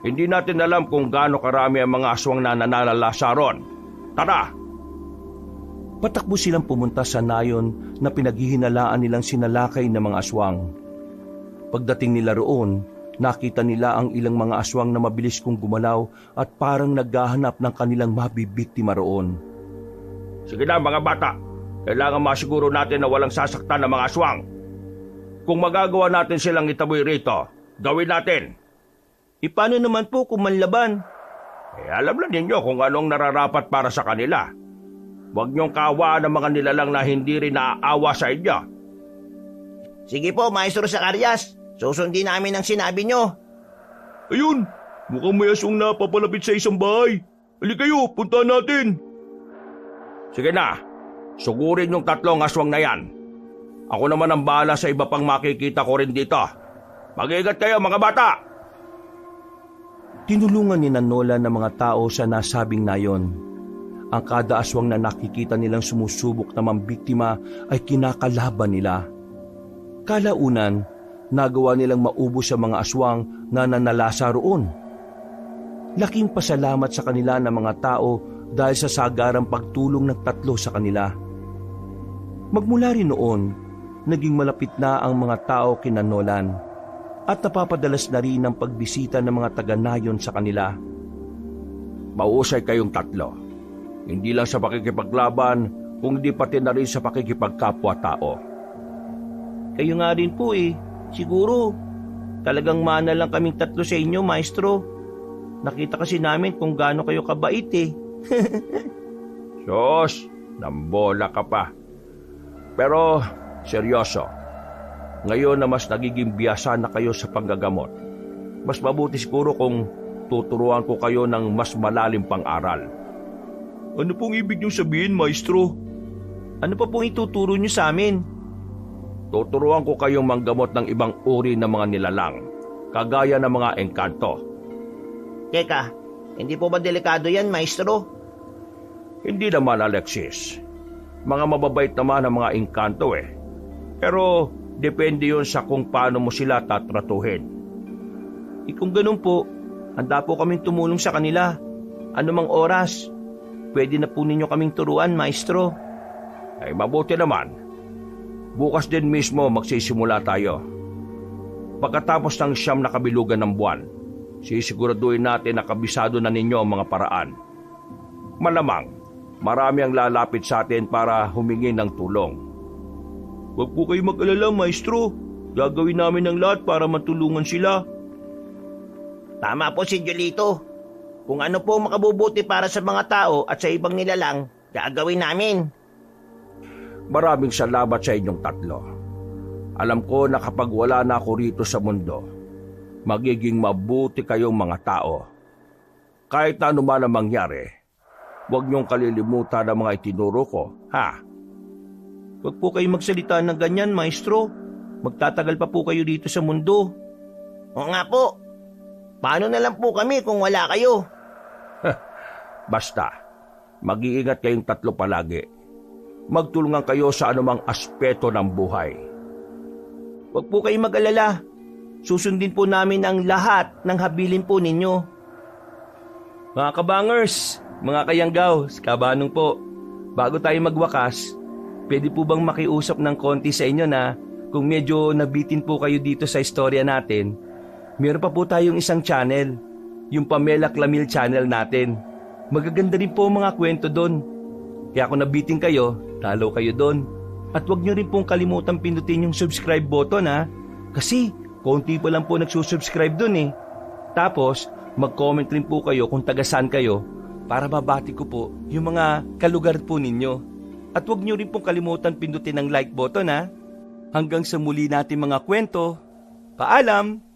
Hindi natin alam kung gaano karami ang mga aswang na nananalasa ron. Tara! patakbo silang pumunta sa nayon na pinaghihinalaan nilang sinalakay ng mga aswang. Pagdating nila roon, nakita nila ang ilang mga aswang na mabilis kong gumalaw at parang naghahanap ng kanilang mabibiktima roon. Sige na mga bata, kailangan masiguro natin na walang sasaktan ng mga aswang. Kung magagawa natin silang itaboy rito, gawin natin. Paano naman po kung manlaban? Alam na ninyo kung anong nararapat para sa kanila. Huwag niyong kaawaan ng mga nilalang na hindi rin naaawa sa inyo. Sige po, Maestro Zacarias. Susundin namin ang sinabi nyo. Ayun, mukhang may aswang na papalapit sa isang bahay. Halika kayo, punta natin. Sige na, Sugurin yung 3 aswang na yan. Ako naman ang bahala sa iba pang makikita ko rin dito. Mag-iingat kayo mga bata! Tinulungan ni Nola ng mga tao sa nasabing nayon. Ang kada aswang na nakikita nilang sumusubok na mambiktima ay kinakalaban nila. Kalaunan, nagawa nilang maubos sa mga aswang na nanalasa roon. Laking pasalamat sa kanila ng mga tao dahil sa sagarang pagtulong ng 3 sa kanila. Magmula rin noon, naging malapit na ang mga tao kina Nolan at napapadalas na rin ang pagbisita ng mga taga-nayon sa kanila. Mausay kayong 3. Hindi lang sa pakikipaglaban, kundi pati na rin sa pakikipagkapwa-tao. Kayo nga rin po eh. Siguro, talagang mana lang kaming 3 sa inyo, maestro. Nakita kasi namin kung gaano kayo kabait eh. Sos, nambola ka pa. Pero, seryoso. Ngayon na mas nagiging biyasa na kayo sa panggagamot, mas mabuti siguro kung tuturuan ko kayo ng mas malalim pang aral. Ano pong ibig niyong sabihin, maestro? Ano pa pong ituturo niyo sa amin? Tuturuan ko kayong manggamot ng ibang uri ng mga nilalang, kagaya ng mga engkanto. Teka, hindi po ba delikado yan, maestro? Hindi naman, Alexis. Mga mababait naman ang mga engkanto eh. Pero depende yun sa kung paano mo sila tatratuhin. Kung ganun po, handa po kaming tumulong sa kanila. Anumang oras, pwede na po ninyo kaming turuan, maestro. Ay mabuti naman. Bukas din mismo magsisimula tayo. Pagkatapos ng 9 na kabilugan ng buwan, sisiguraduhin natin na kabisado na ninyo ang mga paraan. Malamang, marami ang lalapit sa atin para humingi ng tulong. Huwag po kayo mag-alala, maestro. Gagawin namin ang lahat para matulungan sila. Tama po si Jolito. Kung ano po makabubuti para sa mga tao at sa ibang nilalang, gagawin namin. Maraming salamat sa inyong 3. Alam ko na kapag wala na ako rito sa mundo, magiging mabuti kayong mga tao. Kahit na ano man ang mangyari, huwag niyong kalilimutan ang mga itinuro ko, ha? Huwag po kayo magsalita ng ganyan, maestro. Magtatagal pa po kayo dito sa mundo. Oo nga po. Paano na lang po kami kung wala kayo? Basta, mag-iingat kayong 3 palagi. Magtulungan kayo sa anumang aspeto ng buhay. Huwag po kayo mag-alala. Susundin po namin ang lahat ng habilin po ninyo. Mga kabangers, mga kayanggaw, kabanong po. Bago tayo magwakas, pwede po bang makiusap ng konti sa inyo na kung medyo nabitin po kayo dito sa istorya natin, meron pa po tayong isang channel, yung Pamela Clamil channel natin. Magaganda rin po ang mga kwento doon. Kaya kung nabitin kayo, talo kayo doon. At huwag nyo rin pong kalimutan pindutin yung subscribe button ha. Kasi konti pa lang po nagsusubscribe doon eh. Tapos, mag-comment rin po kayo kung taga-saan kayo para mabati ko po yung mga kalugar po ninyo. At huwag nyo rin pong kalimutan pindutin ang like button ha. Hanggang sa muli natin mga kwento. Paalam!